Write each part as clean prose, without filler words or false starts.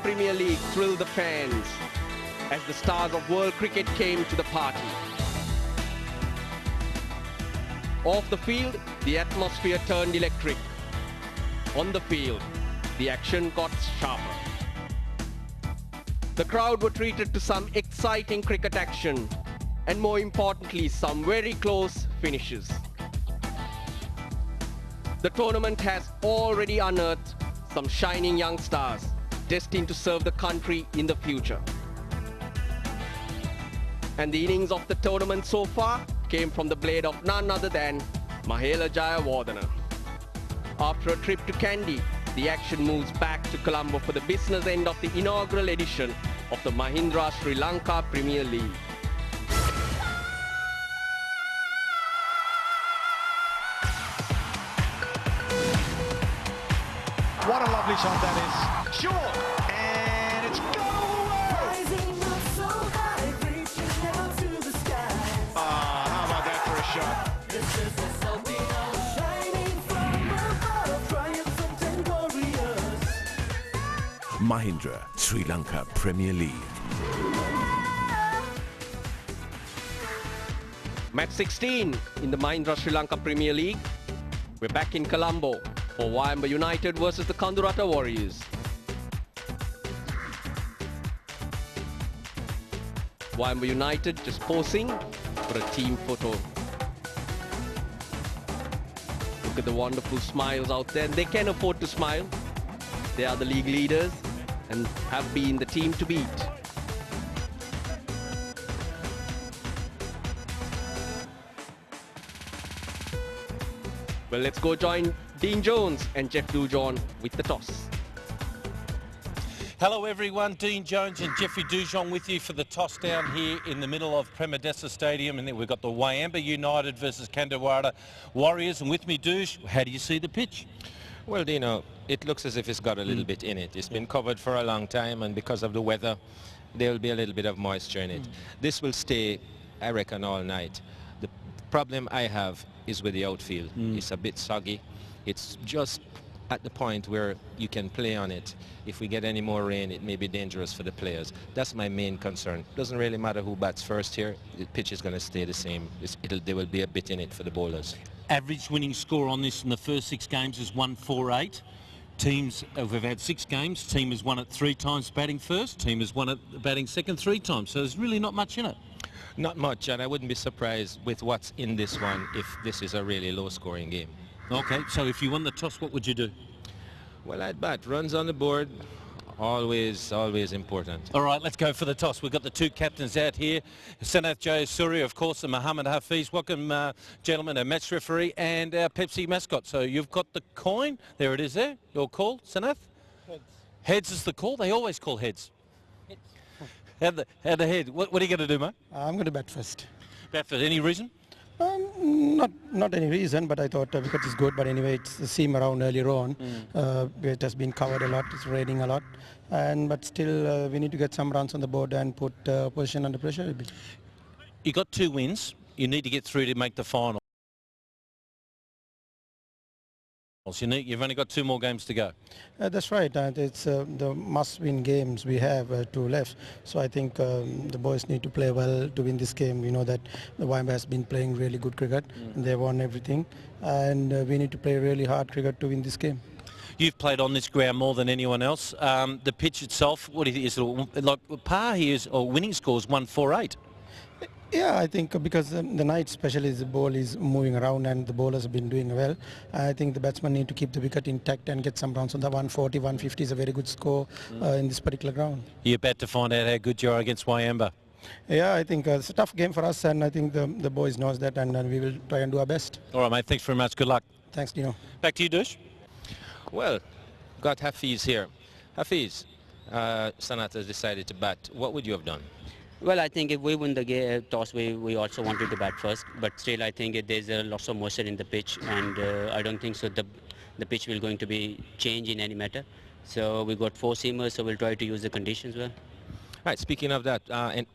Premier League thrilled the fans as the stars of world cricket came to the party. Off the field, the atmosphere turned electric. On the field, the action got sharper. The crowd were treated to some exciting cricket action and more importantly, some very close finishes. The tournament has already unearthed some shining young stars destined to serve the country in the future. And the innings of the tournament so far came from the blade of none other than Mahela Jayawardene. After a trip to Kandy, the action moves back to Colombo for the business end of the inaugural edition of the Mahindra Sri Lanka Premier League. What a lovely shot that is. Short, and it's gone away. How about that for a shot? Mahindra Sri Lanka Premier League. Match 16 in the Mahindra Sri Lanka Premier League. We're back in Colombo for Wayamba United versus the Kandurata Warriors. Wayamba United just posing for a team photo. Look at the wonderful smiles out there. They can afford to smile. They are the league leaders and have been the team to beat. Well, let's go join Dean Jones and Jeff Dujon with the toss. Hello everyone, Dean Jones and Jeffrey Dujon with you for the toss down here in the middle of Premadasa Stadium, and then we've got the Wayamba United versus Kandurata Warriors, and with me, Duj, how do you see the pitch? Well, Dino, it looks as if it's got a little bit in it. It's been covered for a long time, and because of the weather, there will be a little bit of moisture in it. This will stay, I reckon, all night. The problem I have is with the outfield. It's a bit soggy. It's just at the point where you can play on it. If we get any more rain, it may be dangerous for the players. That's my main concern. Doesn't really matter who bats first here. The pitch is going to stay the same. There will be a bit in it for the bowlers. Average winning score on this in the first 6 games is 148. Teams, we've had 6 games. Team has won it 3 times batting first. Team has won it batting second 3 times. So there's really not much in it. Not much, and I wouldn't be surprised with what's in this one if this is a really low-scoring game. Okay, so if you won the toss, what would you do? Well, I'd bat. Runs on the board, always important. All right, let's go for the toss. We've got the 2 captains out here. Sanath Jayasuriya, of course, and Muhammad Hafiz. Welcome, gentlemen, our match referee and our Pepsi mascot. So you've got the coin. There it is there. Your call, Sanath? Heads. Heads is the call? They always call heads. Heads. How the head? What are you going to do, mate? I'm going to bat first. Bat first. Any reason? Not any reason, but I thought wicket is good. But anyway, it's the seam around earlier on. It has been covered a lot. It's raining a lot, but still we need to get some runs on the board and put opposition under pressure a bit. You got 2 wins. You need to get through to make the final. You've only got 2 more games to go. That's right. It's the must-win games. We have 2 left. So I think the boys need to play well to win this game. We know that the Wayamba has been playing really good cricket. And they won everything. And we need to play really hard cricket to win this game. You've played on this ground more than anyone else. The pitch itself, what is it? Like par here is, or winning score is 148. Yeah, I think because the night, especially the ball is moving around and the bowlers have been doing well. I think the batsmen need to keep the wicket intact and get some runs on the 140, 150 is a very good score in this particular ground. You're about to find out how good you are against Wayamba. Yeah, I think it's a tough game for us, and I think the boys knows that, and we will try and do our best. All right, mate. Thanks very much. Good luck. Thanks, Dino. Back to you, Dush. Well, got Hafiz here. Hafiz, Sanath has decided to bat. What would you have done? Well, I think if we win the toss, we also wanted to bat first. But still, I think there's lots of moisture in the pitch, and I don't think so the pitch will going to be changed in any matter. So we got 4 seamers, so we'll try to use the conditions well. Right, speaking of that,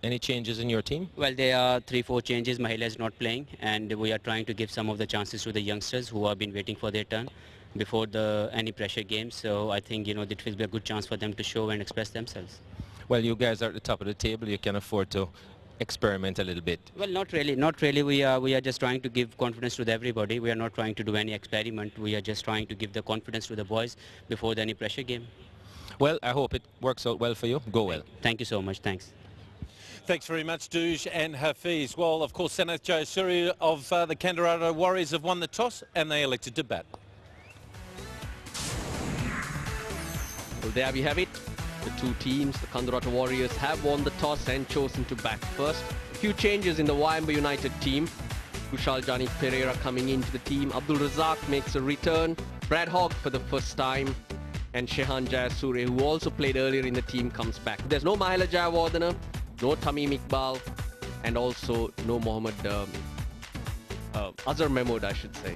any changes in your team? Well, there are 3-4 changes. Mahela is not playing, and we are trying to give some of the chances to the youngsters who have been waiting for their turn. before any pressure game. So I think it will be a good chance for them to show and express themselves. Well, you guys are at the top of the table. You can afford to experiment a little bit. Well, not really. Not really. We are just trying to give confidence to everybody. We are not trying to do any experiment. We are just trying to give the confidence to the boys before any pressure game. Well, I hope it works out well for you. Go well. Thank you so much. Thanks. Thanks very much, Duj and Hafiz. Well, of course, Sanath Jayasuriya of the Kandurata Warriors have won the toss and they elected to bat. Well, there we have it. The two teams, the Kandurata Warriors, have won the toss and chosen to bat first. A few changes in the Wayamba United team. Kushal Jani Pereira coming into the team. Abdul Razak makes a return. Brad Hogg for the first time. And Shehan Jayasuriya, who also played earlier in the team, comes back. There's no Mahela Jayawardena, no Tamim Iqbal, and also no Mohammad Azhar Mahmood, I should say.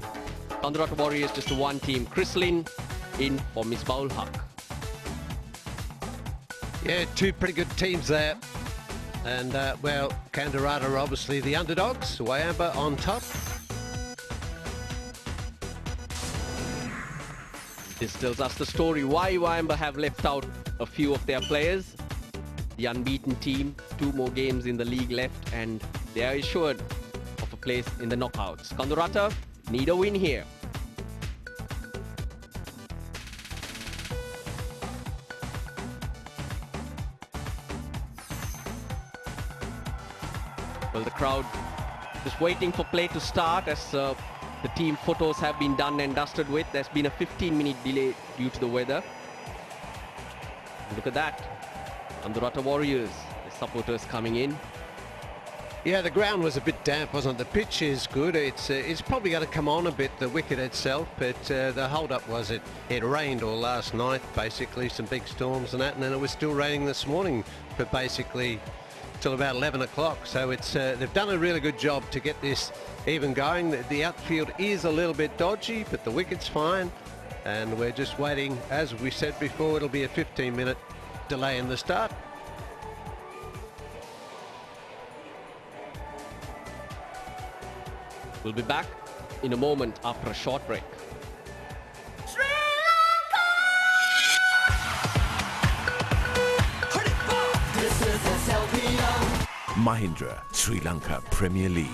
Kandurata Warriors just one team. Chris Lynn in for Misbah-ul Haq. Yeah, two pretty good teams there. And, well, Kandurata are obviously the underdogs. Wayamba on top. This tells us the story why Wayamba have left out a few of their players. The unbeaten team, 2 more games in the league left, and they are assured of a place in the knockouts. Kandurata need a win here. Well, the crowd just waiting for play to start as the team photos have been done and dusted with. There's been a 15-minute delay due to the weather. Look at that. Kandurata Warriors, the supporters coming in. Yeah, the ground was a bit damp, wasn't it? The pitch is good. It's probably going to come on a bit, the wicket itself, but the hold-up was it rained all last night, basically, some big storms and that, and then it was still raining this morning for basically till about 11 o'clock. So it's they've done a really good job to get this even going. The outfield is a little bit dodgy, but the wicket's fine, and we're just waiting. As we said before, it'll be a 15-minute delay in the start. We'll be back in a moment after a short break. Mahindra, Sri Lanka Premier League.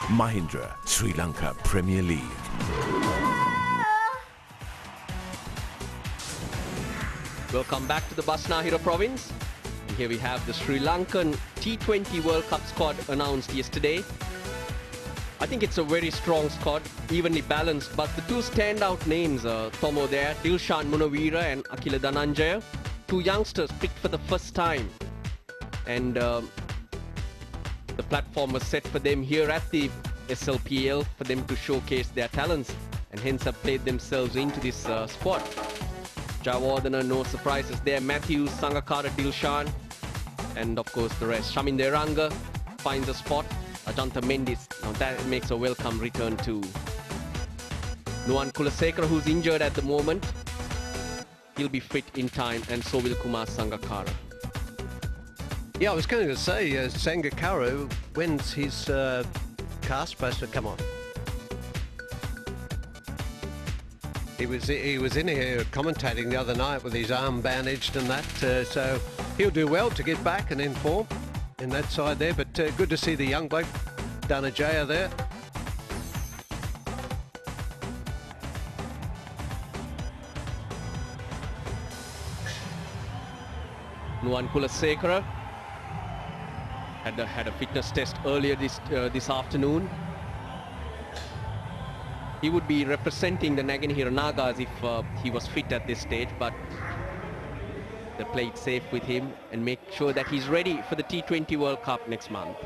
Mahindra, Sri Lanka Premier League. Welcome back to the Basnahira province. And here we have the Sri Lankan T20 World Cup squad announced yesterday. I think it's a very strong squad, evenly balanced, but the two standout names are Tomo there, Dilshan Munawira and Akila Dhananjaya, two youngsters picked for the first time. And the platform was set for them here at the SLPL for them to showcase their talents and hence have played themselves into this squad. Jayawardena, no surprises there. Matthews, Sangakkara, Dilshan, and of course the rest. Shamin Deranga finds a spot. Ajantha Mendis, now that makes a welcome return too. Nuwan Kulasekara, who's injured at the moment, he'll be fit in time, and so will Kumar Sangakkara. Yeah, I was going to say, Sangakkara, when's his cast supposed to come on? He was in here commentating the other night with his arm bandaged and that, so he'll do well to get back and in form in that side there, but good to see the young bloke, Dhananjaya there. Nuwan Kulasekara had a fitness test earlier this afternoon. He would be representing the Naganihira Nagas if he was fit at this stage, but they played safe with him and make sure that he's ready for the T20 World Cup next month.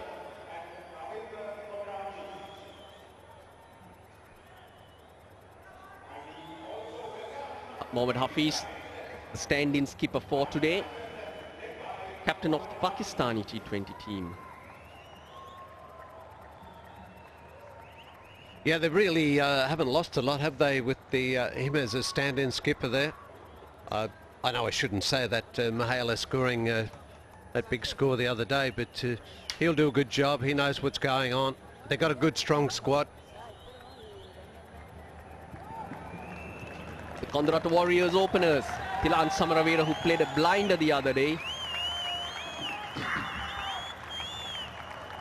Mohammad Hafiz, the stand-in skipper for today, captain of the Pakistani T20 team. Yeah, they really haven't lost a lot, have they, with him as a stand-in skipper there? I know I shouldn't say that, Mahela scoring that big score the other day, but he'll do a good job. He knows what's going on. They've got a good, strong squad. The Kandurata Warriors openers, Thilan Samaravira, who played a blinder the other day.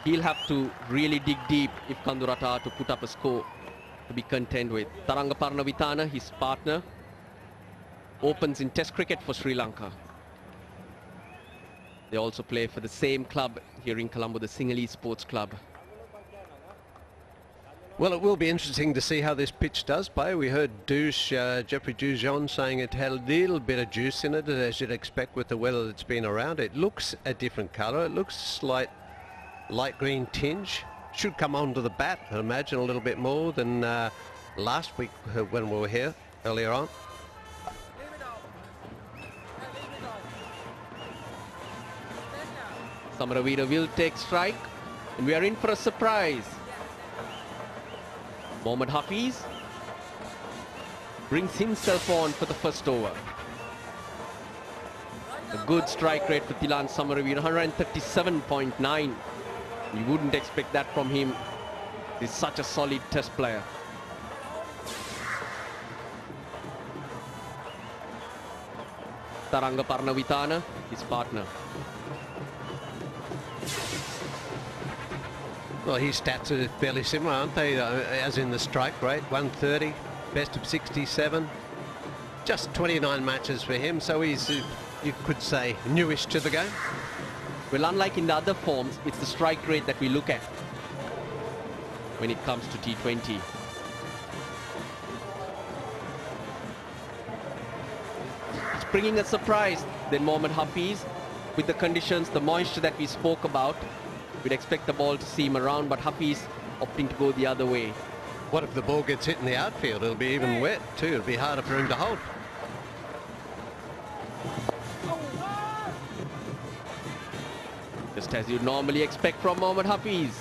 He'll have to really dig deep if Kandurata are to put up a score to be content with. Tarangaparna Vitana, his partner, opens in Test cricket for Sri Lanka. They also play for the same club here in Colombo, the Sinhalese Sports Club. Well, it will be interesting to see how this pitch does play. We heard Jeffrey Dujon saying it had a little bit of juice in it, as you'd expect with the weather that's been around. It looks a different colour. It looks like light green tinge. Should come onto the bat, I imagine, a little bit more than last week when we were here earlier on. Samaravira will take strike, and we are in for a surprise. Mohammad Hafiz brings himself on for the first over. A good strike rate for Thilan Samaravira, 137.9. You wouldn't expect that from him. He's such a solid test player. Tarangaparna Vitana, his partner. Well, his stats are fairly similar, aren't they? As in the strike rate, 130, best of 67. Just 29 matches for him, so he's, you could say, newish to the game. Well, unlike in the other forms, it's the strike rate that we look at when it comes to T20. It's bringing a surprise, then Mohammad Hafiz. With the conditions, the moisture that we spoke about, we'd expect the ball to seam around, but Hafiz opting to go the other way. What if the ball gets hit in the outfield? It'll be even wet too. It'll be harder for him to hold. Just as you'd normally expect from Mohammad Hafiz,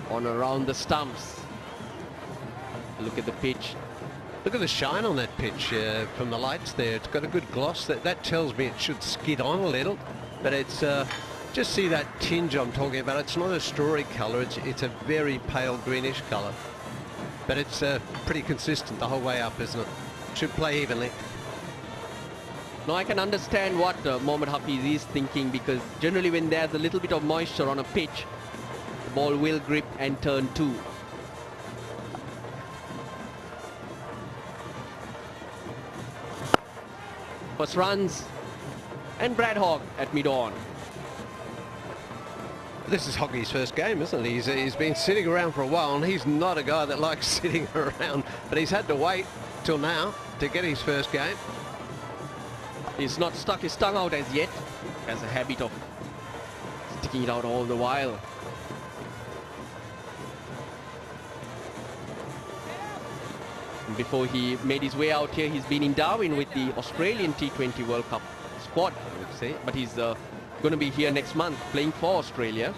on around the stumps. Look at the pitch. Look at the shine on that pitch from the lights there. It's got a good gloss. That tells me it should skid on a little, but it's just see that tinge I'm talking about. It's not a strawy colour. It's a very pale greenish colour, but it's pretty consistent the whole way up, isn't it? Should play evenly. Now I can understand what Mohammad Hafiz is thinking, because generally when there's a little bit of moisture on a pitch, the ball will grip and turn too. First runs, and Brad Hogg at mid-on. This is Hoggy's first game, isn't it? He's been sitting around for a while, and he's not a guy that likes sitting around, but he's had to wait till now to get his first game. He's not stuck his tongue out as yet. Has a habit of sticking it out all the while. And before he made his way out here, he's been in Darwin with the Australian T20 World Cup squad, I would say. But he's going to be here next month playing for Australia.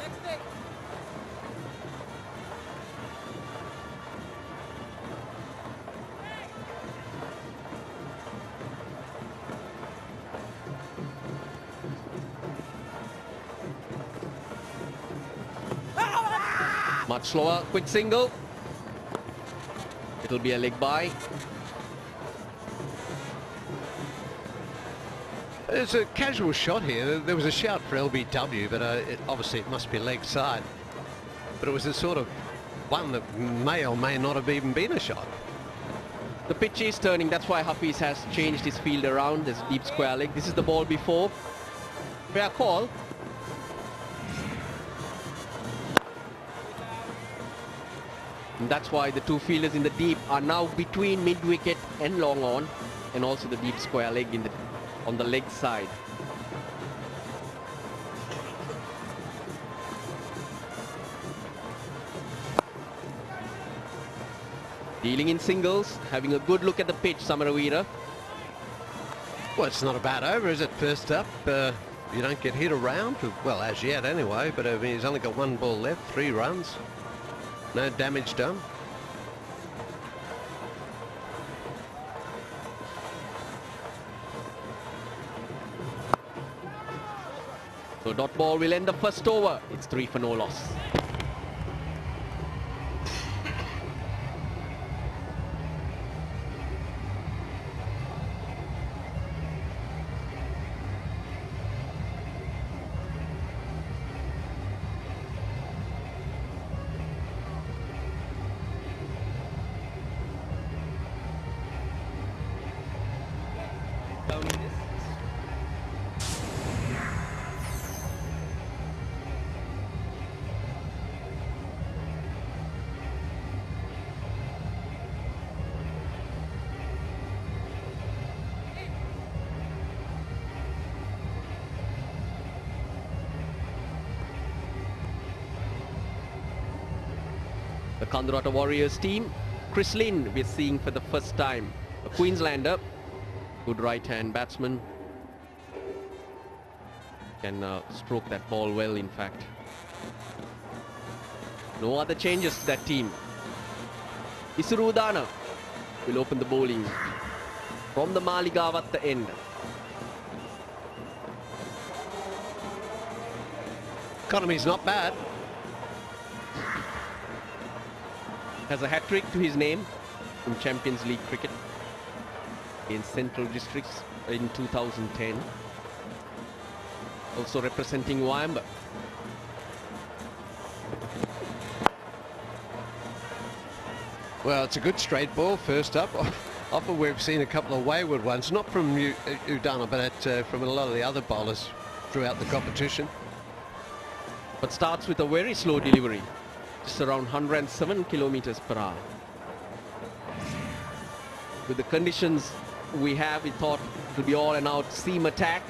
Much slower, quick single. It'll be a leg by. There's a casual shot here. There was a shout for LBW, but obviously it must be leg side. But it was a sort of one that may or may not have even been a shot. The pitch is turning, that's why Hafiz has changed his field around. There's a deep square leg. This is the ball before. Fair call. And that's why the two fielders in the deep are now between mid-wicket and long on, and also the deep square leg on the leg side. Dealing in singles, having a good look at the pitch, Samaravira. Well, it's not a bad over, is it? First up, you don't get hit around, well, as yet anyway, but I mean, he's only got one ball left, 3 runs. No damage done. So dot ball will end the first over. It's 3 for no loss. The Kandurata Warriors team, Chris Lynn we're seeing for the first time. A Queenslander, good right-hand batsman. Can stroke that ball well, in fact. No other changes to that team. Isuru Udana will open the bowling from the Maligav at the end. Economy's not bad. Has a hat-trick to his name in Champions League cricket in Central Districts in 2010. Also representing Wayamba. Well, it's a good straight ball first up. Often we've seen a couple of wayward ones, not from Udana, but from a lot of the other bowlers throughout the competition. But starts with a very slow delivery. Just around 107 kilometers per hour. With the conditions we have, we thought it would be all and out seam attack.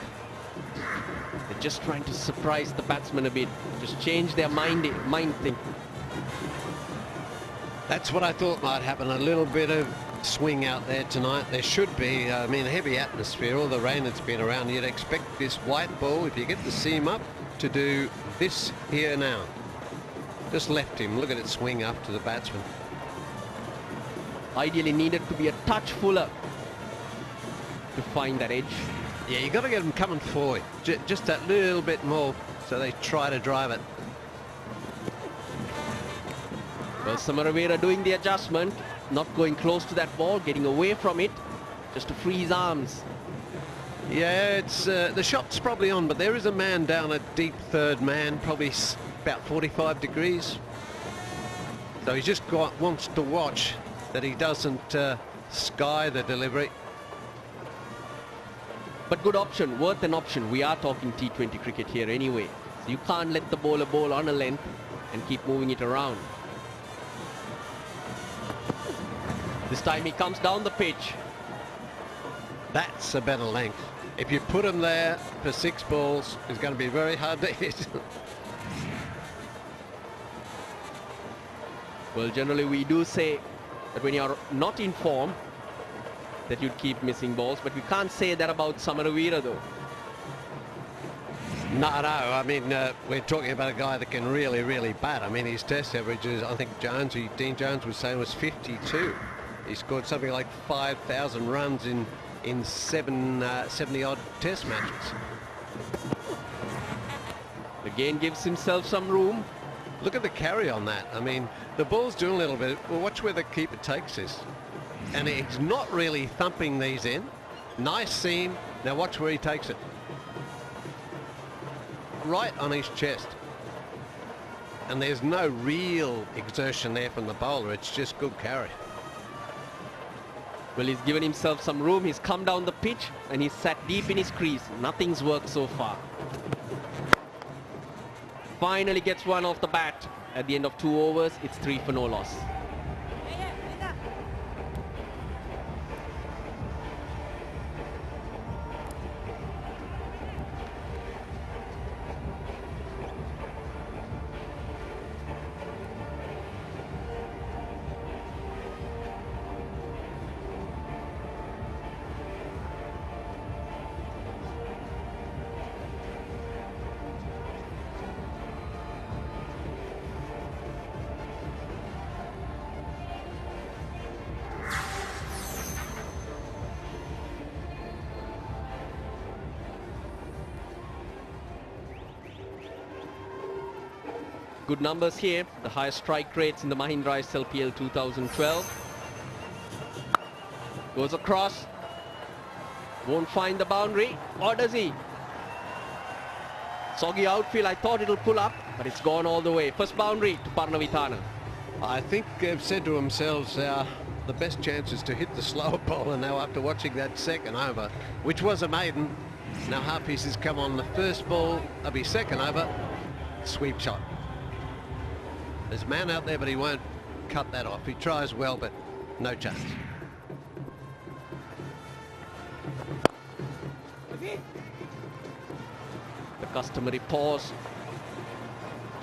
They're just trying to surprise the batsman a bit, just change their mind thing. That's what I thought might happen, a little bit of swing out there tonight. There should be, I mean, heavy atmosphere, all the rain that's been around. You'd expect this white ball, if you get the seam up, to do this here now. Just left him. Look at it swing up to the batsman. Ideally needed to be a touch fuller to find that edge. Yeah, you got to get them coming forward. Just that little bit more so they try to drive it. Well, Samaravira doing the adjustment, not going close to that ball, getting away from it, just to free his arms. Yeah, it's the shot's probably on, but there is a man down at deep third man, probably about 45 degrees. So he just wants to watch that he doesn't sky the delivery. But good option, worth an option. We are talking T20 cricket here anyway. So you can't let the bowler bowl on a length and keep moving it around. This time he comes down the pitch. That's a better length. If you put him there for 6 balls, it's going to be very hard to hit. Well, generally we do say that when you're not in form, that you'd keep missing balls, but we can't say that about Samaravira though. No, I mean, we're talking about a guy that can really bat. I mean, his test averages, I think Dean Jones was saying, was 52. He scored something like 5,000 runs in 70-odd test matches. Again gives himself some room. Look at the carry on that. I mean, the ball's doing a little bit. Well, watch where the keeper takes this. And he's not really thumping these in. Nice seam. Now watch where he takes it. Right on his chest. And there's no real exertion there from the bowler. It's just good carry. Well, he's given himself some room. He's come down the pitch and he's sat deep in his crease. Nothing's worked so far. Finally gets one off the bat. At the end of 2 overs, it's 3 for no loss. Good numbers here, the highest strike rates in the Mahindra SLPL 2012. Goes across, won't find the boundary, or does he? Soggy outfield, I thought it'll pull up, but it's gone all the way. First boundary to Parnavithana. I think they've said to themselves, the best chance is to hit the slower bowler now after watching that second over, which was a maiden. Now Harpies has come on the first ball of his second over, sweep shot. There's a man out there, but he won't cut that off. He tries well, but no chance. The customary pause.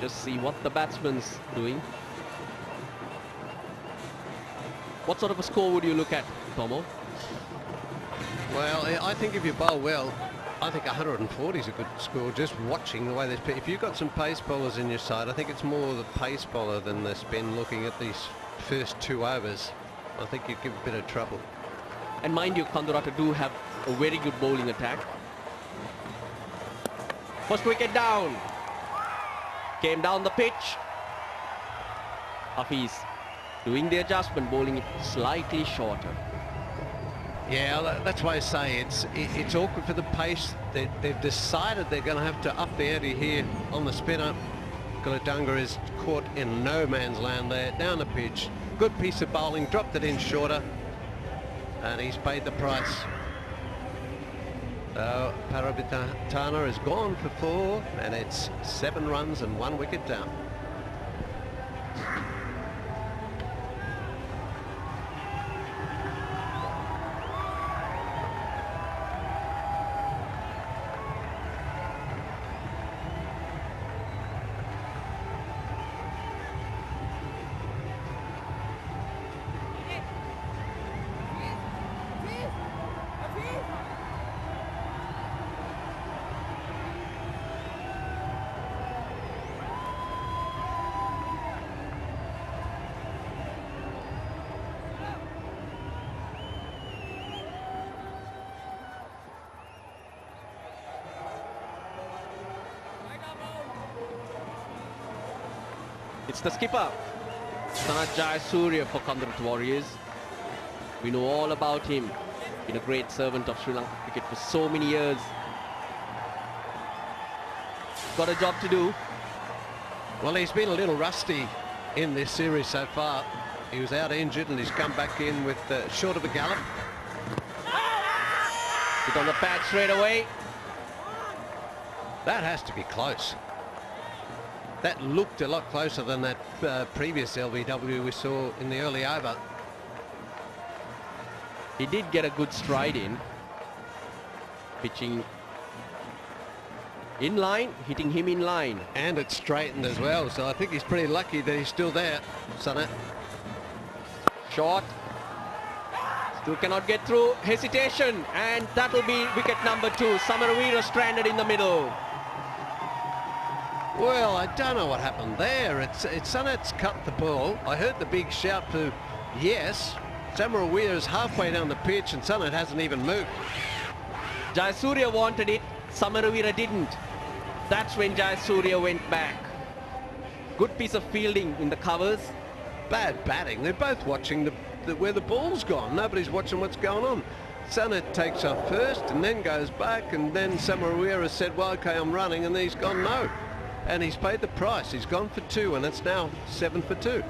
Just see what the batsman's doing. What sort of a score would you look at, Tomo? Well, I think if you bowl well, I think 140 is a good score, just watching the way this... If you've got some pace bowlers in your side, I think it's more the pace bowler than the spin looking at these first 2 overs. I think you give a bit of trouble. And mind you, Kandurata do have a very good bowling attack. First wicket down. Came down the pitch. Hafiz doing the adjustment, bowling it slightly shorter. Yeah, that's why I say it's awkward for the pace. They've decided they're going to have to up the ante here on the spinner. Kuladunga is caught in no man's land there, down the pitch. Good piece of bowling, dropped it in shorter, and he's paid the price. So Parabitana is gone for 4, and it's 7 runs and 1 wicket down. It's the skipper, Sanat Jayasuriya for Kandurata Warriors. We know all about him. Been a great servant of Sri Lanka cricket for so many years. Got a job to do. Well, he's been a little rusty in this series so far. He was out injured and he's come back in with short of a gallop. Hit on the pad straight away. That has to be close. That looked a lot closer than that previous LBW we saw in the early over. He did get a good stride in. Pitching in line, hitting him in line. And it's straightened as well, so I think he's pretty lucky that he's still there, Sana. Short. Still cannot get through. Hesitation, and that'll be wicket number 2. Samaravira stranded in the middle. Well, I don't know what happened there. It's Sanat's cut the ball. I heard the big shout to yes. Samaravira is halfway down the pitch and Sanat hasn't even moved. Jayasuriya wanted it, Samaravira didn't. That's when Jayasuriya went back. Good piece of fielding in the covers. Bad batting. They're both watching where the ball's gone. Nobody's watching what's going on. Sanat takes off first and then goes back, and then Samaravira said, well, okay, I'm running, and then he's gone no. And he's paid the price. He's gone for 2, and it's now 7 for 2.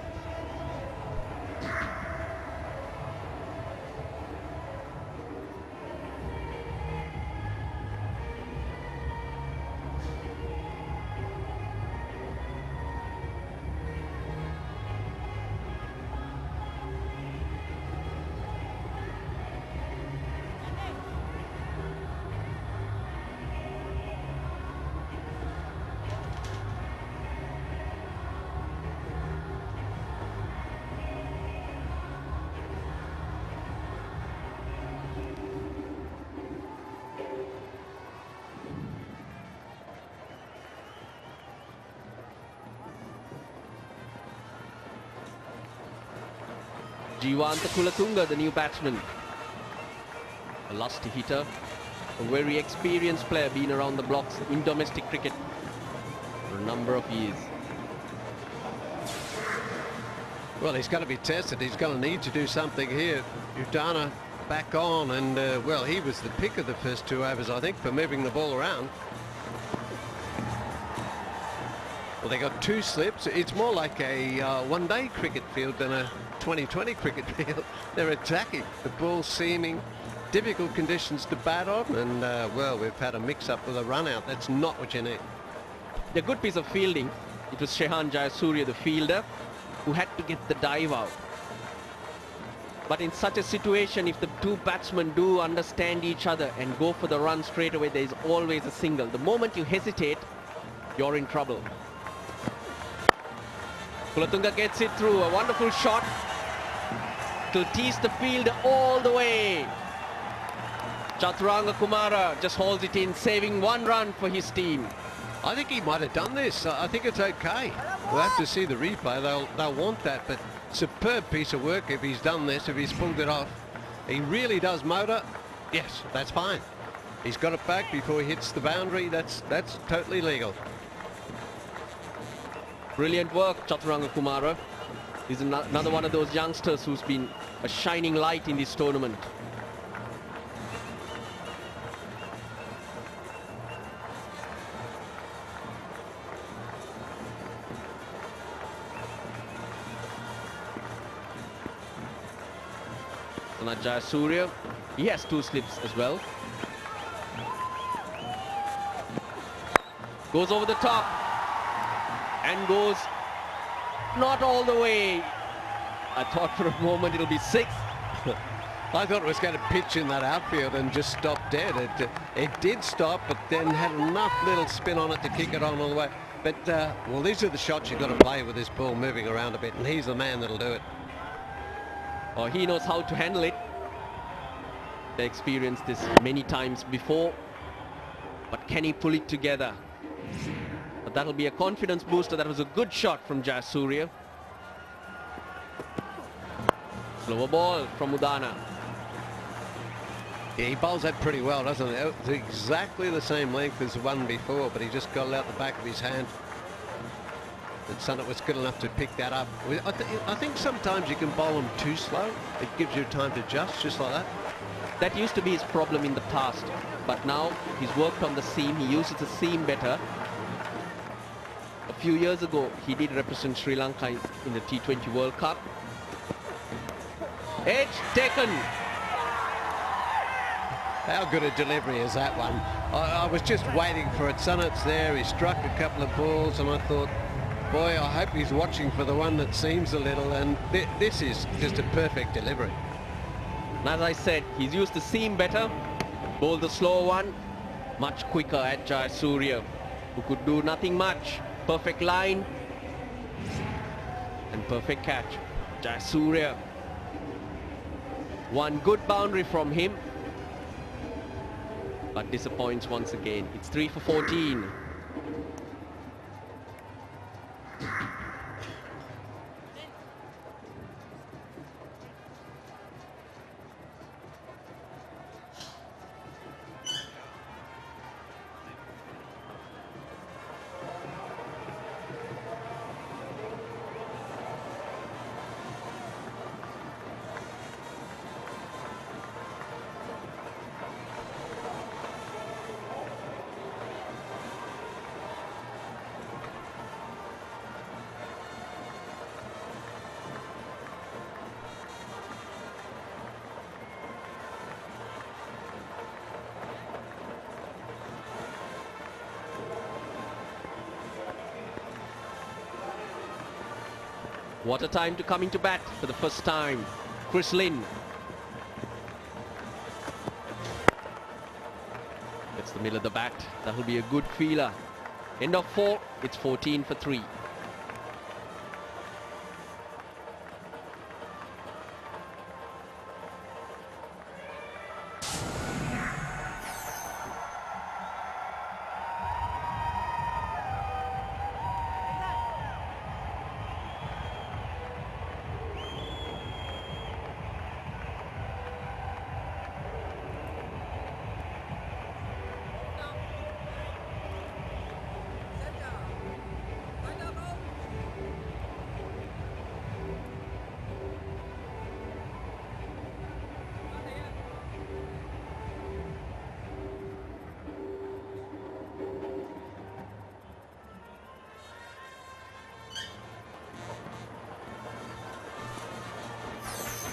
Jivanta Kulatunga, the new batsman. A lusty hitter, a very experienced player, been around the blocks in domestic cricket for a number of years. Well, he's going to be tested. He's going to need to do something here. Udana back on, and well, he was the pick of the first 2 overs, I think, for moving the ball around. Well, they got 2 slips. It's more like a one-day cricket field than a 2020 cricket field. They're attacking. The ball seeming difficult conditions to bat on, and well, we've had a mix-up with a run-out. That's not what you need. A good piece of fielding. It was Shehan Jayasuriya, the fielder, who had to get the dive out. But in such a situation, if the 2 batsmen do understand each other and go for the run straight away, there is always a single. The moment you hesitate, you're in trouble. Kulatunga gets it through. A wonderful shot to tease the fielder all the way. Chaturanga Kumara just holds it in, saving 1 run for his team. I think he might have done this. I think it's okay. We'll have to see the replay. They'll want that, but superb piece of work if he's done this, if he's pulled it off. He really does motor. Yes, that's fine. He's got it back before he hits the boundary. That's totally legal. Brilliant work, Chaturanga Kumara. He's another one of those youngsters who's been a shining light in this tournament. Sanat Jayasuriya, he has 2 slips as well. Goes over the top and goes not all the way. I thought for a moment it'll be 6. I thought it was going to pitch in that outfield and just stop dead. It did stop, but then had enough little spin on it to kick it on all the way. But, well, these are the shots you've got to play with this ball moving around a bit, and he's the man that'll do it. Oh, he knows how to handle it. They experienced this many times before. But can he pull it together? But that'll be a confidence booster. That was a good shot from Jayasuriya. Slower ball from Udana. Yeah, he bowls that pretty well, doesn't he? It's exactly the same length as the one before, but he just got it out the back of his hand. And Sanat was good enough to pick that up. I think sometimes you can bowl them too slow. It gives you time to adjust, just like that. That used to be his problem in the past, but now he's worked on the seam. He uses the seam better. A few years ago, he did represent Sri Lanka in the T20 World Cup. Edge taken. How good a delivery is that one? I was just waiting for it. Sanat's there. He struck a couple of balls, and I thought, boy, I hope he's watching for the one that seems a little. And this is just a perfect delivery. And as I said, he's used the seam better. Bowled the slow one. Much quicker at Jayasuriya, who could do nothing much. Perfect line. And perfect catch. Jayasuriya. One good boundary from him, but disappoints once again. It's 3 for 14. What a time to come into bat for the first time. Chris Lynn. That's the middle of the bat. That will be a good feeler. End of 4. It's 14 for 3.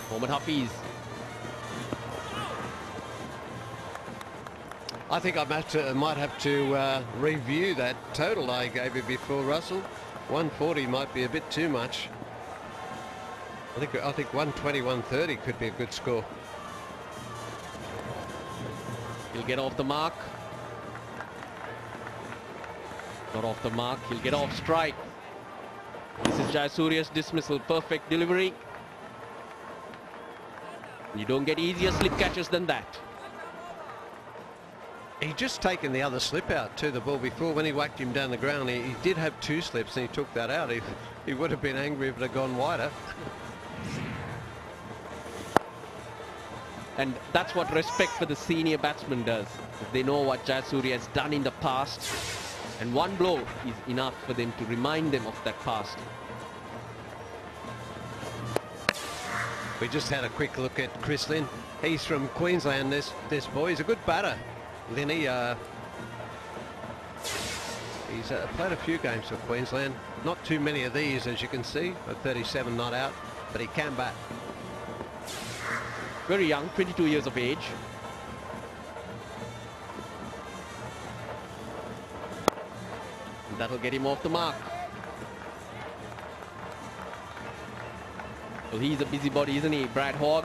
Mohammad Hafiz. I think I might have to review that total I gave you before, Russell. 140 might be a bit too much. I think 120, 130 could be a good score. He'll get off the mark. Not off the mark. He'll get off strike. This is Jayasuriya's dismissal. Perfect delivery. You don't get easier slip catches than that. He just taken the other slip out to the ball before. When he whacked him down the ground, he did have 2 slips and he took that out. He would have been angry if it had gone wider. And that's what respect for the senior batsman does. They know what Jayasuriya has done in the past, and one blow is enough for them to remind them of that past. We just had a quick look at Chris Lynn. He's from Queensland, this boy. He's a good batter. Linny, he's played a few games for Queensland. Not too many of these, as you can see. 37 not out, but he can bat. Very young, 22 years of age. And that'll get him off the mark. Well, he's a busybody, isn't he, Brad Hogg?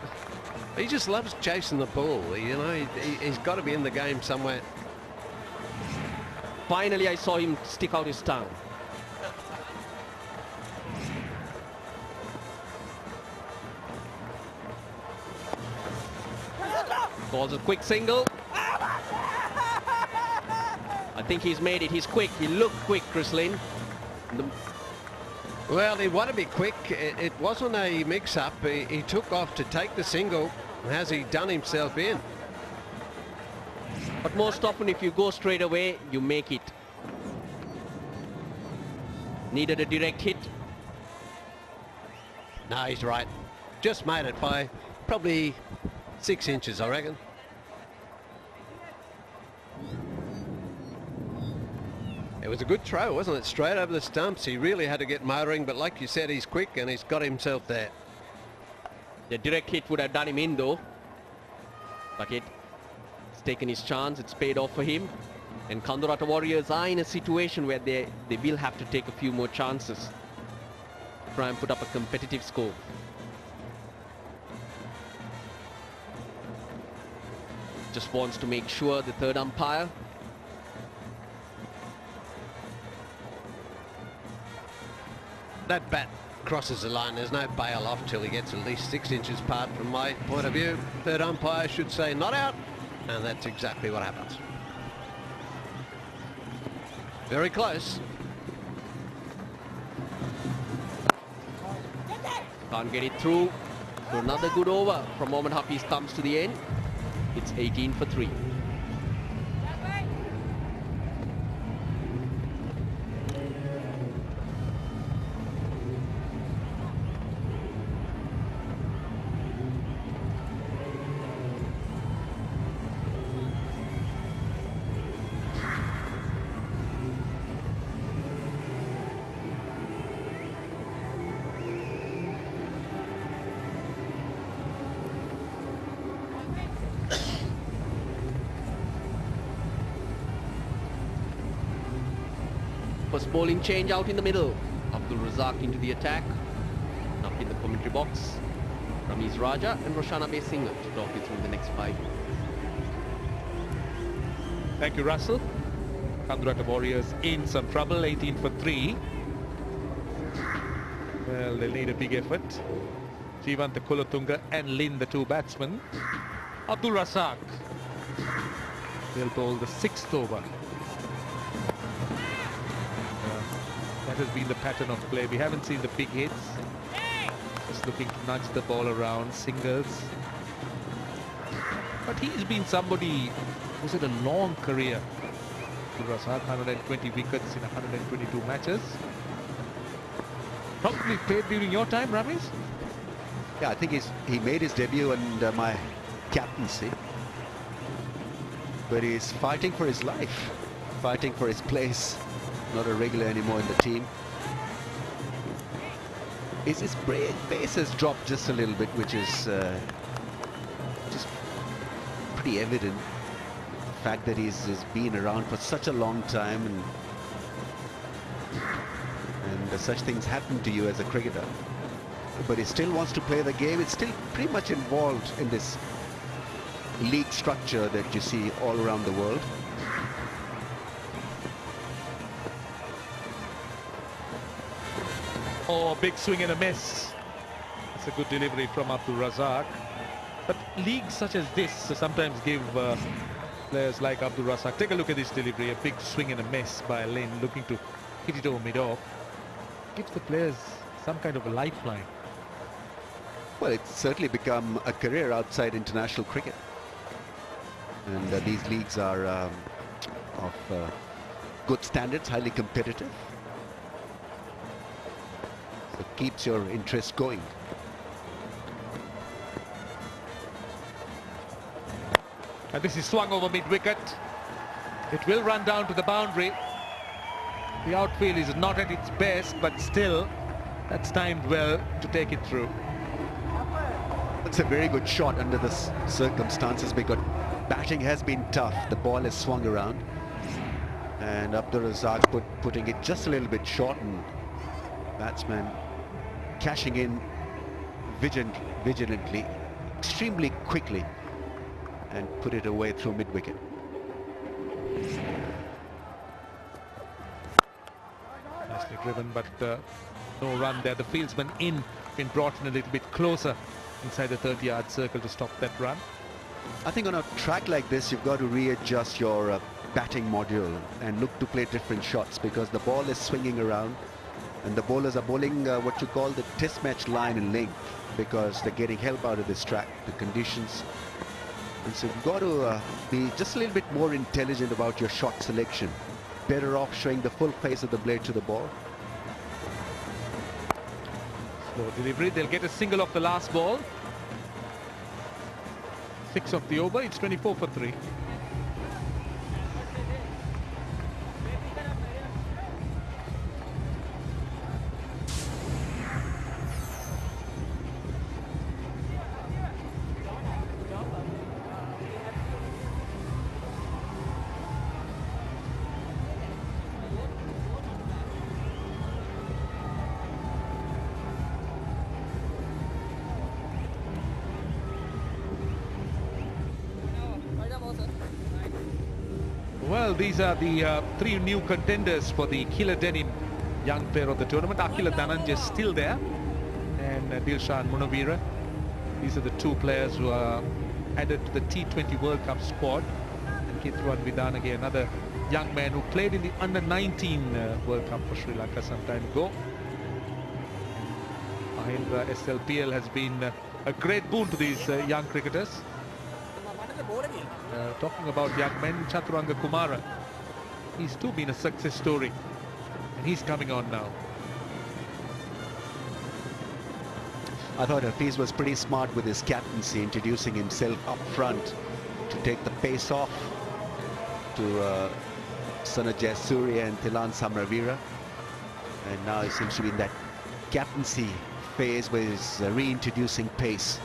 He just loves chasing the ball. You know, he's got to be in the game somewhere. Finally, I saw him stick out his tongue. Calls a quick single. I think he's made it. He's quick. He looked quick, Chris Lynn. Well, he wanted to be quick. It wasn't a mix-up. He took off to take the single. Has he done himself in? But most often, if you go straight away, you make it. Needed a direct hit. No, he's right. Just made it by probably 6 inches, I reckon. It was a good throw, wasn't it? Straight over the stumps. He really had to get motoring, but like you said, he's quick and he's got himself there. The direct hit would have done him in though. But he's taken his chance. It's paid off for him. And Kandurata Warriors are in a situation where they will have to take a few more chances to try and put up a competitive score. Just wants to make sure, the third umpire. That bat crosses the line. There's no bail off till he gets at least 6 inches apart from my point of view. Third umpire should say not out, and that's exactly what happens. Very close. Can't get it through. So another good over from Mohammad Hafiz comes to the end. It's 18 for 3. First bowling change out in the middle. Abdul Razak into the attack. Up in the commentary box, Ramiz Raja and Roshana Besinger to talk you through the next 5 minutes. Thank you, Russell. Kandurata Warriors in some trouble, 18 for 3. Well, they'll need a big effort. Jivanta Kulatunga and Lin, the 2 batsmen. Abdul Razak will bowl the 6th over. That has been the pattern of play. We haven't seen the big hits. Just looking to nudge the ball around, singles. But he's been somebody who's had a long career. Razak, 120 wickets in 122 matches. Probably played during your time, Ramiz? Yeah, I think he made his debut under my captaincy. But he's fighting for his life, fighting for his place. Not a regular anymore in the team. His pace has dropped just a little bit, which is just pretty evident. The fact that he's been around for such a long time, and such things happen to you as a cricketer. But he still wants to play the game. It's still pretty much involved in this league structure that you see all around the world. Oh, big swing and a miss. It's a good delivery from Abdul Razak. But leagues such as this sometimes give players like Abdul Razak. Take a look at this delivery. A big swing and a miss by Lin, looking to hit it over mid-off. Gives the players some kind of a lifeline. Well, it's certainly become a career outside international cricket. And these leagues are of good standards, highly competitive. So it keeps your interest going. And this is swung over mid-wicket. It will run down to the boundary. The outfield is not at its best, but still, that's timed well to take it through. It's a very good shot under the circumstances because batting has been tough. The ball has swung around. And Abdul Razak putting it just a little bit short, and batsman cashing in vigilantly, extremely quickly, and put it away through mid-wicket. Nicely driven, but no run there. The fieldsman been brought in a little bit closer inside the 30-yard circle to stop that run. I think on a track like this, you've got to readjust your batting module and look to play different shots, because the ball is swinging around and the bowlers are bowling what you call the test match line and length, because they're getting help out of this track, the conditions. And so you've got to be just a little bit more intelligent about your shot selection. Better off showing the full face of the blade to the ball. Slow delivery. They'll get a single off the last ball. 6 of the over. It's 24 for 3. Well, these are the three new contenders for the Killer Denim Young Player of the Tournament. Akila Dhananjay is still there, and Dilshan Munavira. These are the two players who are added to the T20 World Cup squad. And Kitruan Vidanage, another young man who played in the Under-19 World Cup for Sri Lanka some time ago. Mahendra SLPL has been a great boon to these young cricketers. Talking about young men, Chaturanga Kumara, he's too been a success story, and he's coming on now. I thought Hafiz was pretty smart with his captaincy, introducing himself up front to take the pace off to Sanajay Surya and Thilan Samravira. And now he seems to be in that captaincy phase where he's reintroducing pace.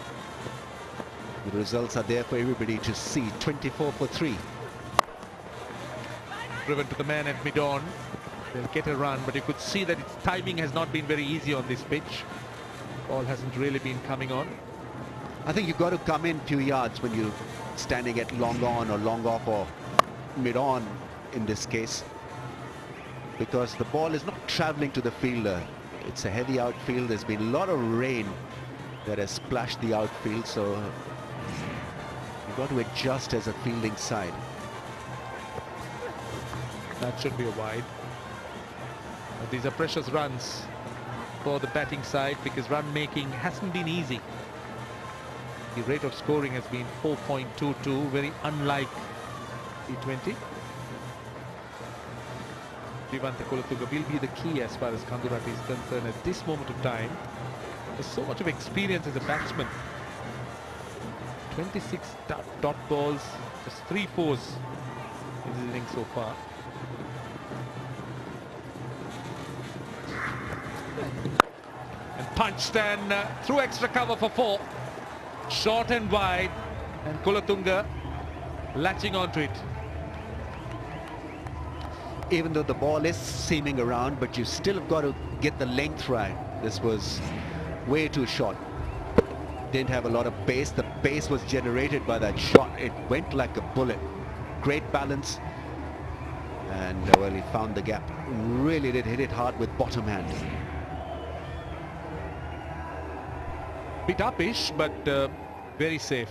The results are there for everybody to see. 24 for 3. Driven to the man at mid-on. They'll get a run, but you could see that its timing has not been very easy on this pitch. Ball hasn't really been coming on. I think you've got to come in few yards when you're standing at long on or long off or mid-on in this case, because the ball is not traveling to the fielder. It's a heavy outfield. There's been a lot of rain that has splashed the outfield, so you've got to adjust as a fielding side. That should be a wide. But these are precious runs for the batting side, because run making hasn't been easy. The rate of scoring has been 4.22, very unlike T20. Vivante Kolatunga will be the key as far as Kandurata is concerned at this moment of time. There's so much of experience as a batsman. 26 dot balls, just 3 fours in this innings so far. And punched, and through extra cover for 4. Short and wide, and Kolatunga latching onto it. Even though the ball is seaming around, but you still have got to get the length right. This was way too short. Didn't have a lot of pace. The pace was generated by that shot. It went like a bullet. Great balance. And well, he found the gap. Really did hit it hard with bottom hand. Bit uppish, but very safe.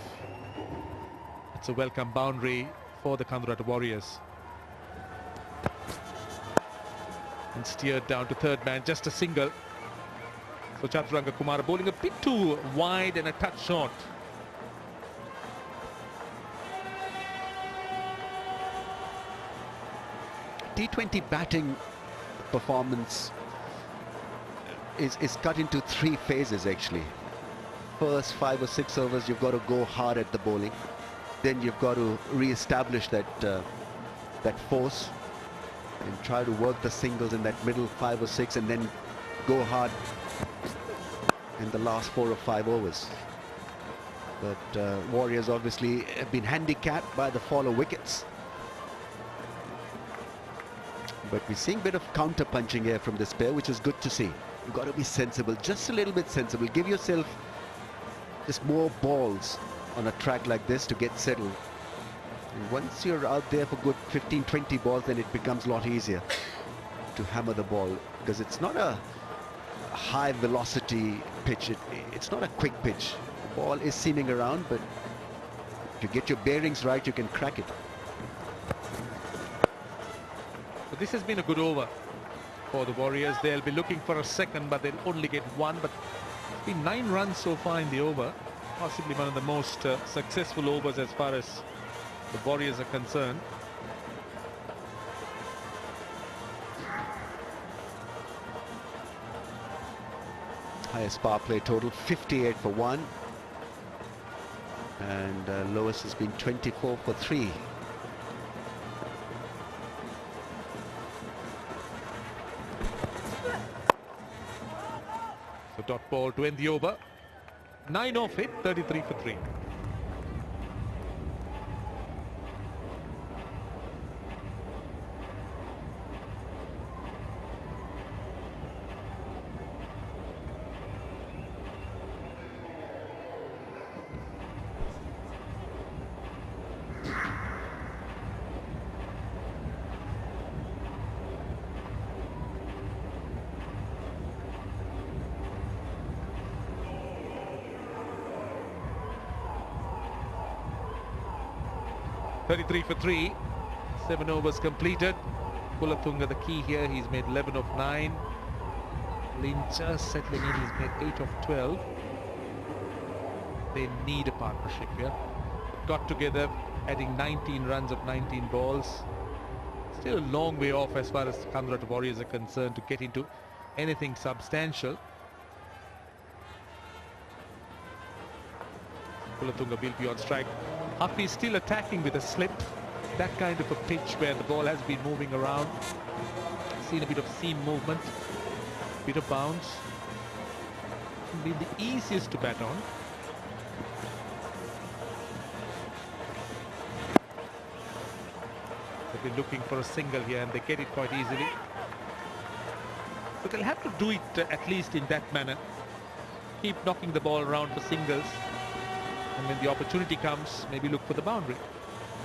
It's a welcome boundary for the Kandurata Warriors. And steered down to third man, just a single. So Chaturanga Kumara bowling a bit too wide and a touch short. T20 batting performance is cut into 3 phases actually. First 5 or 6 overs, you've got to go hard at the bowling. Then you've got to re-establish that that force and try to work the singles in that middle 5 or 6, and then go hard in the last 4 or 5 overs. But Warriors obviously have been handicapped by the fall of wickets. But we're seeing a bit of counter punching here from this pair, which is good to see. You've got to be sensible, just a little bit sensible. Give yourself just more balls on a track like this to get settled. And once you're out there for good 15-20 balls, then it becomes a lot easier to hammer the ball, because it's not a high velocity pitch. It's not a quick pitch. The ball is seaming around, but if you get your bearings right, you can crack it. So this has been a good over for the Warriors. They'll be looking for a second, but they'll only get 1. But it's been 9 runs so far in the over. Possibly one of the most successful overs as far as the Warriors are concerned. Highest power play total 58 for 1, and lowest has been 24 for 3. So dot ball to end the over. 9 off it, 33 for 3. 33 for 3. 7 overs completed. Kulathunga the key here. He's made 11 of 9. Lin just settling in. He's made 8 of 12. They need a partnership here. Got together, adding 19 runs of 19 balls. Still a long way off as far as Kandurata Warriors are concerned to get into anything substantial. Kulathunga will be on strike. Huffy is still attacking with a slip. That kind of a pitch where the ball has been moving around. Seen a bit of seam movement, bit of bounce. Be the easiest to bat on. They've been looking for a single here and they get it quite easily. So they'll have to do it at least in that manner. Keep knocking the ball around for singles. And when the opportunity comes, maybe look for the boundary.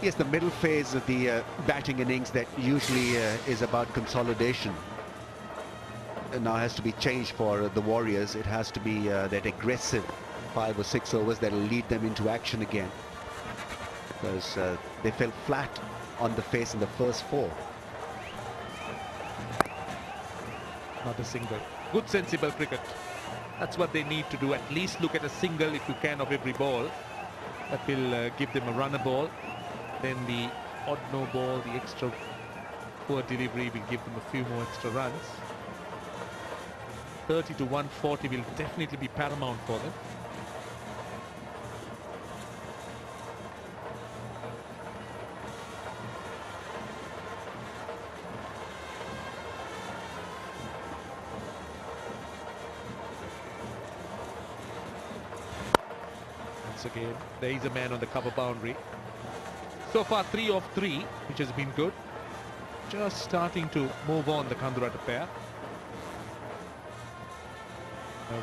Yes, the middle phase of the batting innings that usually is about consolidation. Now has to be changed for the Warriors. It has to be that aggressive 5 or 6 overs that will lead them into action again. Because they fell flat on the face in the first 4. Not a single. Good sensible cricket. That's what they need to do. At least look at a single if you can of every ball. That will give them a runner ball. Then the odd no ball, the extra poor delivery will give them a few more extra runs. 30 to 140 will definitely be paramount for them. Once again, there is a man on the cover boundary. So far 3 of 3, which has been good. Just starting to move on, the Kandurata pair.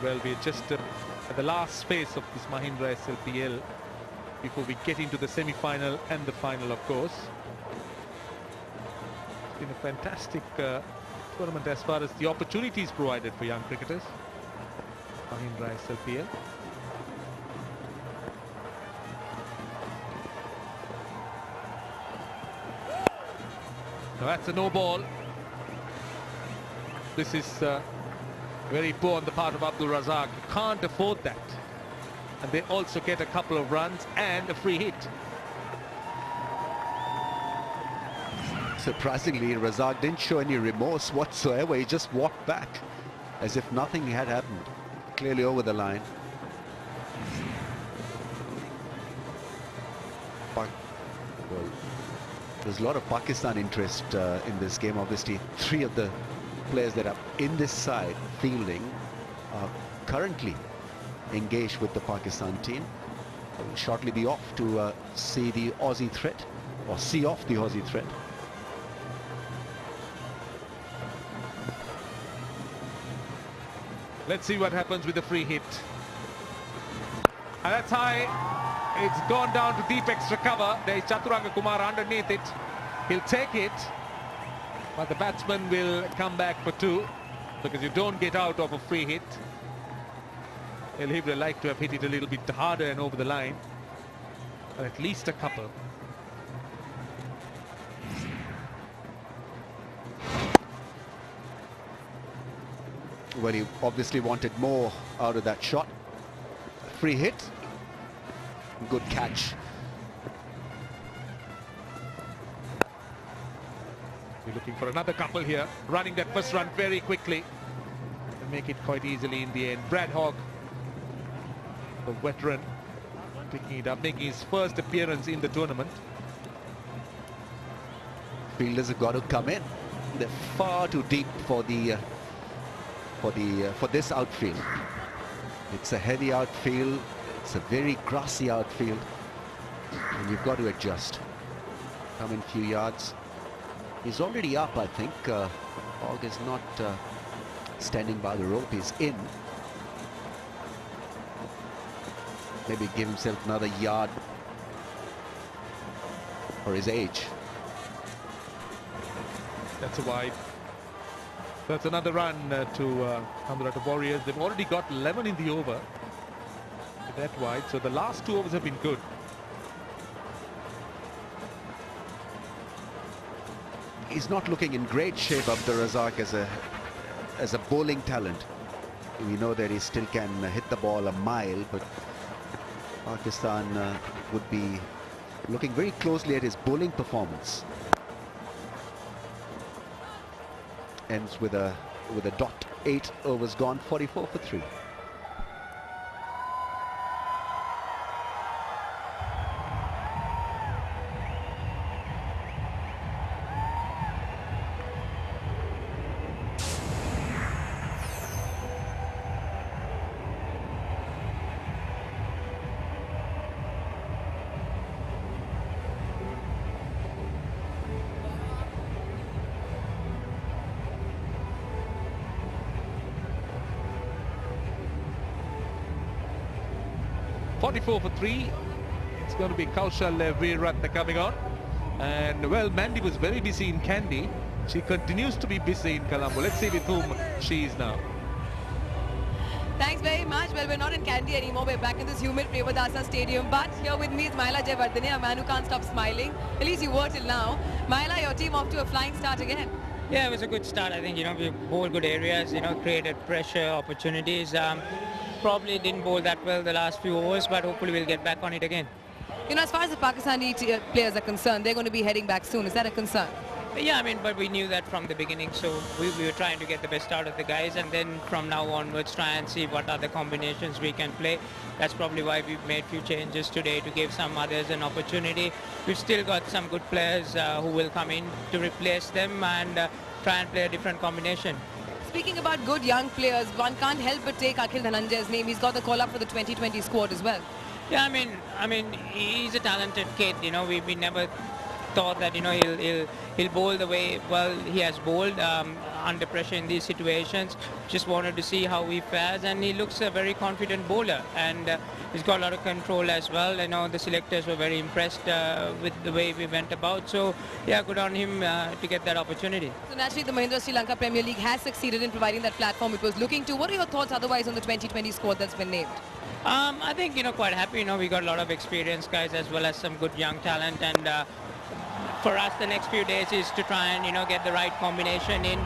Well, we're just at the last phase of this Mahindra SLPL before we get into the semi-final and the final, of course. It's been a fantastic tournament as far as the opportunities provided for young cricketers. Mahindra SLPL. Now that's a no ball. This is very poor on the part of Abdul Razak. You can't afford that. And they also get a couple of runs and a free hit. Surprisingly, Razak didn't show any remorse whatsoever. He just walked back as if nothing had happened. Clearly over the line. Well, there's a lot of Pakistan interest in this game. Obviously, 3 of the players that are in this side fielding are currently engaged with the Pakistan team. Will shortly be off to see the Aussie threat, or see off the Aussie threat. Let's see what happens with the free hit. And that's high. It's gone down to deep extra cover. There's Chaturanga Kumar underneath it. He'll take it. But the batsman will come back for 2 because you don't get out of a free hit. He would like to have hit it a little bit harder and over the line. But at least a couple. Well, he obviously wanted more out of that shot. Free hit. Good catch. We're looking for another couple here. Running that first run very quickly. And make it quite easily in the end. Brad Hogg, the veteran, picking it up, making his first appearance in the tournament. Fielders have got to come in. They're far too deep for this outfield. It's a heavy outfield. It's a very grassy outfield, and you've got to adjust. Come in a few yards. He's already up, I think. Hogg is not standing by the rope. He's in. Maybe give himself another yard for his age. That's a wide. That's another run to Kandurata Warriors. They've already got 11 in the over. That wide. So the last 2 overs have been good. he's not looking in great shape, Abdur Razak, as a bowling talent. We know that he still can hit the ball a mile, but Pakistan would be looking very closely at his bowling performance. Ends with a dot. 8 overs gone, 44 for 3. For 3. It's going to be Kaushal Veeratna coming on. And well, Mandy was very busy in Kandy. She continues to be busy in Colombo. Let's see with whom she is now. Thanks very much. Well, we're not in Kandy anymore. We're back in this humid Premadasa stadium. But here with me is Mahela Jayawardene, a man who can't stop smiling. At least you were till now. Mahela, your team off to a flying start again. Yeah, it was a good start. I think, we bowled good areas, created pressure, opportunities. Probably didn't bowl that well the last few overs, but hopefully we'll get back on it again. As far as the Pakistani players are concerned, they're going to be heading back soon. Is that a concern? Yeah, but we knew that from the beginning, so we were trying to get the best out of the guys, and then from now onwards try and see what other combinations we can play. That's probably why we've made few changes today to give some others an opportunity. We've still got some good players who will come in to replace them and try and play a different combination. Speaking about good young players, one can't help but take Akhil Dhananjay's name. He's got the call up for the 2020 squad as well. Yeah, I mean, he's a talented kid. We never thought that he'll bowl the way well he has bowled under pressure in these situations. Just wanted to see how he fares, and he looks a very confident bowler, and he's got a lot of control as well. The selectors were very impressed with the way we went about. So yeah, good on him to get that opportunity. So naturally, the Mahindra Sri Lanka Premier League has succeeded in providing that platform it was looking to. What are your thoughts otherwise on the 2020 squad that's been named? I think quite happy. We got a lot of experienced guys as well as some good young talent, and for us the next few days is to try and get the right combination in,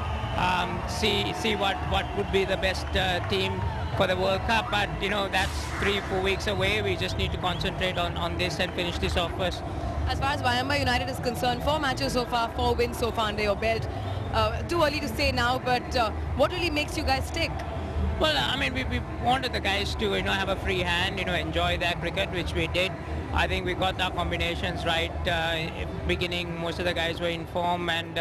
see what would be the best team for the World Cup. But that's 3-4 weeks away. We just need to concentrate on this and finish this off first. As far as Wayamba United is concerned, 4 matches so far, 4 wins so far under your belt. Too early to say now, but what really makes you guys stick? Well, we wanted the guys to have a free hand, enjoy their cricket, which we did. I think we got our combinations right. Beginning, most of the guys were in form, and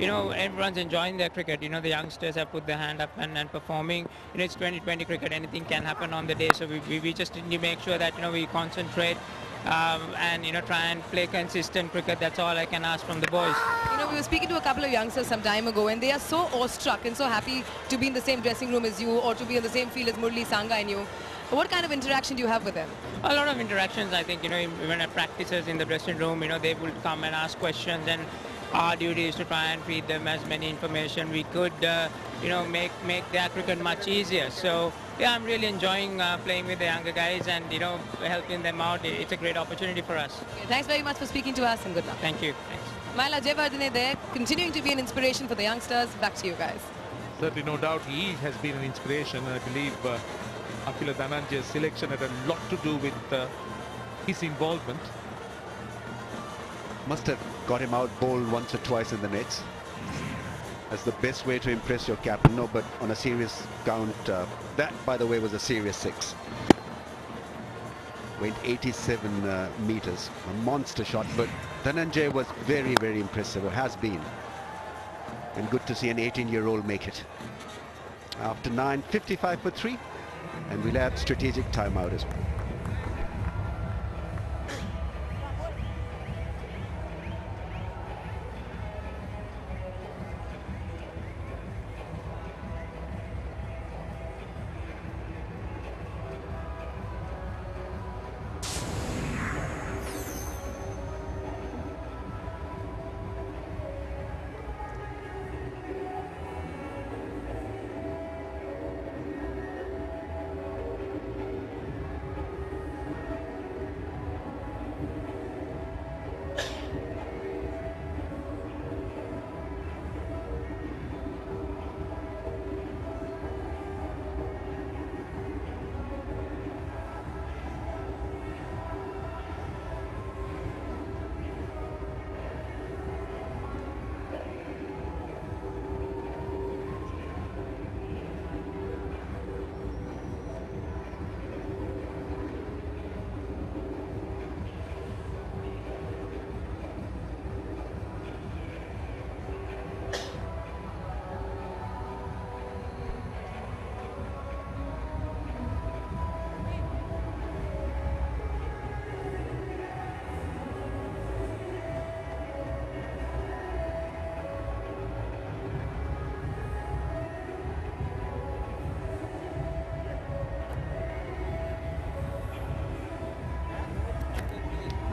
everyone's enjoying their cricket. The youngsters have put their hand up and performing. It's 2020 cricket; anything can happen on the day. So we just need to make sure that we concentrate and try and play consistent cricket. That's all I can ask from the boys. We were speaking to a couple of youngsters some time ago, and they are so awestruck and so happy to be in the same dressing room as you, or to be on the same field as Murli, Sanga and you. What kind of interaction do you have with them? A lot of interactions, I think. Even at practices in the dressing room, they would come and ask questions, and our duty is to try and feed them as many information we could, make their cricket much easier. So yeah, I'm really enjoying playing with the younger guys and helping them out. It's a great opportunity for us. Okay, thanks very much for speaking to us, and good luck. Thank you. Thanks. Mahela Jayawardene there, continuing to be an inspiration for the youngsters. Back to you guys. Certainly, no doubt, he has been an inspiration. I believe Akhil Dhananjay's selection had a lot to do with his involvement. Must have got him out bowled once or twice in the nets. That's the best way to impress your captain. No, but on a serious count, that, by the way, was a serious 6. Went 87 meters, a monster shot, but Dhananjay was very, very impressive, or has been. And good to see an 18-year-old make it. After 9, 55 for 3, and we'll have strategic timeout as well.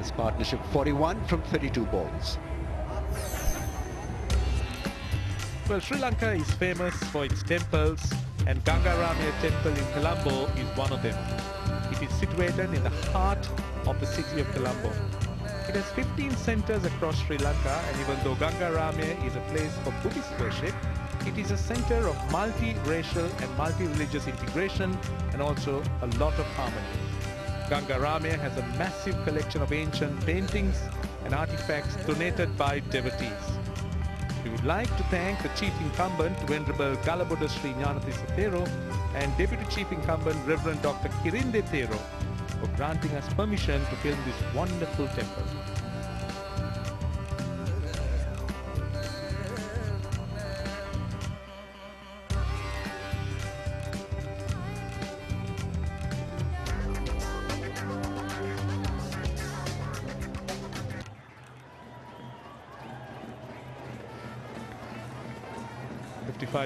This partnership 41 from 32 balls. Well, Sri Lanka is famous for its temples, and Gangaramaya Temple in Colombo is one of them. It is situated in the heart of the city of Colombo. It has 15 centers across Sri Lanka, and even though Gangaramaya is a place for Buddhist worship, it is a center of multi-racial and multi-religious integration and also a lot of harmony. Gangaramaya has a massive collection of ancient paintings and artifacts donated by devotees. We would like to thank the Chief Incumbent, Venerable Galaboda Sri Gnanathissa Thero, and Deputy Chief Incumbent, Reverend Dr. Kirinde Thero, for granting us permission to film this wonderful temple.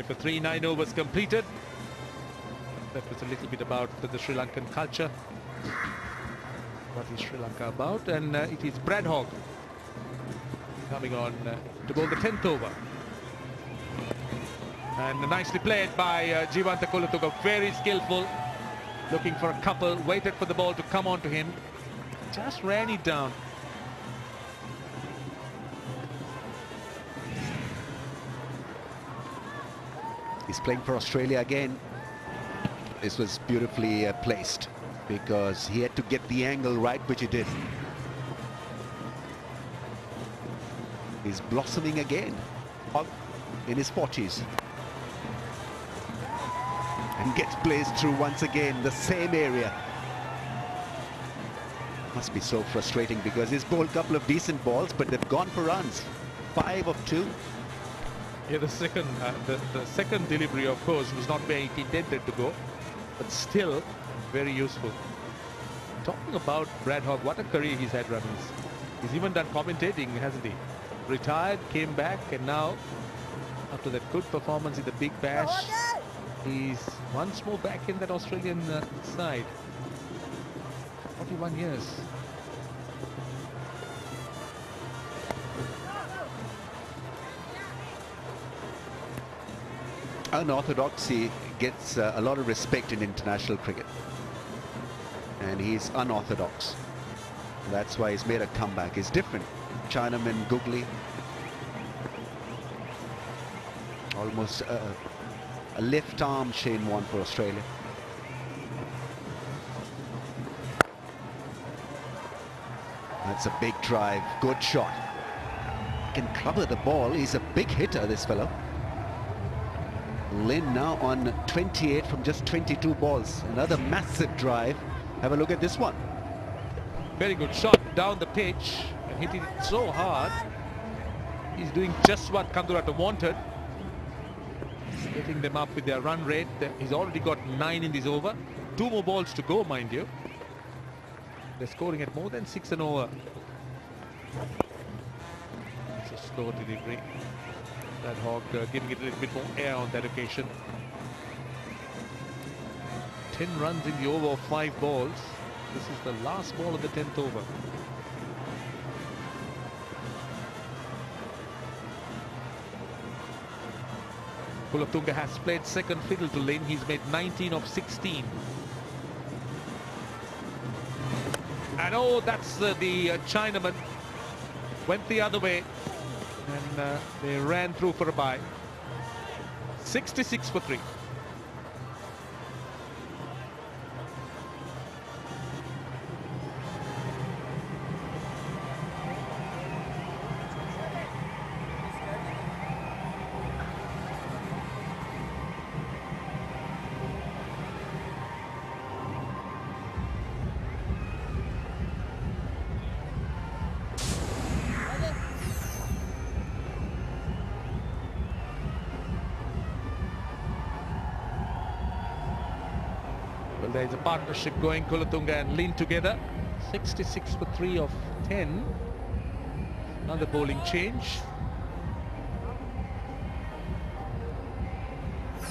For 3, 9 overs completed. That was a little bit about the Sri Lankan culture. What is Sri Lanka about? And it is Brad Hogg coming on to bowl the 10th over. And nicely played by Jivanta Kulatunga, very skillful. Looking for a couple, waited for the ball to come on to him. Just ran it down. He's playing for Australia again. This was beautifully placed because he had to get the angle right, which he did. He's blossoming again in his 40s. And gets blazed through once again, the same area. Must be so frustrating because he's bowled a couple of decent balls, but they've gone for runs. 5 of 2. Yeah, the second delivery, of course, was not where it intended to go, but still very useful. Talking about Brad Hogg, what a career he's had, Ramesh. He's even done commentating, hasn't he? Retired, came back, and now, after that good performance in the Big Bash, he's once more back in that Australian side. 41 years. Unorthodoxy gets a lot of respect in international cricket, and he's unorthodox. That's why he's made a comeback. He's different. Chinaman googly, almost a left arm Shane Warne for Australia. That's a big drive, good shot. Can cover the ball. He's a big hitter, this fellow. Lynn now on 28 from just 22 balls. Another massive drive. Have a look at this one. Very good shot down the pitch and hitting it so hard. He's doing just what Kandurata wanted. Getting them up with their run rate. He's already got 9 in this over. 2 more balls to go, mind you. They're scoring at more than 6 an over. It's a slow delivery. That Hogg giving it a little bit more air on that occasion. 10 runs in the over of 5 balls. This is the last ball of the 10th over. Kulatunga has played second fiddle to Lynn. He's made 19 of 16. And oh, that's the Chinaman. Went the other way. And they ran through for a bye. 66 for 3. Well, there is a partnership going, Kulatunga and Lynn together. 66 for 3 of 10. Another bowling change.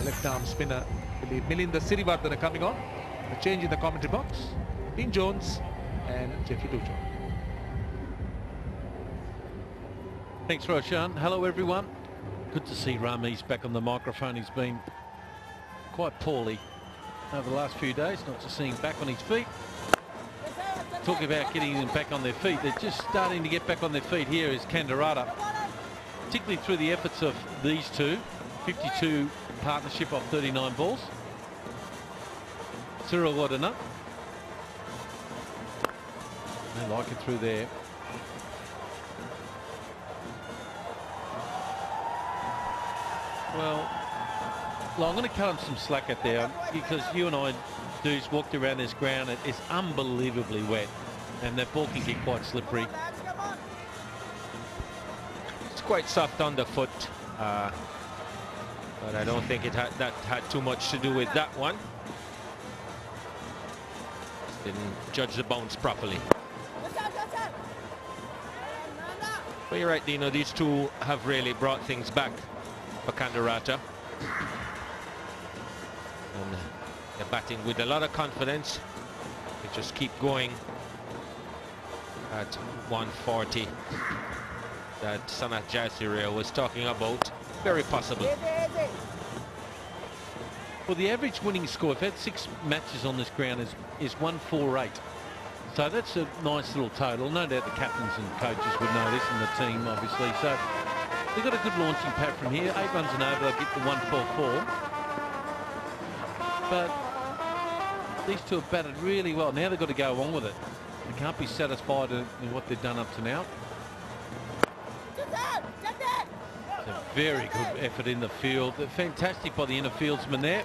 Left arm spinner, Milinda Sirivardhana coming on. A change in the commentary box. Dean Jones and Jeffrey Dujo. Thanks, Roshan. Hello, everyone. Good to see Rami's back on the microphone. He's been quite poorly over the last few days, not to see him back on his feet. Talk about getting them back on their feet. They're just starting to get back on their feet. Here is Kandurata, particularly through the efforts of these two. 52 partnership off 39 balls. Cyril Wadana. They like it through there. Well, I'm going to cut him some slack out there because you and I, dudes, walked around this ground. It's unbelievably wet and that ball can get quite slippery. It's quite soft underfoot, but I don't think that had too much to do with that one. Didn't judge the bounce properly. But you're right, Dino, these two have really brought things back for Kandurata. And they're batting with a lot of confidence. They just keep going at 140 that Sanath Jayasuriya was talking about. Very possible. Well, the average winning score, we've had 6 matches on this ground, is 148. So that's a nice little total. No doubt the captains and coaches would know this, and the team, obviously. So they've got a good launching pad from here. 8 runs and over, they'll get the 144. But these two have batted really well. Now they've got to go along with it. They can't be satisfied in what they've done up to now. It's a very good effort in the field. Fantastic by the inner fieldsman there.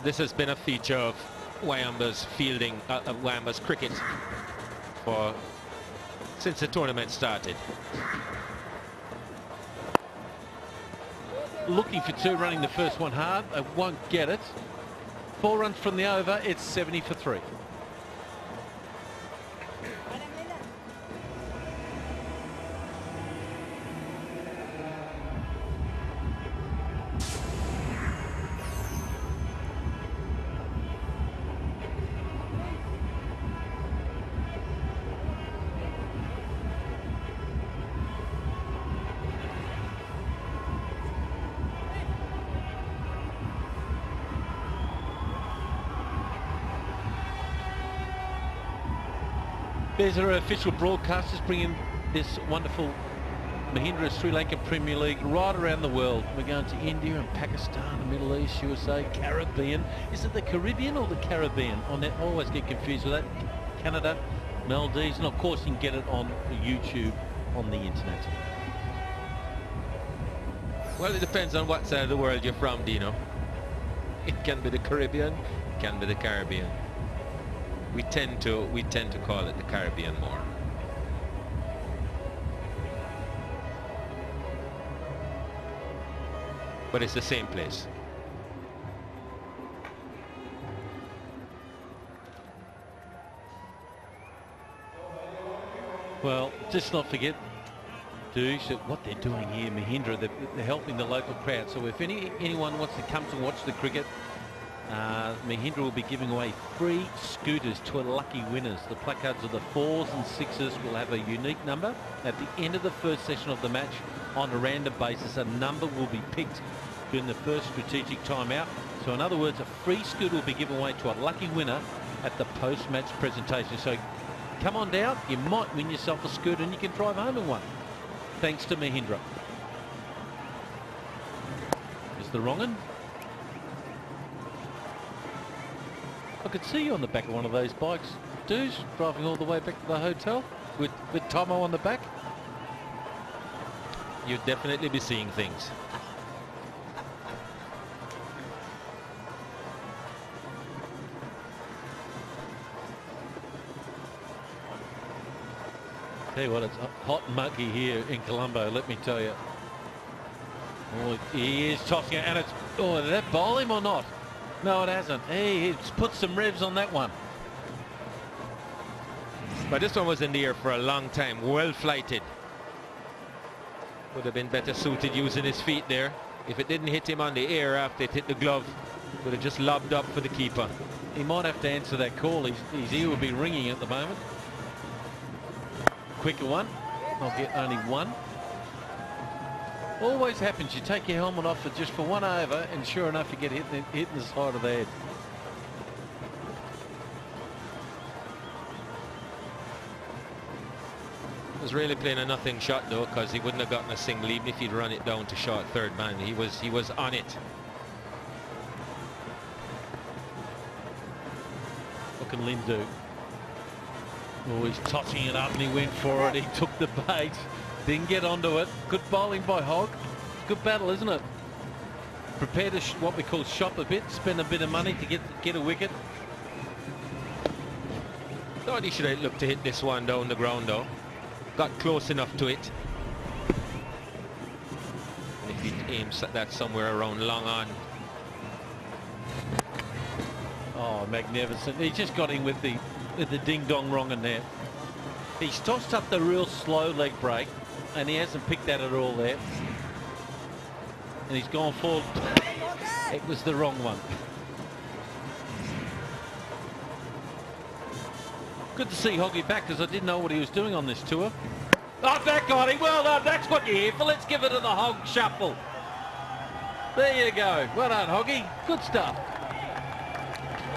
This has been a feature of Wayamba's fielding, Wayamba's cricket since the tournament started. Looking for 2, running the first one hard. They won't get it. 4 runs from the over. It's 70 for 3. There's our official broadcasters bringing this wonderful Mahindra Sri Lanka Premier League right around the world. We're going to India and Pakistan, the Middle East, USA, Caribbean. Is it the Caribbean or the Caribbean? I always get confused with that. Canada, Maldives, and of course you can get it on YouTube on the internet. Well, it depends on what side of the world you're from, Dino. It can be the Caribbean, it can be the Caribbean. We tend to call it the Caribbean more. But it's the same place. Well, just not forget, dudes, that what they're doing here, Mahindra, they're helping the local crowd. So if anyone wants to come to watch the cricket, Mahindra will be giving away free scooters to lucky winners. The placards of the 4s and 6s will have a unique number. At the end of the first session of the match, on a random basis, a number will be picked during the first strategic timeout. So in other words, a free scooter will be given away to a lucky winner at the post-match presentation. So come on down, you might win yourself a scooter and you can drive home in one. Thanks to Mahindra. Is the wrong one? I could see you on the back of one of those bikes, dudes, driving all the way back to the hotel with Tomo on the back. You'd definitely be seeing things. Tell you what, it's hot and muggy here in Colombo, let me tell you. Oh, he is tossing it, and it's... Oh, did that bowl him or not? No, it hasn't. Hey, he's put some revs on that one. But this one was in the air for a long time, well flighted. Would have been better suited using his feet there. If it didn't hit him on the air after it hit the glove, would have just lobbed up for the keeper. He might have to answer that call. His ear will be ringing at the moment. quicker one. I'll get only one. Always happens. You take your helmet off for just for one over, and sure enough, you get hit in the side of the head. He was really playing a nothing shot though, because he wouldn't have gotten a single even if he'd run it down to short third man. He was on it. What can Lynn do? Oh, he's tossing it up and he went for it. He took the bait. Didn't get onto it. Good bowling by Hogg. Good battle, isn't it? Prepare to what we call shop a bit, spend a bit of money to get a wicket. Thought he should have looked to hit this one down the ground though. Got close enough to it. And if he aims at that somewhere around long on. Oh, magnificent. He just got in with the ding-dong wrong in there. He's tossed up the real slow leg break, and he hasn't picked that at all there. And he's gone forward. It was the wrong one. Good to see Hoggy back, because I didn't know what he was doing on this tour. Oh, that got him. Well done. That's what you're here for. Let's give it to the Hogg shuffle. There you go. Well done, Hoggy. Good stuff.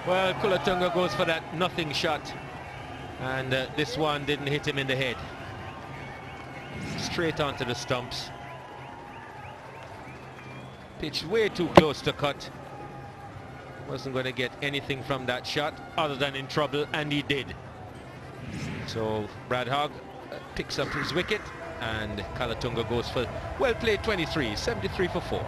Well, Kulatunga goes for that nothing shot, and this one didn't hit him in the head. Straight onto the stumps. Pitched way too close to cut. Wasn't going to get anything from that shot other than in trouble, and he did. So Brad Hogg picks up his wicket, and Kalatunga goes for well played 23, 73 for 4.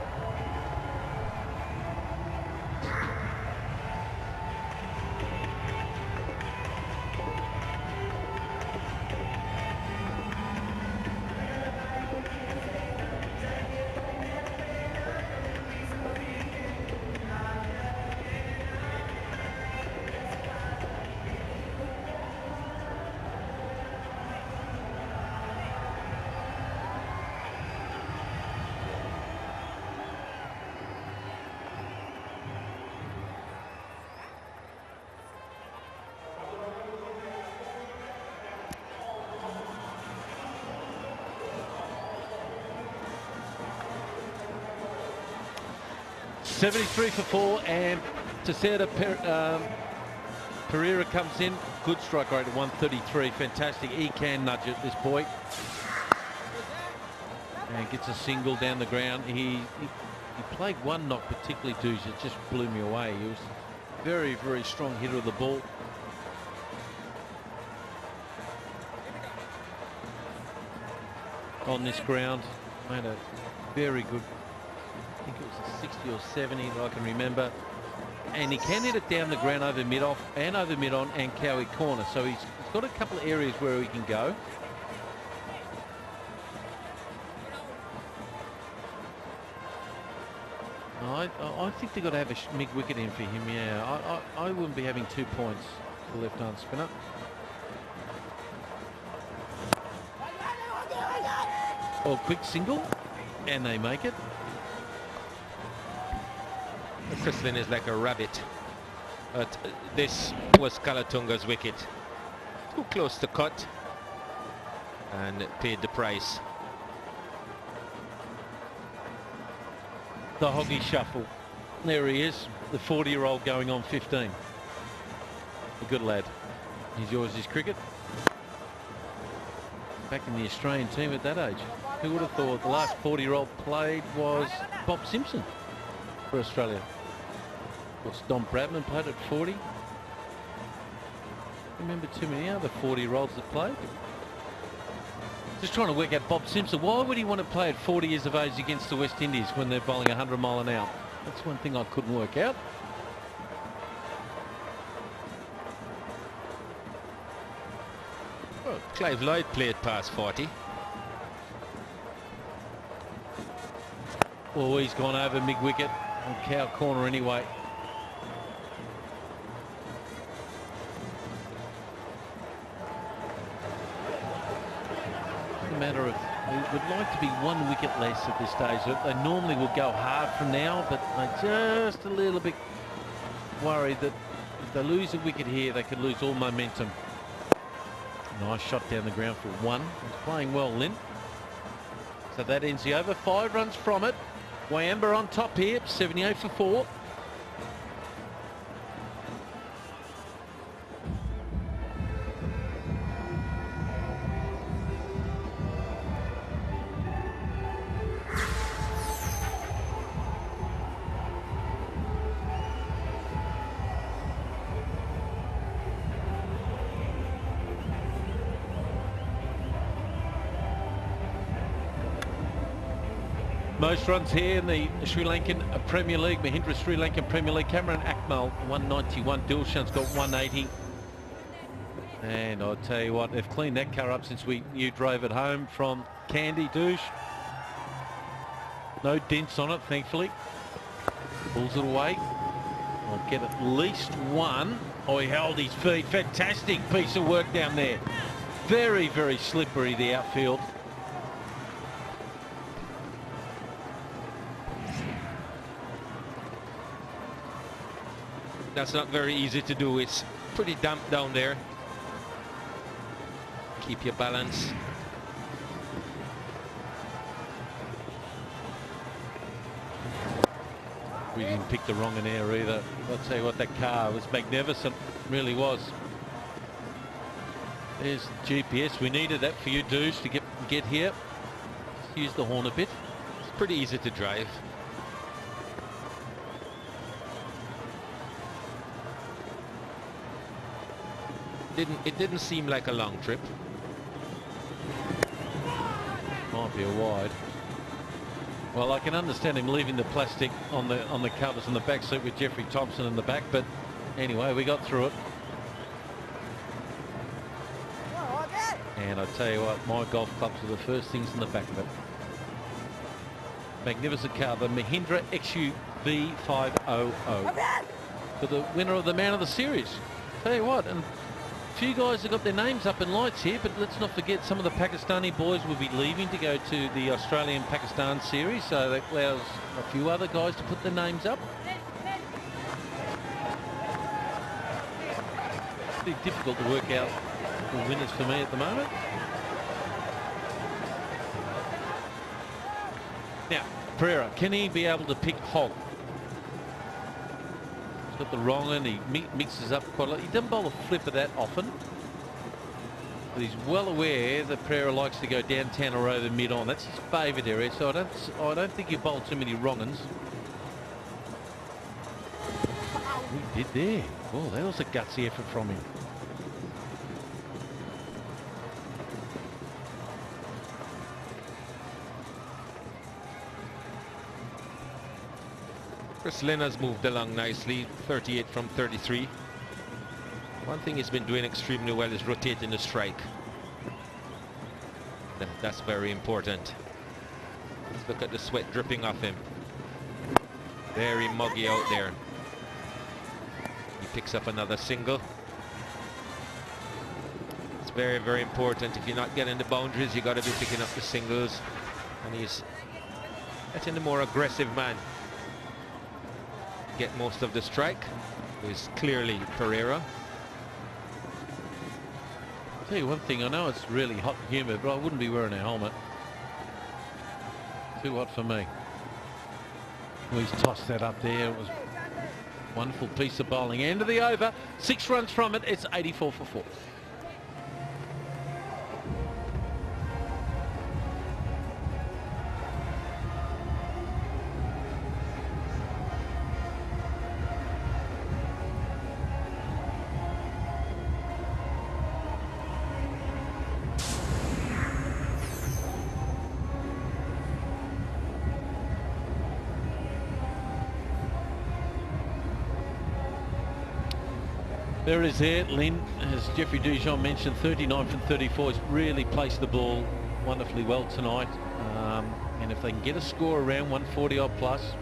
.73 for 4, and Tessera Pereira comes in. Good strike rate at 133. Fantastic. He can nudge it, this boy. And gets a single down the ground. He played one knock particularly, Doozy. It just blew me away. He was very, very strong hitter of the ball. On this ground, made a very good, I think it was a 60 or 70 that I can remember. And he can hit it down the ground over mid-off and over mid-on and Cowie corner. So he's got a couple of areas where he can go. I think they've got to have a big wicket in for him, yeah. I wouldn't be having 2 points for the left-arm spinner. Or quick single, and they make it. Chrislin is like a rabbit, but this was Kalatunga's wicket. Too close to cut, and paid the price. The Hoggy shuffle. There he is, the 40-year-old going on 15. A good lad. He enjoys his cricket. Back in the Australian team at that age. Who would have thought the last 40-year-old played was Bob Simpson for Australia? Of course, Don Bradman played at 40. Remember too many other 40-year-olds that played. Just trying to work out Bob Simpson. Why would he want to play at 40 years of age against the West Indies when they're bowling 100 mile an hour? That's one thing I couldn't work out. Well, Clive Lloyd played past 40. Oh, he's gone over mid-wicket on Cow corner anyway. It's a matter of, it would like to be 1 wicket less at this stage. They normally will go hard from now, but they're just a little bit worried that if they lose a wicket here, they could lose all momentum. Nice shot down the ground for one. He's playing well, Lynn. So that ends the over. 5 runs from it. Wayamba on top here, 78 for 4. Most runs here in the Sri Lankan Premier League, Mahindra Sri Lankan Premier League. Cameron Akmal 191, Dilshan's got 180. And I'll tell you what, they've cleaned that car up since you drove it home from Kandy, Douche. No dents on it, thankfully. Pulls it away. I'll get at least one. Oh, he held his feet. Fantastic piece of work down there. Very, very slippery, the outfield. That's not very easy to do. It's pretty damp down there. Keep your balance. We didn't pick the wrong in air either. I'll tell you what, that car was magnificent. Really was. There's the GPS. We needed that for you dudes to get here. Let's use the horn a bit. It's pretty easy to drive. It didn't seem like a long trip. Might be a wide. Well, I can understand him leaving the plastic on the covers in the back seat with Jeffrey Thompson in the back, but anyway, we got through it. And I tell you what, my golf clubs are the first things in the back of it. Magnificent car, the Mahindra XUV 500 for the winner of the Man of the Series. Tell you what, and a few guys have got their names up in lights here, but let's not forget some of the Pakistani boys will be leaving to go to the Australian-Pakistan series, so that allows a few other guys to put their names up. It's pretty difficult to work out the winners for me at the moment. Now, Pereira, can he be able to pick hog? He's got the wrong end, he mixes up quite a lot. He doesn't bowl a flipper that often. But he's well aware that Pereira likes to go downtown or over mid-on. That's his favourite area, so I don't think he bowled too many wrong uns. He did there. Oh, that was a gutsy effort from him. Chris Lynn has moved along nicely, 38 from 33. One thing he's been doing extremely well is rotating the strike. That's very important. Let's look at the sweat dripping off him. Very muggy out there. He picks up another single. It's very, very important. If you're not getting the boundaries, you got to be picking up the singles. And he's getting the more aggressive man. Get most of the strike, who is clearly Pereira. I'll tell you one thing, I know it's really hot and humid, but I wouldn't be wearing a helmet. Too hot for me. Well, he's tossed that up there. It was a wonderful piece of bowling. End of the over. 6 runs from it. It's 84 for 4. There it is there, Lynn, as Jeffrey Dujon mentioned, 39 from 34. He's really placed the ball wonderfully well tonight. And if they can get a score around 140 odd plus,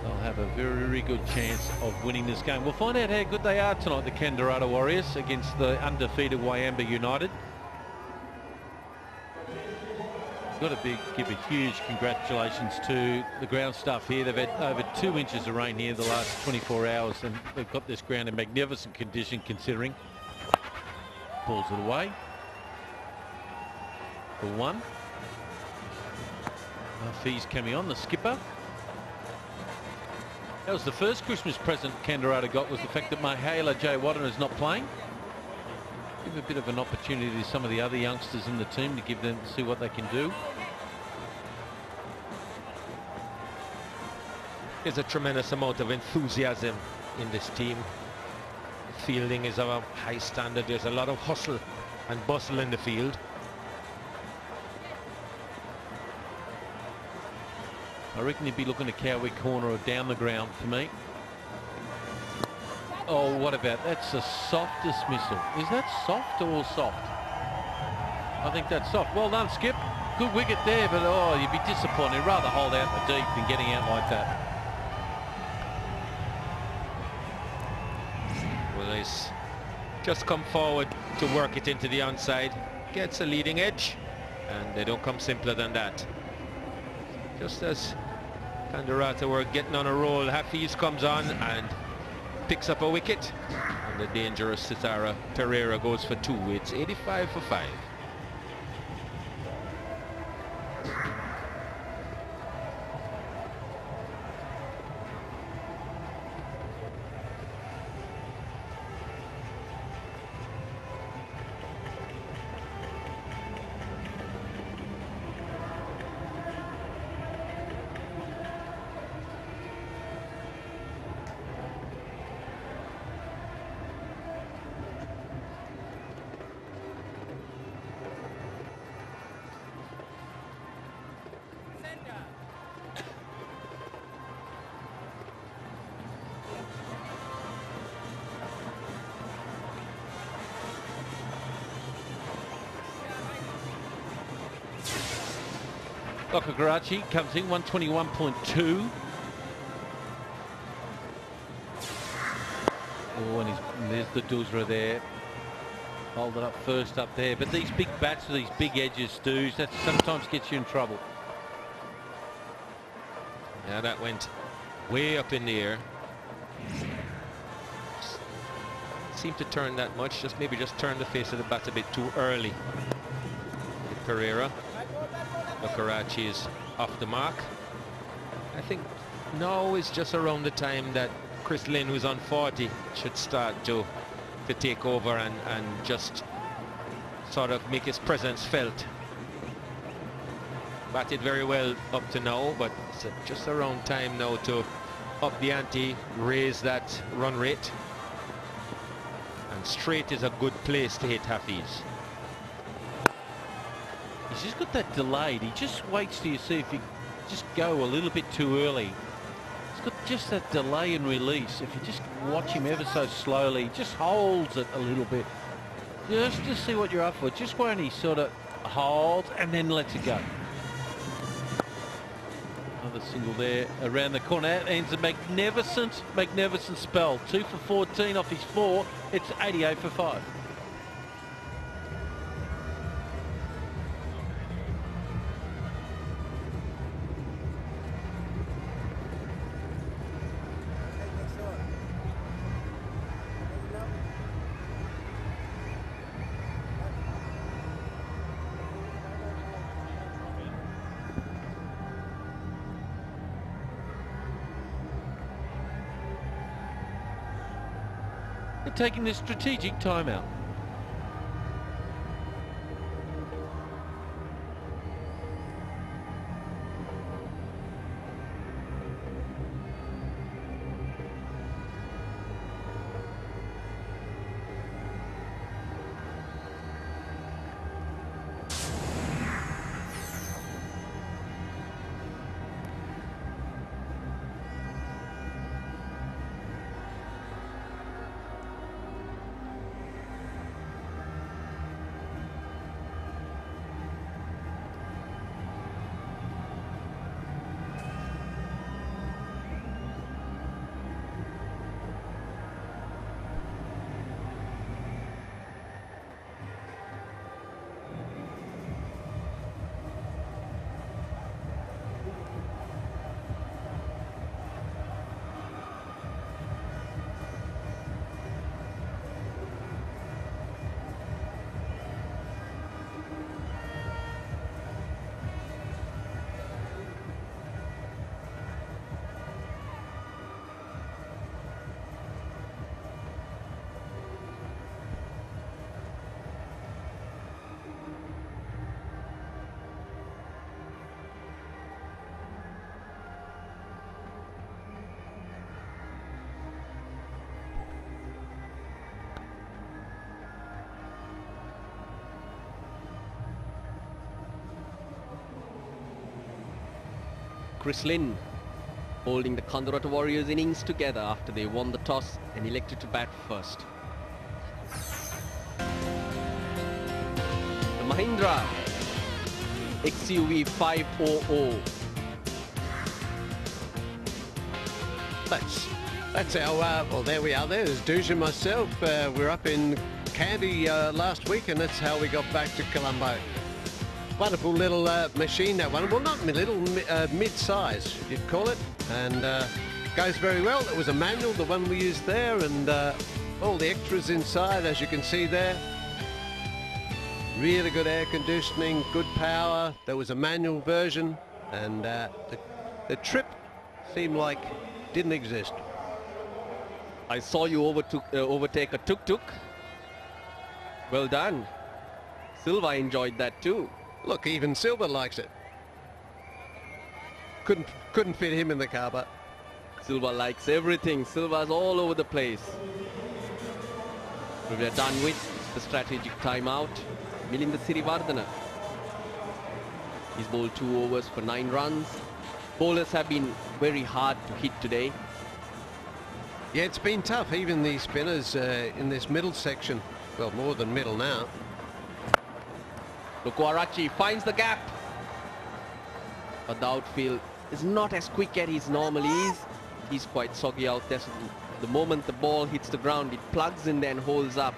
they'll have a very, very good chance of winning this game. We'll find out how good they are tonight, the Kandurata Warriors, against the undefeated Wayamba United. Got to give a huge congratulations to the ground staff here. They've had over 2 inches of rain here the last 24 hours, and they've got this ground in magnificent condition considering. pulls it away. For one. Hafiz coming on, the skipper. That was the first Christmas present Kandurata got, was the fact that Mahela Jayawarden is not playing. Give a bit of an opportunity to some of the other youngsters in the team to give them, see what they can do. There's a tremendous amount of enthusiasm in this team. Fielding is of a high standard. There's a lot of hustle and bustle in the field. I reckon you'd be looking to Cowie corner or down the ground for me. Oh, what about, that's a soft dismissal. Is that soft or soft? I think that's soft. Well done, Skip. Good wicket there, but oh, you'd be disappointed. Rather hold out the deep than getting out like that. Well, he's just come forward to work it into the onside. Gets a leading edge, and they don't come simpler than that. Just as Kandurata were getting on a roll, Hafiz comes on and picks up a wicket, and the dangerous Sitara Pereira goes for 2. It's 85 for 5. Karachi comes in 121.2. Oh, and there's the Duzra there. Hold it up first up there. But these big bats with these big edges, Stu, that sometimes gets you in trouble. Yeah, that went way up in the air. Seemed to turn that much. Maybe just turn the face of the bat a bit too early. Pereira. Karachi is off the mark. I think now is just around the time that Chris Lynn, who's on 40, should start to take over and just sort of make his presence felt. Batted very well up to now, but it's just around time now to up the ante, raise that run rate. And straight is a good place to hit Hafiz. He's just got that delayed. He just waits till you see if you just go a little bit too early. He's got just that delay and release. If you just watch him ever so slowly, he just holds it a little bit. Just to see what you're up for. Just won't he sort of holds and then lets it go. Another single there around the corner. That ends a magnificent spell. 2 for 14 off his 4. It's 88 for 5. Taking the strategic timeout. Chris Lynn holding the Kandurata Warriors innings together after they won the toss and elected to bat first. The Mahindra XUV 500. That's our, well, there we are. There's Doosh and myself. We're up in Kandy last week, and that's how we got back to Colombo. Wonderful little machine, that one. Well, not little, mid-size, you'd call it. And goes very well. It was a manual, the one we used there, and all the extras inside, as you can see there. Really good air conditioning, good power. There was a manual version, and the trip seemed like didn't exist. I saw you overtake a tuk-tuk. Well done. Silva enjoyed that too. Look, even Silva likes it. Couldn't fit him in the car, but Silva likes everything. Silva's all over the place. We are done with the strategic timeout. Milinda Sirivardhana. He's bowled 2 overs for 9 runs. Bowlers have been very hard to hit today. Yeah, it's been tough. Even the spinners in this middle section. Well, more than middle now. Lukwarachi finds the gap. But the outfield is not as quick as he normally is. He's quite soggy out there. So the moment the ball hits the ground, it plugs in there and holds up.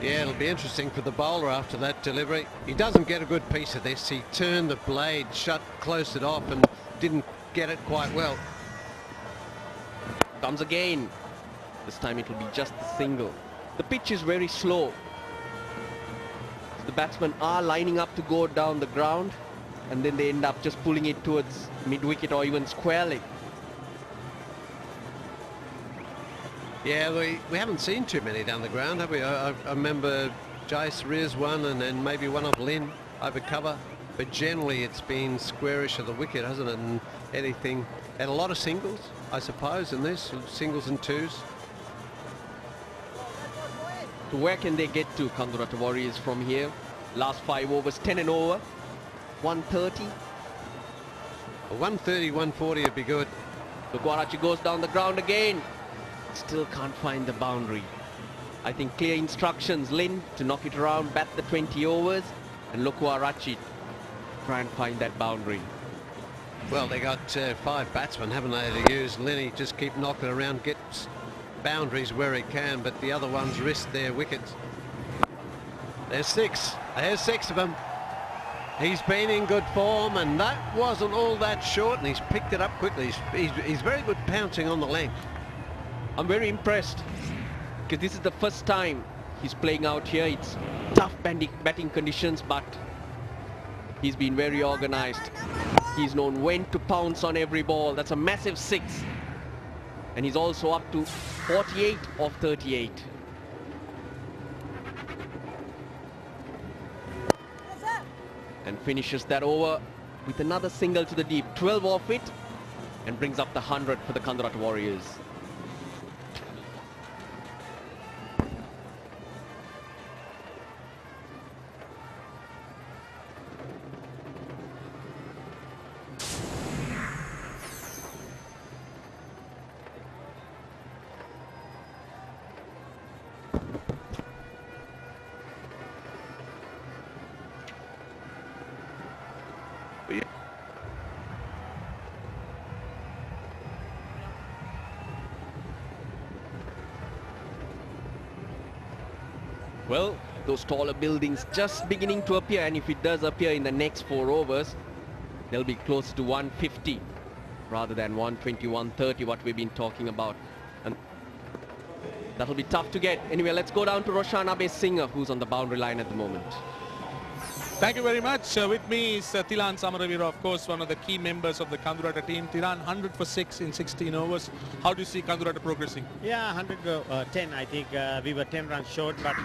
Yeah, it'll be interesting for the bowler after that delivery. He doesn't get a good piece of this. He turned the blade, closed it off, and didn't get it quite well. Comes again. This time it will be just a single. The pitch is very slow. The batsmen are lining up to go down the ground, and then they end up just pulling it towards mid-wicket or even square leg. Yeah, we haven't seen too many down the ground, have we? I remember Jace rears one, and then maybe one of Lynn over cover. But generally it's been squarish of the wicket, hasn't it? And anything, and a lot of singles, I suppose, in this, singles and twos. So where can they get to, Kandurata Warriors, from here? Last 5 overs, 10 and over, 130. 130, 140 would be good. Lukwarachi goes down the ground again. Still can't find the boundary. I think clear instructions, Lynn, to knock it around, bat the 20 overs, and Lukwarachi try and find that boundary. Well, they got 5 batsmen, haven't they, to use. Lenny just keep knocking around, gets boundaries where he can, but the other ones risk their wickets. There's 6. There's 6 of them. He's been in good form, and that wasn't all that short, and he's picked it up quickly. He's very good pouncing on the length. I'm very impressed, because this is the first time he's playing out here. It's tough batting conditions, but he's been very organized. He's known when to pounce on every ball. That's a massive 6. And he's also up to 48 of 38. And finishes that over with another single to the deep. 12 off it, and brings up the 100 for the Kandurata Warriors. Well, those taller buildings just beginning to appear, and if it does appear in the next 4 overs, they'll be close to 150 rather than 120, 130, what we've been talking about. And that'll be tough to get. Anyway, let's go down to Roshan Abeysinga, who's on the boundary line at the moment. Thank you very much. With me is Tilan Samaravira, of course, one of the key members of the Kandurata team. Tilan, 100 for 6 in 16 overs. How do you see Kandurata progressing? Yeah, 110. I think we were 10 runs short, but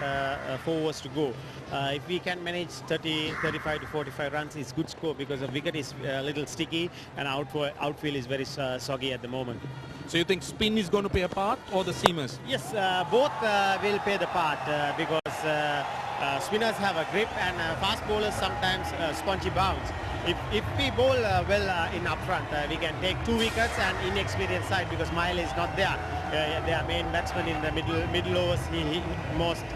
4 overs to go. If we can manage 35 to 45 runs, it's good score because the wicket is a little sticky and outfield is very soggy at the moment. So you think spin is going to play a part, or the seamers? Yes, both will play the part because spinners have a grip and fast bowlers sometimes spongy bounce. if we bowl well in up front, we can take 2 wickets and inexperienced side because Mile is not there. Their main batsman in the middle overs,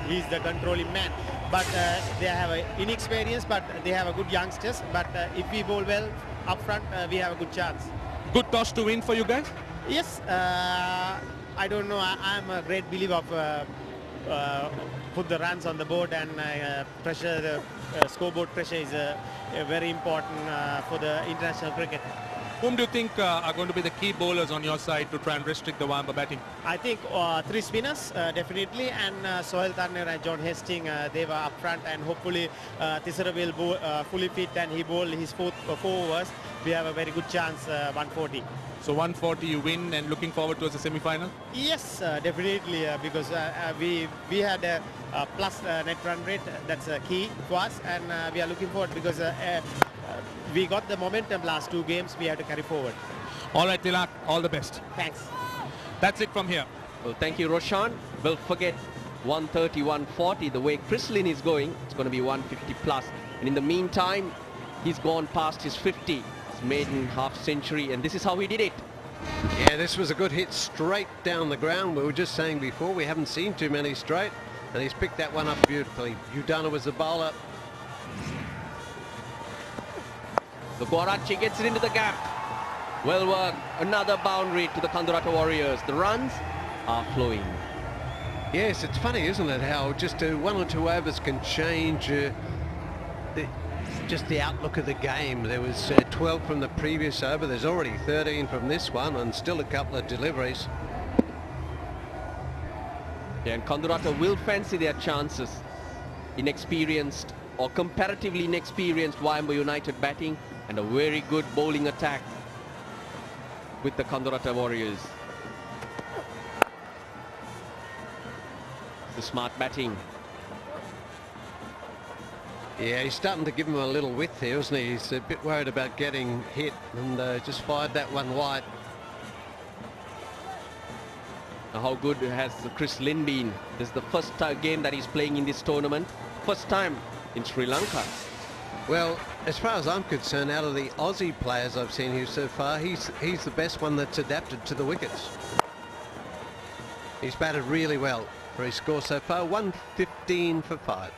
he's the controlling man. But they have inexperience, but they have a good youngsters. But if we bowl well up front, we have a good chance. Good toss to win for you guys? Yes, I don't know. I'm a great believer of put the runs on the board and pressure. The scoreboard pressure is very important for the international cricket. Whom do you think are going to be the key bowlers on your side to try and restrict the Wayamba batting? I think 3 spinners definitely, and Sohail Turner and John Hastings, they were up front, and hopefully Thisara will bowl fully fit and he bowled his 4 overs. We have a very good chance, 140. So 140 you win, and looking forward towards the semi-final? Yes, definitely, because we had a plus net run rate. That's key for us, and we are looking forward because we got the momentum last 2 games. We have to carry forward. All right, Tilak, all the best. Thanks. That's it from here. Well, thank you, Roshan. We'll forget 130, 140. The way Chris Lynn is going, it's going to be 150 plus. And in the meantime, he's gone past his 50. His maiden half century, and this is how he did it. Yeah, this was a good hit straight down the ground. We were just saying before, we haven't seen too many straight, and he's picked that one up beautifully. Udana was the bowler. Lukwarachi gets it into the gap. Well worked. Another boundary to the Kandurata Warriors. The runs are flowing. Yes, it's funny, isn't it, how just 1 or 2 overs can change just the outlook of the game. There was 12 from the previous over. There's already 13 from this one, and still a couple of deliveries. Yeah, and Kandurata will fancy their chances. Inexperienced or comparatively inexperienced Wayamba United batting, and a very good bowling attack with the Kandurata Warriors. The smart batting. Yeah, he's starting to give him a little width here, isn't he? He's a bit worried about getting hit, and just fired that one wide. Now, how good has Chris Lynn been? This is the first game that he's playing in this tournament. First time in Sri Lanka. Well, as far as I'm concerned, out of the Aussie players I've seen here so far, he's the best one that's adapted to the wickets. He's batted really well for his score so far, 115 for 5.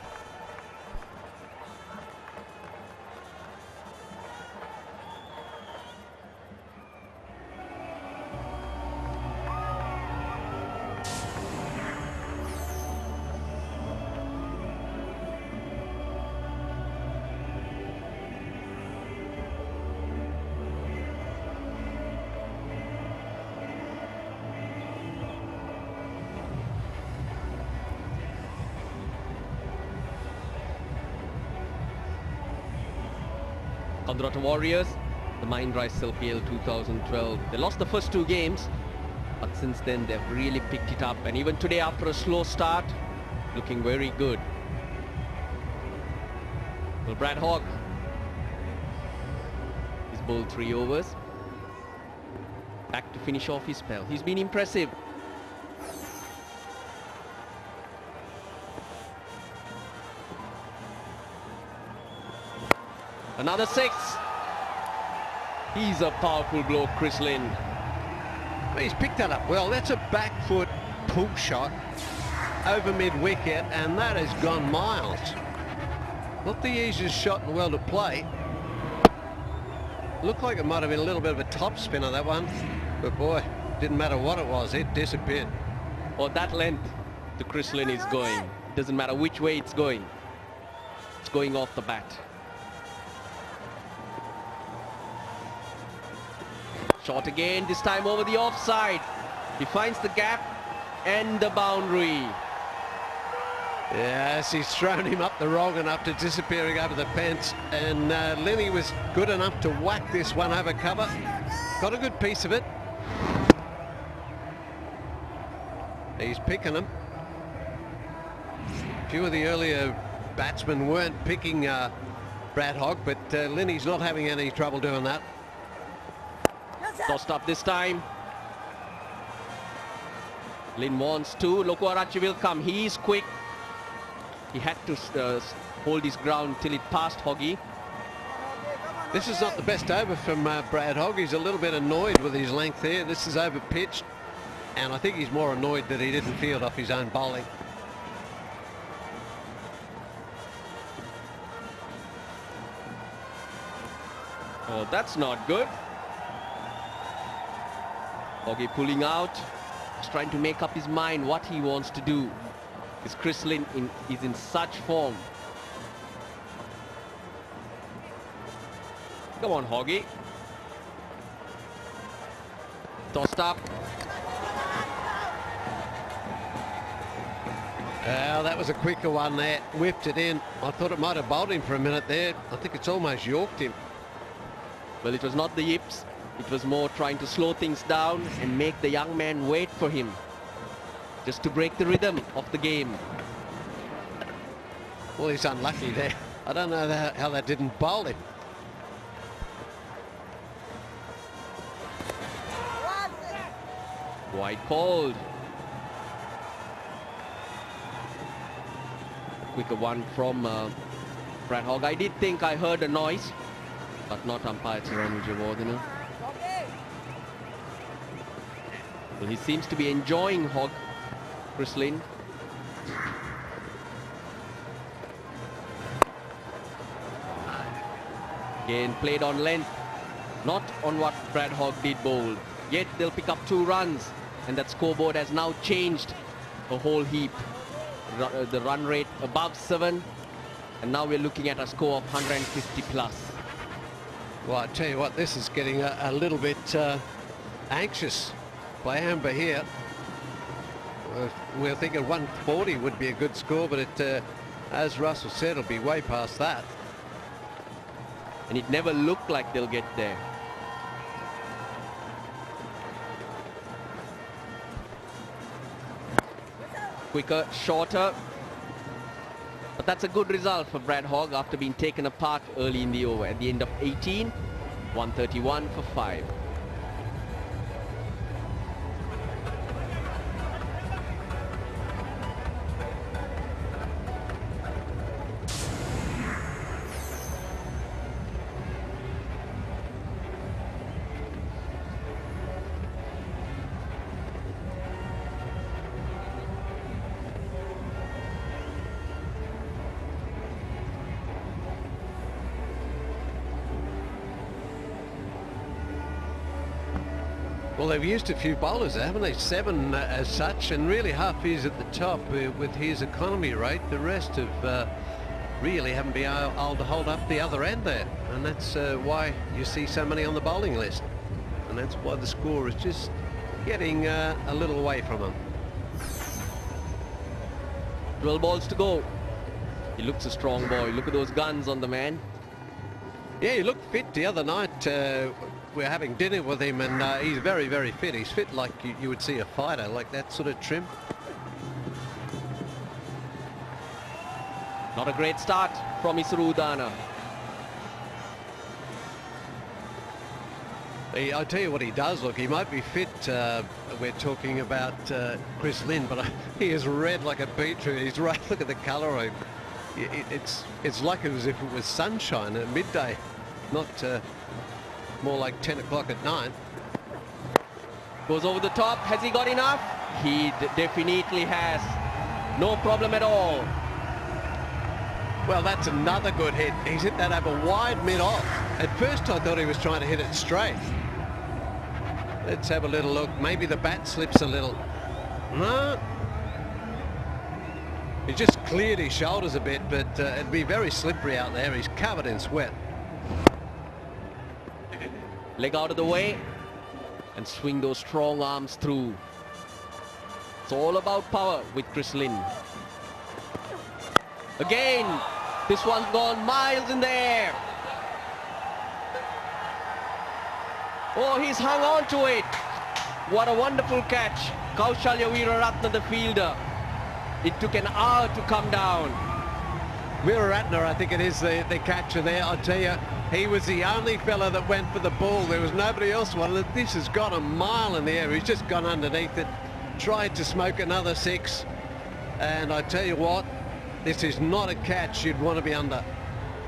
Kandurata Warriors, the Mahindra SLPL 2012. They lost the first 2 games, but since then they've really picked it up. And even today, after a slow start, looking very good. Well, Brad Hogg, he's bowled 3 overs. Back to finish off his spell. He's been impressive. Another 6. He's a powerful blow, Chris Lynn. He's picked that up well. That's a back foot pull shot over mid-wicket, and that has gone miles. Not the easiest shot in the world to play. Looked like it might have been a little bit of a top spinner, that one. But boy, didn't matter what it was, it disappeared. Or that length to Chris Lynn is going. Doesn't matter which way it's going. It's going off the bat. Shot again, this time over the offside. He finds the gap and the boundary. Yes, he's thrown him up the wrong enough to disappearing over the fence, and Lenny was good enough to whack this one over cover. Got a good piece of it. He's picking them. A few of the earlier batsmen weren't picking Brad Hogg, but Lenny's not having any trouble doing that. Tossed up this time. Lynn wants to. Lukwarachi will come. He is quick. He had to hold his ground till it passed Hoggy. This is not the best over from Brad Hogg. He's a little bit annoyed with his length there. This is over pitched, and I think he's more annoyed that he didn't field off his own bowling. Oh, that's not good. Hoggy pulling out. He's trying to make up his mind what he wants to do. Because Chris Lynn is in such form. Come on, Hoggy. Tossed up. Well, that was a quicker one there. Whipped it in. I thought it might have bowled him for a minute there. I think it's almost yorked him. Well, it was not the yips. It was more trying to slow things down and make the young man wait for him. Just to break the rhythm of the game. Well, he's unlucky there. I don't know how that didn't bowl him. Wide called. Quicker one from Brad Hogg. I did think I heard a noise, but not umpire Ramu Javardhana. Well, he seems to be enjoying Hogg, Chris Lynn. Again, played on length, not on what Brad Hogg did bowl. Yet they'll pick up 2 runs, and that scoreboard has now changed a whole heap. The run rate above 7, and now we're looking at a score of 150 plus. Well, I tell you what, this is getting a little bit anxious by Amber here. We're thinking 140 would be a good score, but it, as Russell said, it'll be way past that. And it never looked like they'll get there. Quicker, shorter. But that's a good result for Brad Hogg after being taken apart early in the over. At the end of 18, 131 for 5. Well, they've used a few bowlers, haven't they? 7 as such, and really Hafiz at the top with his economy rate. The rest have really haven't been able to hold up the other end there, and that's why you see so many on the bowling list, and that's why the score is just getting a little away from them. 12 balls to go. He looks a strong boy. Look at those guns on the man. Yeah, he looked fit the other night. We're having dinner with him, and he's very, very fit. He's fit like you would see a fighter, like that sort of trim. Not a great start from Isarudana. I tell you what he does look. He might be fit. We're talking about Chris Lynn, but he is red like a beetroot. He's right. Look at the colour of him. It's like as if it was sunshine at midday, not more like 10 o'clock at night. Goes over the top. Has he got enough? He definitely has. No problem at all. Well, that's another good hit. He's hit that over wide mid-off. At first I thought he was trying to hit it straight. Let's have a little look. Maybe the bat slips a little. No. He just cleared his shoulders a bit, but it'd be very slippery out there. He's covered in sweat. Leg out of the way and swing those strong arms through. It's all about power with Chris Lynn. Again, this one's gone miles in the air. Oh, he's hung on to it. What a wonderful catch. Kaushalya Weeraratne, the fielder. It took an hour to come down. Weeraratne, I think it is the catcher there. I'll tell you, he was the only fella that went for the ball. There was nobody else wanted it. This has got a mile in the air. He's just gone underneath it, tried to smoke another 6. And I tell you what, this is not a catch you'd want to be under.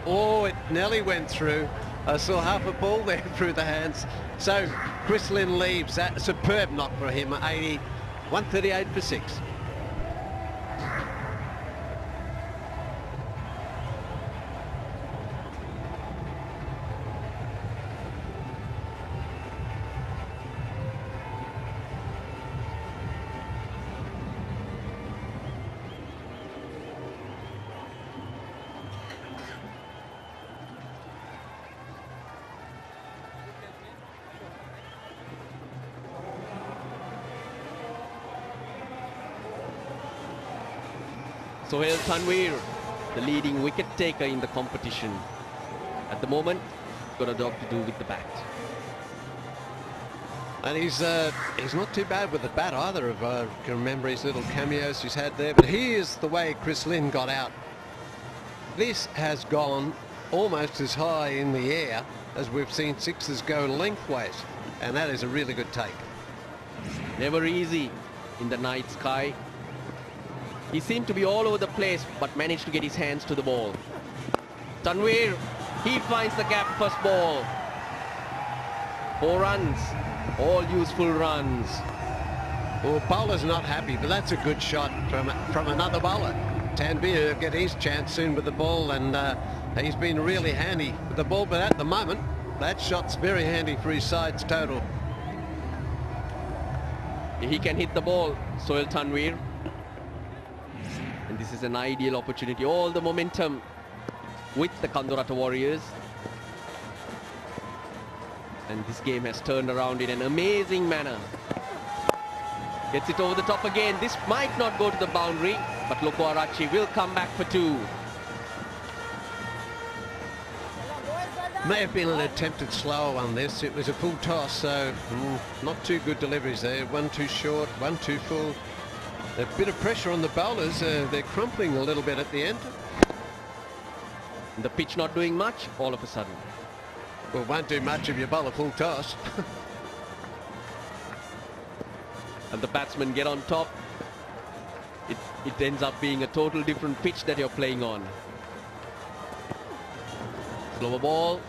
Oh, it nearly went through. I saw half a ball there through the hands. So Chris Lynn leaves. That superb knock for him. 80, 138 for 6. Sohail Tanveer, the leading wicket taker in the competition. At the moment, got a job to do with the bat. And he's not too bad with the bat either. If I can remember his little cameos he's had there. But here's the way Chris Lynn got out. This has gone almost as high in the air as we've seen sixes go lengthways. And that is a really good take. Never easy in the night sky. He seemed to be all over the place, but managed to get his hands to the ball. Tanveer, he finds the gap, first ball. 4 runs, all useful runs. Well, bowler's not happy, but that's a good shot from another bowler. Tanveer will get his chance soon with the ball, and he's been really handy with the ball, but at the moment, that shot's very handy for his side's total. He can hit the ball, Sohail Tanveer. And this is an ideal opportunity. All the momentum with the Kandurata Warriors. And this game has turned around in an amazing manner. Gets it over the top again. This might not go to the boundary, but Lokuarachi will come back for 2. May have been an attempted slower on this. It was a full toss, so not too good deliveries there. 1 too short, 1 too full. A bit of pressure on the bowlers. They're crumpling a little bit at the end. The pitch not doing much all of a sudden. Well, won't do much if you bowl a full toss. And the batsmen get on top. It ends up being a total different pitch that you're playing on. Slower ball.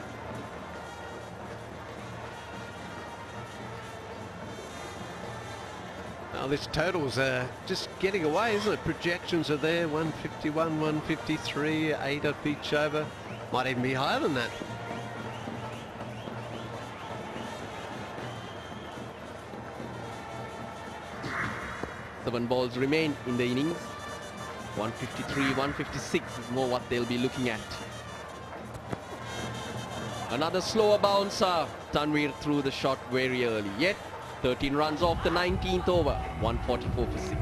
Now this total's just getting away, isn't it? Projections are there, 151, 153, 8 of each over. Might even be higher than that. Seven balls remain in the innings. 153, 156 is more what they'll be looking at. Another slower bouncer. Tanveer threw the shot very early. Yet 13 runs off the 19th over. 144 for 6.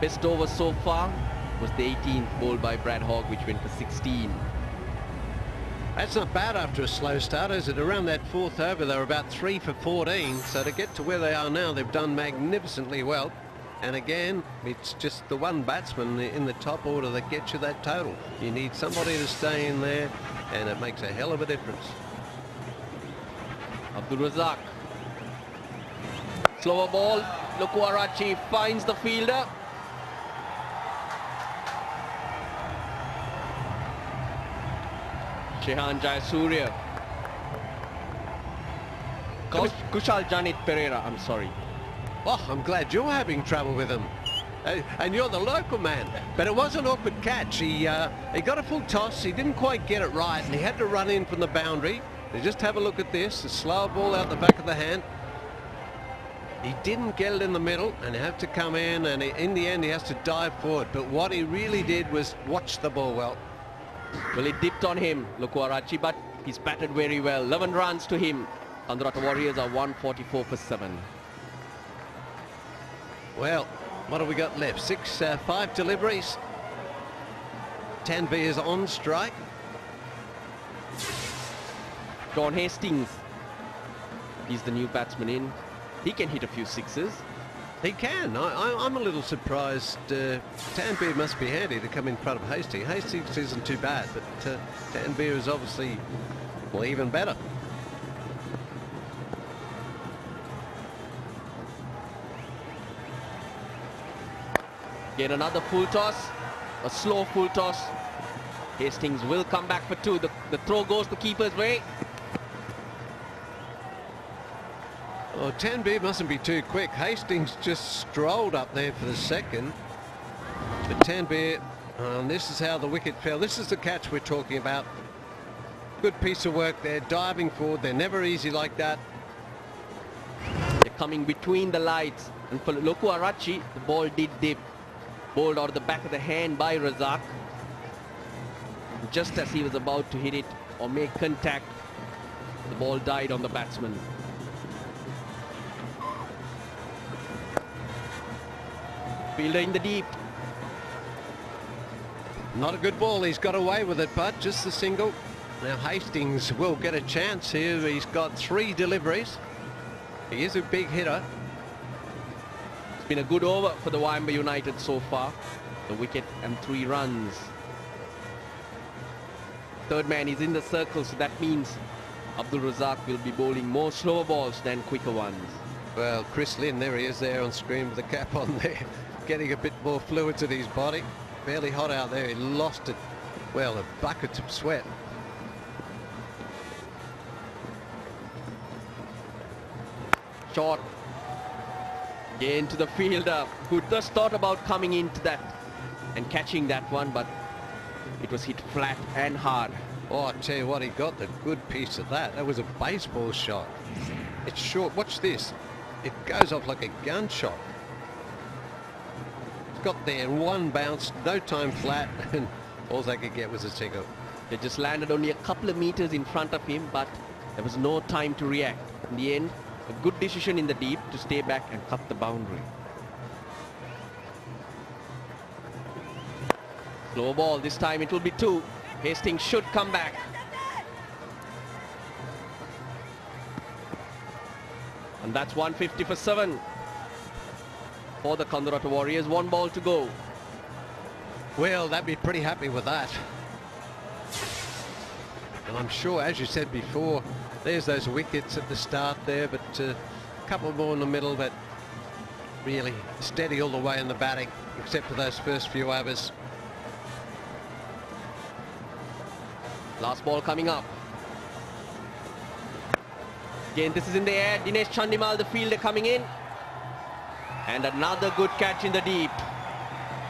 Best over so far was the 18th bowled by Brad Hogg, which went for 16. That's not bad after a slow start, is it? Around that 4th over, they were about 3 for 14. So to get to where they are now, they've done magnificently well. And again, it's just the one batsman in the top order that gets you that total. You need somebody to stay in there, and it makes a hell of a difference. Abdul Razak. Slower ball. Lokuarachi finds the fielder. Shehan Jayasuriya. Kushal Janit Pereira, I'm sorry. Oh, I'm glad you're having trouble with him. And you're the local man. But it was an awkward catch. He got a full toss. He didn't quite get it right, and he had to run in from the boundary. Now just have a look at this. A slow ball out the back of the hand. He didn't get it in the middle, and he had to come in, and in the end he has to dive forward. But what he really did was watch the ball well. Well, it dipped on him, Lokuarachi, but he's batted very well. 11 runs to him. Kandurata Warriors are 144 for 7. Well, what have we got left? 5 deliveries. Tanveer is on strike. John Hastings. He's the new batsman in. He can hit a few sixes. He can. I'm a little surprised. Tanbeer must be handy to come in front of Hastings. Hastings isn't too bad, but Tanbeer is obviously, well, even better. Again, another full toss. A slow full toss. Hastings will come back for two. The throw goes the keeper's way. Oh, Tanbeer mustn't be too quick. Hastings just strolled up there for the second. But Tanbeer, this is how the wicket fell. This is the catch we're talking about. Good piece of work there, diving forward. They're never easy like that. They're coming between the lights. And for Loku Arachi, the ball did dip. Bowled out of the back of the hand by Razak. Just as he was about to hit it or make contact, the ball died on the batsman. Fielder in the deep. Not a good ball. He's got away with it, but just the single. Now Hastings will get a chance here. He's got 3 deliveries. He is a big hitter. It's been a good over for the Wayamba United so far. The wicket and 3 runs. Third man is in the circle, so that means Abdul Razak will be bowling more slower balls than quicker ones. Well, Chris Lynn, there he is there on screen with the cap on there, getting a bit more fluids in his body. Fairly hot out there. He lost it, well, a bucket of sweat. Short. Again to the fielder, who just thought about coming into that and catching that one, but it was hit flat and hard. Oh, I tell you what, he got the good piece of that. That was a baseball shot. It's short. Watch this. It goes off like a gunshot. It's got there in one bounce, no time flat, and all they could get was a single. They just landed only a couple of meters in front of him, but there was no time to react. In the end, a good decision in the deep to stay back and cut the boundary. Slow ball, this time it will be 2. Hastings should come back. And that's 150 for 7 for the Kandurata Warriors. 1 ball to go. Well, they'd be pretty happy with that. And I'm sure, as you said before, there's those wickets at the start there, but a couple more in the middle, but really steady all the way in the batting, except for those first few overs. Last ball coming up. Again, this is in the air. Dinesh Chandimal, the fielder, coming in. And another good catch in the deep.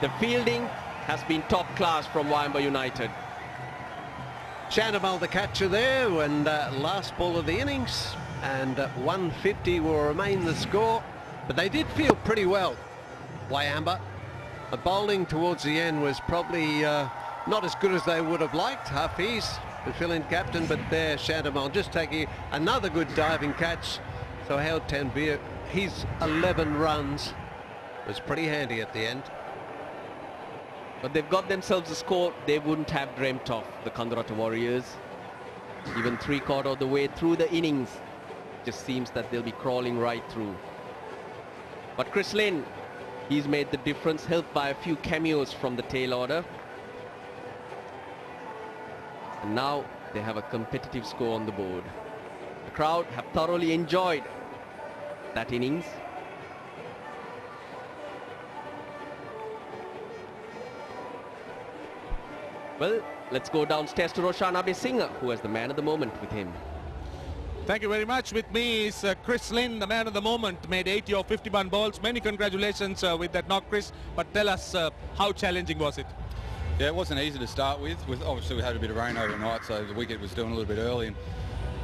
The fielding has been top class from Wayamba United. Chandimal the catcher there, and last ball of the innings, and 150 will remain the score. But they did field pretty well, Wayamba. The bowling towards the end was probably not as good as they would have liked. Hafiz, the fill-in captain, but there Chandimal just taking another good diving catch. So held Tanbeer, his 11 runs was pretty handy at the end. But they've got themselves a score they wouldn't have dreamt of, the Kandurata Warriors. Even 3/4 of the way through the innings, just seems that they'll be crawling right through. But Chris Lynn, he's made the difference, helped by a few cameos from the tail order. And now they have a competitive score on the board. The crowd have thoroughly enjoyed that innings. Well, let's go downstairs to Roshan Abesingha, who is the man of the moment with him. Thank you very much. With me is Chris Lynn, the man of the moment, made 80 of 51 balls. Many congratulations with that knock, Chris. But tell us, how challenging was it? Yeah, it wasn't easy to start with. Obviously, we had a bit of rain overnight, so the wicket was doing a little bit early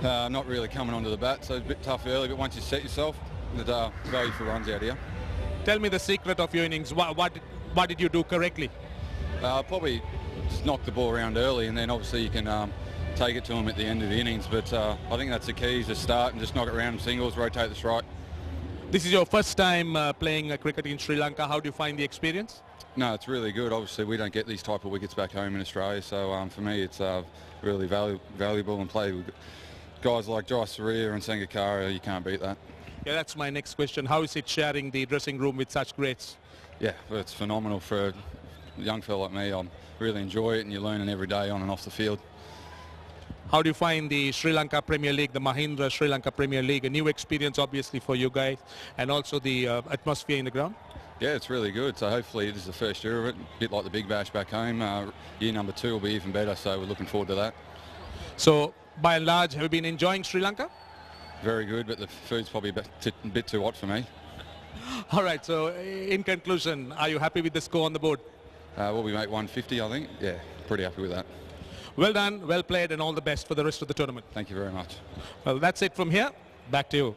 and not really coming onto the bat. So it was a bit tough early, but once you set yourself, there's value for runs out here. Tell me the secret of your innings. What did you do correctly? Probably just knock the ball around early, and then obviously you can take it to them at the end of the innings. But I think that's the key, is to start and just knock it around in singles, rotate the strike. This is your first time playing cricket in Sri Lanka. How do you find the experience? No, it's really good. Obviously, we don't get these type of wickets back home in Australia, so for me it's really valuable, and got guys like Josh Saria and Sangakkara, you can't beat that. Yeah, that's my next question. How is it sharing the dressing room with such greats? Yeah, well, it's phenomenal for a young fella like me. I really enjoy it, and you're learning every day on and off the field. How do you find the Sri Lanka Premier League, the Mahindra Sri Lanka Premier League? A new experience, obviously, for you guys, and also the atmosphere in the ground? Yeah, it's really good. So hopefully this is the first year of it, a bit like the Big Bash back home. Year number 2 will be even better, so we're looking forward to that. So, by and large, have you been enjoying Sri Lanka? Very good, but the food's probably a bit too hot for me. All right, so in conclusion, are you happy with the score on the board? Well, we make 150, I think. Yeah, pretty happy with that. Well done, well played, and all the best for the rest of the tournament. Thank you very much. Well, that's it from here. Back to you.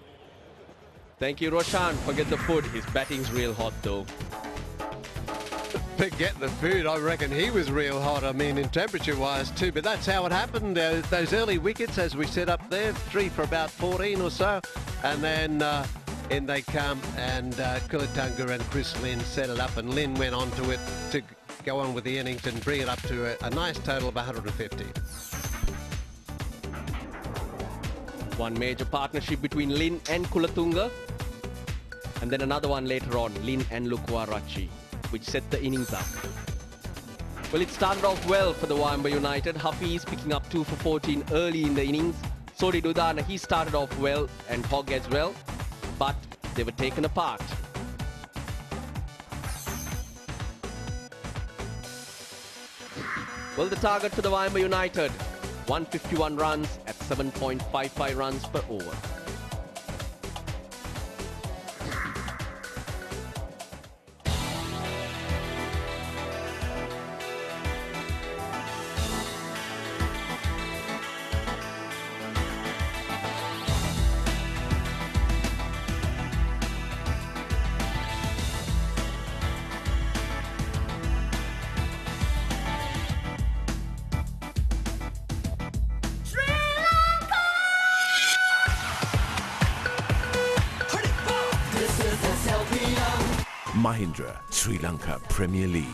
Thank you, Roshan. Forget the food. His batting's real hot, though. Forget the food. I reckon he was real hot. I mean, in temperature-wise too. But that's how it happened. Those early wickets, as we set up there, 3 for about 14 or so, and then in they come, and Kulatunga and Chris Lynn set it up, and Lynn went on to it to go on with the innings and bring it up to a nice total of 150. One major partnership between Lynn and Kulatunga, and then another one later on, Lynn and Lukwarachi, which set the innings up. Well, it started off well for the Wayamba United. Hafiz picking up 2 for 14 early in the innings. So did Udana. He started off well, and Hogg as well, but they were taken apart. Well, the target for the Wayamba United, 151 runs at 7.55 runs per over. Mahindra Sri Lanka Premier League.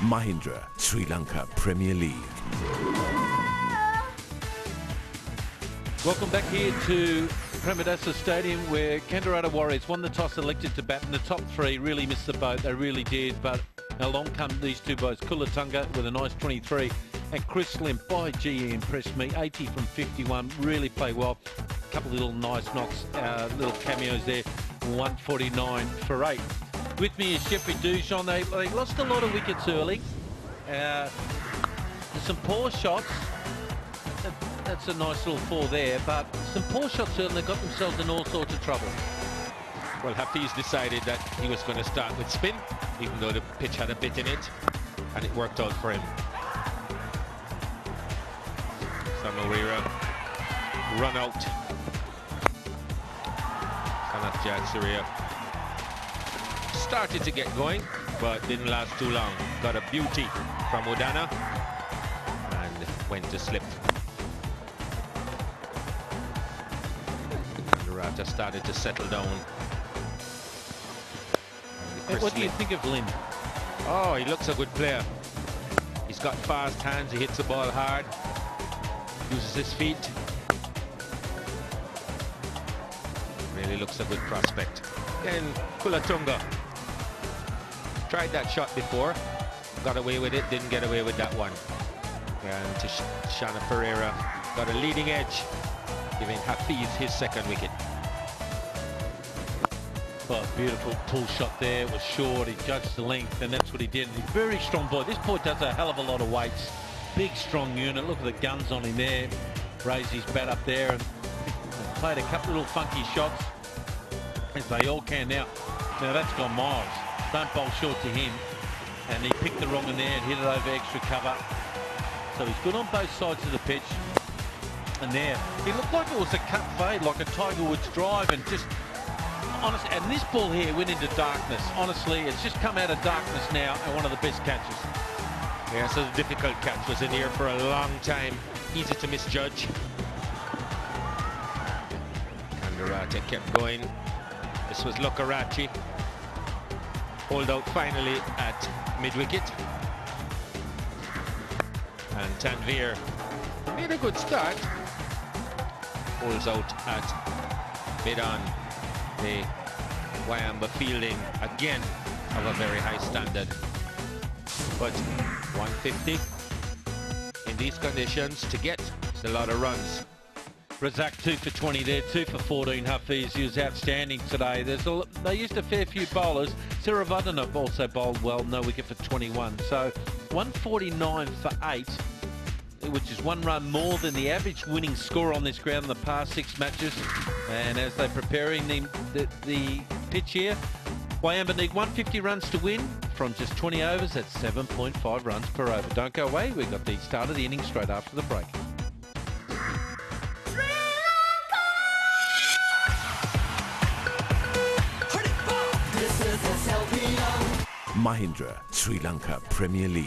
Mahindra Sri Lanka Premier League. Welcome back here to Premadasa Stadium, where Kandurata Warriors won the toss, elected to bat, and the top 3 really missed the boat. They really did, but along come these 2 boys. Kulatunga with a nice 23, and Chris Lim, by gee, he impressed me. 80 from 51, really played well. A couple of little nice knocks, little cameos there. 149 for 8. With me is Jeffrey Dujon. They lost a lot of wickets early. There's some poor shots. That's a nice little 4 there, but some poor shots early. They got themselves in all sorts of trouble. Well, Hafiz decided that he was going to start with spin, even though the pitch had a bit in it, and it worked out for him. Samarira run out. Sanath Jayasuriya started to get going, but didn't last too long. Got a beauty from Udana and went to slip. Kandurata started to settle down. What do you think of Lynn? Oh, he looks a good player. He's got fast hands, he hits the ball hard, uses his feet. Really looks a good prospect. Then Kulatunga tried that shot before, got away with it, didn't get away with that one. And Shana Pereira got a leading edge, giving Hafiz his second wicket. Oh, beautiful pull shot there. It was short. He judged the length, and that's what he did. He's a very strong boy. This boy does a hell of a lot of weights. Big, strong unit. Look at the guns on him there. Raised his bat up there and played a couple little funky shots, as they all can now. Now that's gone miles. Don't bowl short to him. And he picked the wrong one there and hit it over extra cover. So he's good on both sides of the pitch. And there, he looked like it was a cut fade, like a Tiger Woods drive, and just honestly, and this ball here went into darkness. Honestly, it's just come out of darkness now, and one of the best catches. Yeah, so the difficult catch was in the air for a long time. Easy to misjudge. Kandurata kept going. This was Lokarachi. Hold out finally at mid-wicket. And Tanvir made a good start. Holds out at mid-on. The Wayamba fielding again of a very high standard. But 150 in these conditions to get is a lot of runs. Razak 2 for 20 there, 2 for 14. Hafiz, he was outstanding today. They used a fair few bowlers. Siravadana also bowled well, no wicket for 21. So 149 for 8, which is 1 run more than the average winning score on this ground in the past 6 matches. And as they're preparing the pitch here, Wayamba need 150 runs to win from just 20 overs at 7.5 runs per over. Don't go away, we've got the start of the inning straight after the break. Mahindra, Sri Lanka Premier League.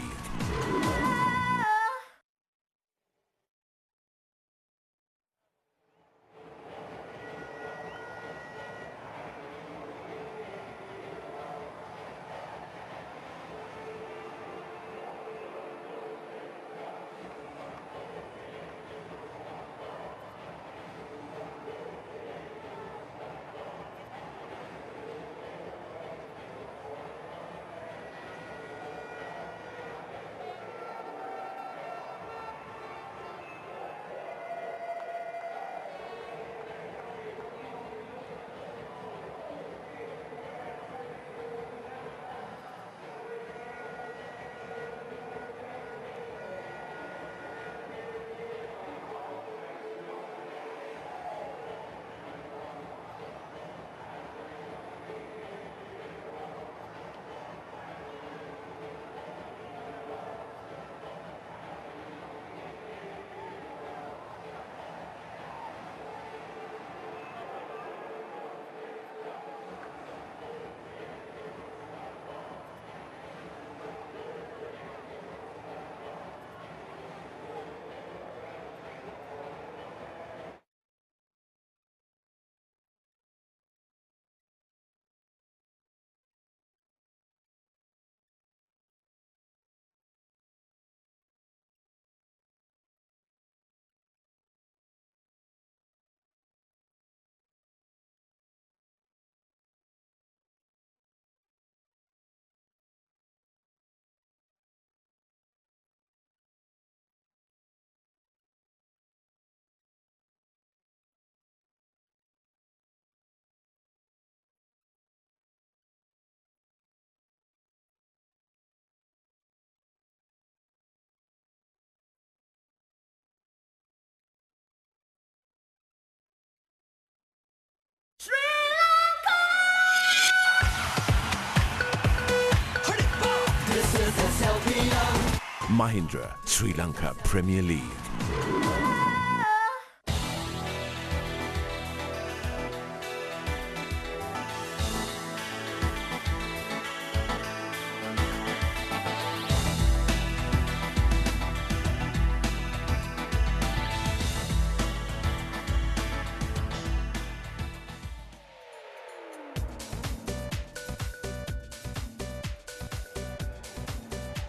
Mahindra, Sri Lanka Premier League.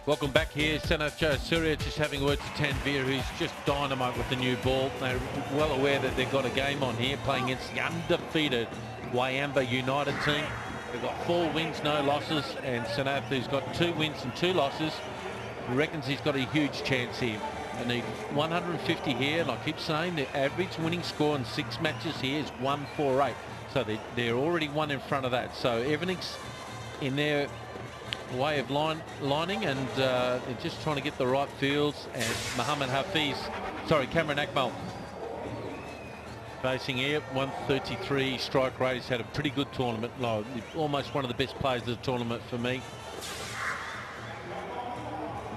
Welcome back here. Senath Jayasuriya just having words to Tanveer, who's just dynamite with the new ball. They're well aware that they've got a game on here, playing against the undefeated Wayamba United team. They've got 4 wins, no losses, and Senath, who's got 2 wins and 2 losses, reckons he's got a huge chance here. They need 150 here, and I keep saying the average winning score in 6 matches here is 148. So they're already 1 in front of that. So everything's in their way of lining, and they're just trying to get the right fields. And Cameron Akmal facing here, 133 strike rate. He's had a pretty good tournament. No, almost one of the best players of the tournament for me.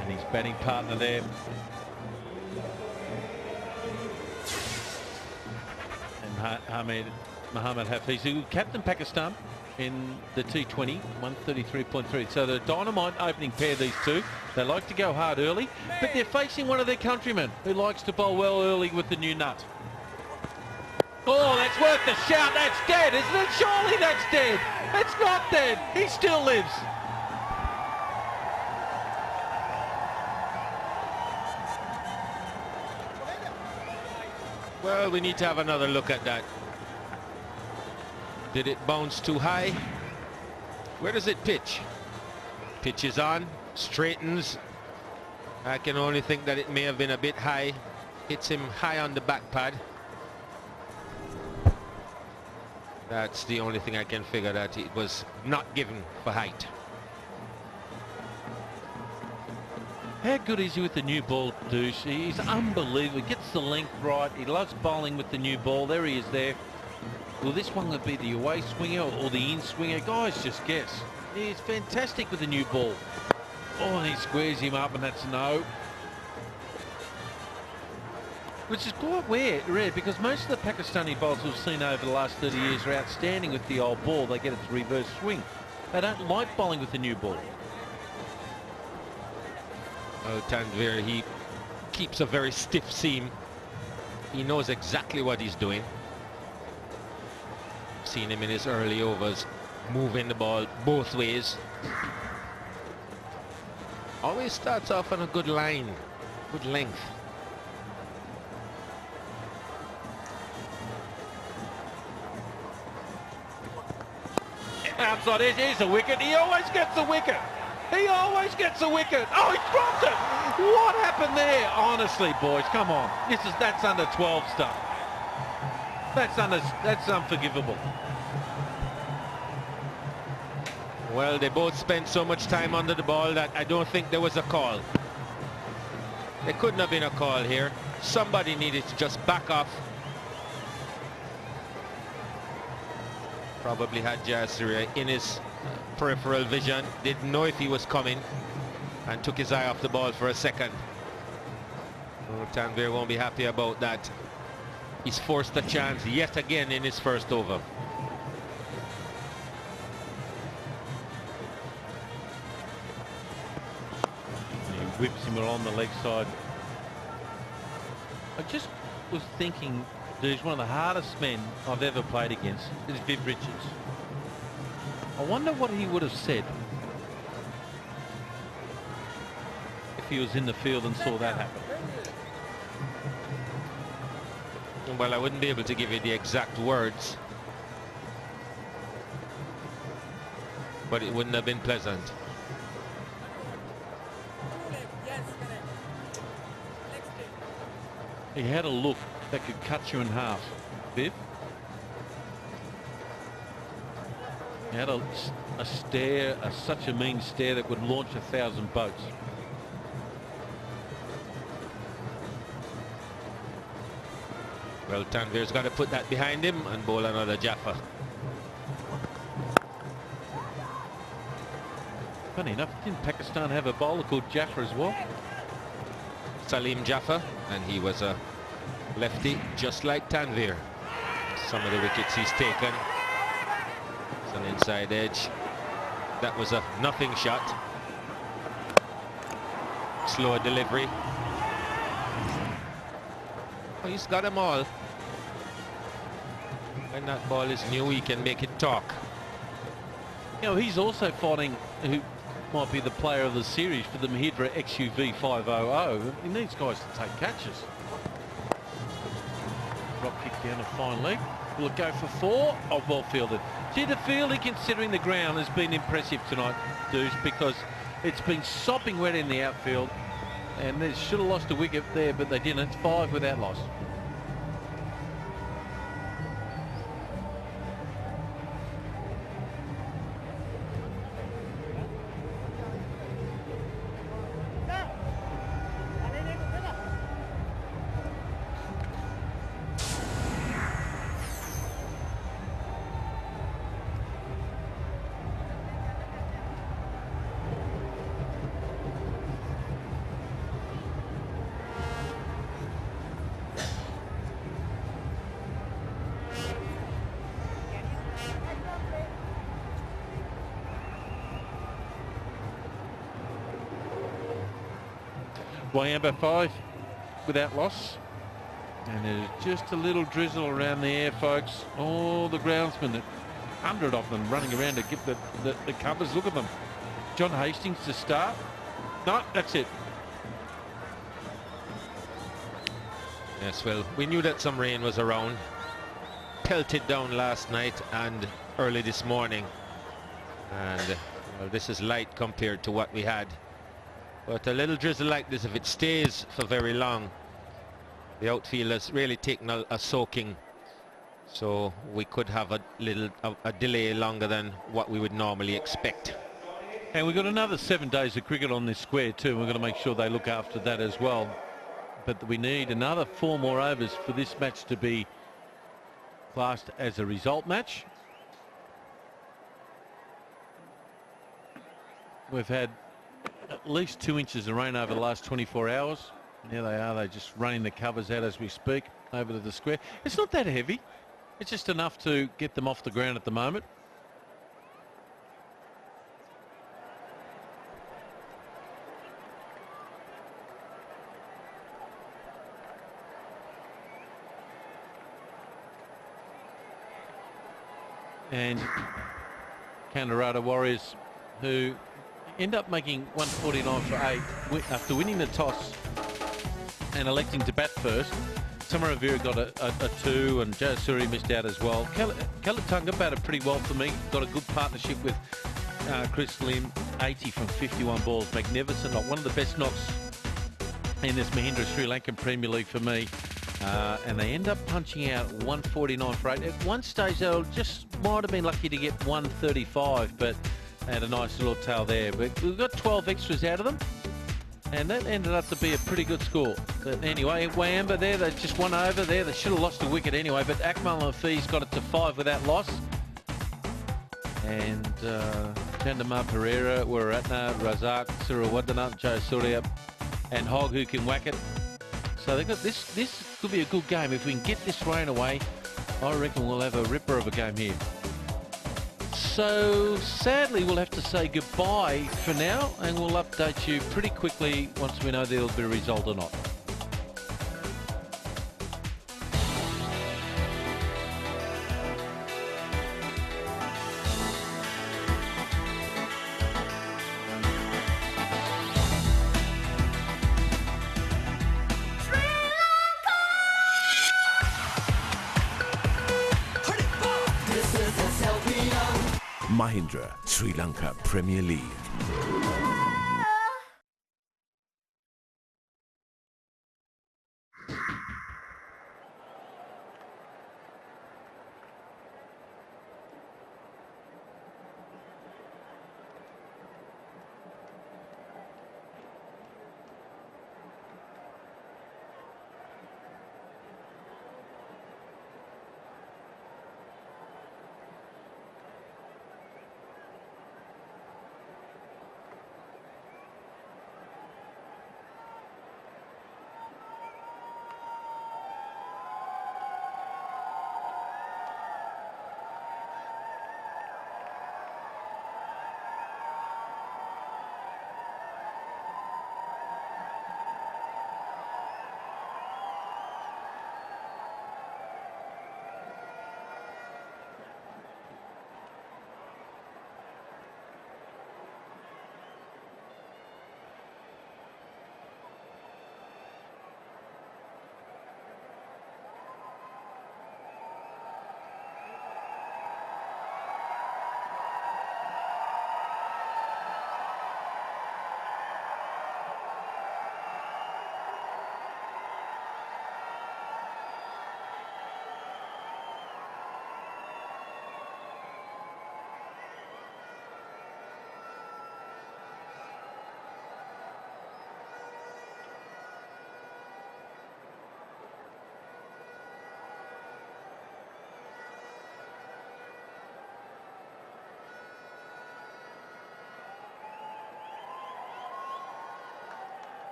And his batting partner there. And Mohammad Hafiz, who captained Pakistan in the T20, 133.3. So the dynamite opening pair, these two. They like to go hard early, but they're facing one of their countrymen who likes to bowl well early with the new nut. Oh, that's worth the shout. That's dead, isn't it? Surely that's dead. It's not dead. He still lives. Well, we need to have another look at that. Did it bounce too high? Where does it pitch? Pitches on, straightens. I can only think that it may have been a bit high. Hits him high on the back pad. That's the only thing I can figure, that it was not given for height. How good is he with the new ball, Douche? He's unbelievable. He gets the length right. He loves bowling with the new ball. There he is there. Will this one be the away swinger or the in swinger? Guys, just guess. He's fantastic with the new ball. Oh, and he squares him up, and that's no. Which is quite rare, because most of the Pakistani bowlers we've seen over the last 30 years are outstanding with the old ball. They get its reverse swing. They don't like bowling with the new ball. Oh, Tanveer, he keeps a very stiff seam. He knows exactly what he's doing. Seen him in his early overs moving the ball both ways. Always starts off on a good line, good length. Outside edge, here's a wicket. He always gets the wicket. He always gets a wicket. Oh, he dropped it. What happened there? Honestly, boys, come on. That's under 12 stuff. That's unforgivable. Well, they both spent so much time under the ball that I don't think there was a call. There couldn't have been a call here. Somebody needed to just back off. Probably had Jayasuriya in his peripheral vision, didn't know if he was coming, and took his eye off the ball for a second. Oh, Tanveer won't be happy about that. He's forced a chance yet again in his first over. He whips him along the leg side. I just was thinking, he's one of the hardest men I've ever played against is Viv Richards. I wonder what he would have said if he was in the field and saw that happen. Well, I wouldn't be able to give you the exact words, but it wouldn't have been pleasant. He had a look that could cut you in half, Viv. He had a stare, such a mean stare that would launch 1,000 boats. Well, Tanveer's got to put that behind him and bowl another Jaffa. Funny enough, didn't Pakistan have a bowler called Jaffa as well? Salim Jaffa, and he was a lefty just like Tanvir. Some of the wickets he's taken. It's an inside edge. That was a nothing shot. Slower delivery. Oh, he's got them all. When that ball is new, he can make it talk. You know, he's also finding who might be the player of the series for the Mahindra XUV 500. He needs guys to take catches. Drop kick down a fine leg. Will it go for 4? Oh, well fielded. See, the fielding, considering the ground, has been impressive tonight, Deuce, because it's been sopping wet in the outfield, and they should have lost a wicket there, but they didn't. It's 5 without loss. Wayamba 5 without loss, and there's just a little drizzle around the air, folks. All the groundsmen, 100 of them running around to get the covers. Look at them. John Hastings to start. No, that's it. Yes, well, we knew that some rain was around. Pelted down last night and early this morning, and well, this is light compared to what we had. But a little drizzle like this, if it stays for very long, the outfield has really taken a soaking. So we could have a delay longer than what we would normally expect. And we've got another 7 days of cricket on this square too. We're going to make sure they look after that as well. But we need another 4 more overs for this match to be classed as a result match. We've had at least 2 inches of rain over the last 24 hours. There they are. They're just running the covers out as we speak over to the square. It's not that heavy. It's just enough to get them off the ground at the moment. And Kandurata Warriors, who end up making 149 for 8 after winning the toss and electing to bat first. Samaravira got a 2, and Joe Suri missed out as well. Kalatunga batted pretty well for me. Got a good partnership with Chris Lim. 80 from 51 balls. Magnificent knock. One of the best knocks in this Mahindra Sri Lankan Premier League for me. And they end up punching out 149 for 8. At one stage, they just might have been lucky to get 135, but had a nice little tail there. But we've got 12 extras out of them, and that ended up to be a pretty good score. But anyway, Wayamba there, they just won over there. They should have lost a wicket anyway, but Akmal and Hafiz got it to 5 without loss. And Chandamar Pereira, Waratna, Razak, Sirawadana, Joe Surya, and Hogg, who can whack it. So they got this could be a good game. If we can get this rain away, I reckon we'll have a ripper of a game here. So sadly, we'll have to say goodbye for now, and we'll update you pretty quickly once we know there'll be a result or not. Mahindra Sri Lanka Premier League.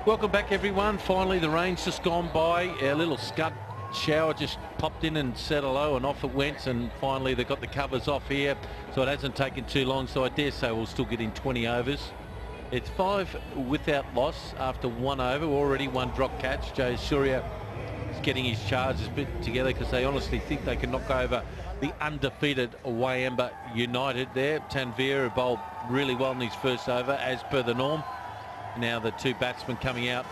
Welcome back, everyone. Finally, the rain's just gone by. Our little scud shower just popped in and said hello, and off it went. And finally, they got the covers off here, so it hasn't taken too long. So I dare say we'll still get in 20 overs. It's 5 without loss after 1 over. Already 1 drop catch. Jay Surya is getting his charges bit together because they honestly think they can knock over the undefeated Wayamba United there. Tanveer bowled really well in his first over, as per the norm. Now the 2 batsmen coming out,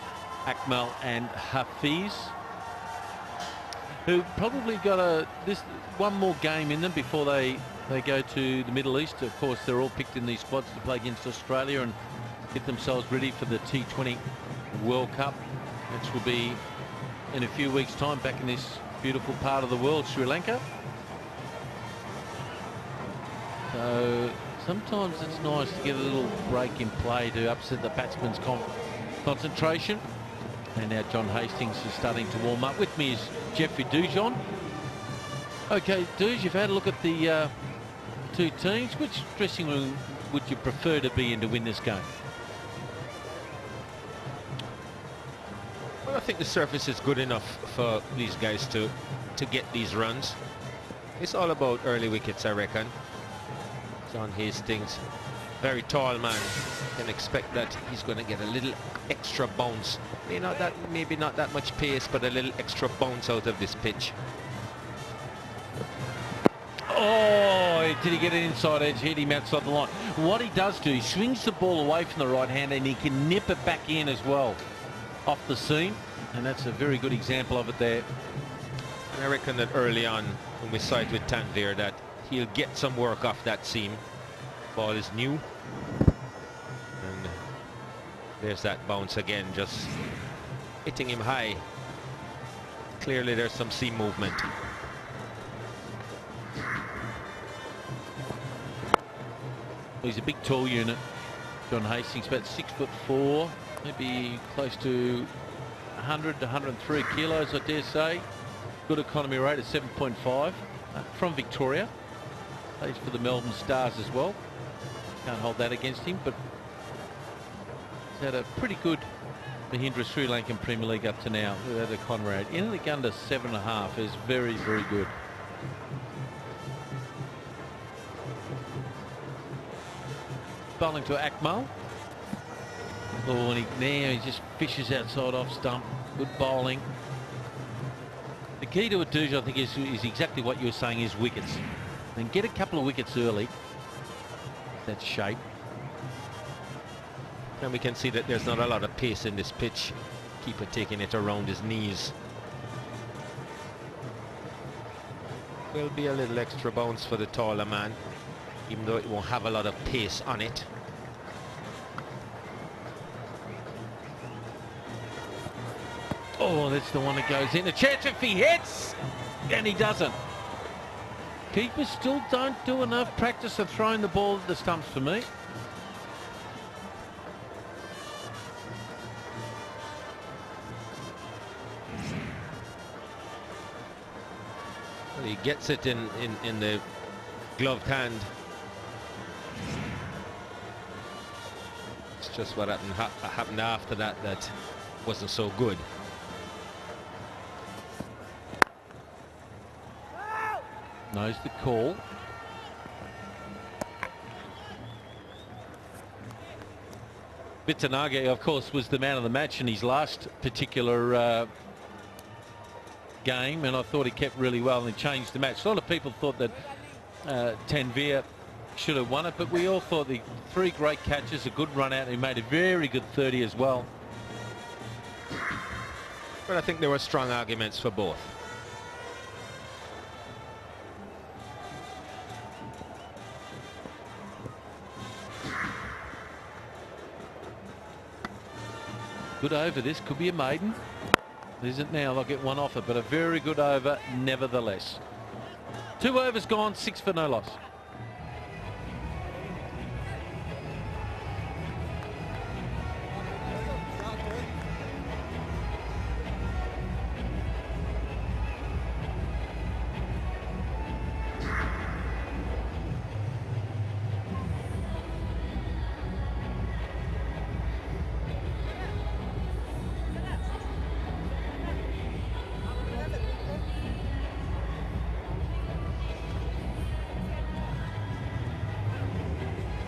Akmal and Hafiz, who probably got this one more game in them before they go to the Middle East. Of course, they're all picked in these squads to play against Australia and get themselves ready for the T20 World Cup, which will be in a few weeks' time back in this beautiful part of the world, Sri Lanka. So sometimes it's nice to get a little break in play to upset the batsman's concentration. And now John Hastings is starting to warm up. With me is Jeffrey Dujon. Okay, Duj, you've had a look at the 2 teams. Which dressing room would you prefer to be in to win this game? Well, I think the surface is good enough for these guys to get these runs. It's all about early wickets, I reckon. John Hastings, very tall man, can expect that he's going to get a little extra bounce. Maybe not that much pace, but a little extra bounce out of this pitch. Oh, did he get an inside edge? Hit him outside the line. What he does do, he swings the ball away from the right hand and he can nip it back in as well off the seam, and that's a very good example of it there. And I reckon that early on when we saw it with Tanveer that he'll get some work off that seam. Ball is new. And there's that bounce again, just hitting him high. Clearly there's some seam movement. He's a big tall unit. John Hastings, about 6'4", maybe close to 100 to 103 kilos, I dare say. Good economy rate at 7.5. From Victoria. Plays for the Melbourne Stars as well. Can't hold that against him, but he's had a pretty good Mahindra Sri Lankan Premier League up to now. That economy rate. Anything under 7.5 is very, very good. Bowling to Akmal. Oh, and now he just fishes outside off stump. Good bowling. The key to a Duj, I think, is exactly what you were saying, is wickets. And get a couple of wickets early. That's shape. And we can see that there's not a lot of pace in this pitch. Keeper taking it around his knees. Will be a little extra bounce for the taller man, even though it won't have a lot of pace on it. Oh, that's the one that goes in. A chance if he hits, and he doesn't. Keepers still don't do enough practice of throwing the ball at the stumps for me. Well, he gets it in the gloved hand. It's just what happened after that that wasn't so good. Knows the call. Vitanage, of course, was the man of the match in his last particular game, and I thought he kept really well and he changed the match. A lot of people thought that Tanveer should have won it, but we all thought the 3 great catches, a good run out, and he made a very good 30 as well. But I think there were strong arguments for both. Good over. This could be a maiden. Is it now? They'll get one off it, but a very good over nevertheless. 2 overs gone, 6 for no loss.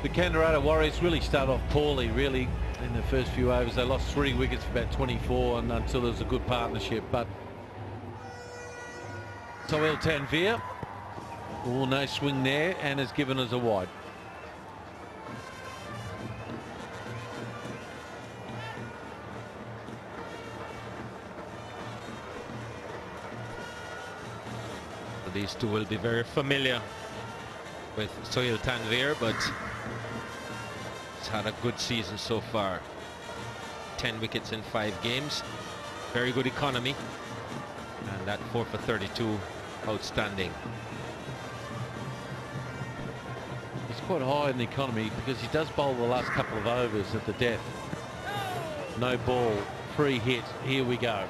The Kandurata Warriors really started off poorly, really, in the first few overs. They lost 3 wickets for about 24 and until there was a good partnership. But Sohail Tanvir, no swing there, and has given us a wide. These two will be very familiar with Sohail Tanvir, but he's had a good season so far. 10 wickets in 5 games. Very good economy. And that 4 for 32, outstanding. He's quite high in the economy because he does bowl the last couple of overs at the death. No ball, free hit. Here we go.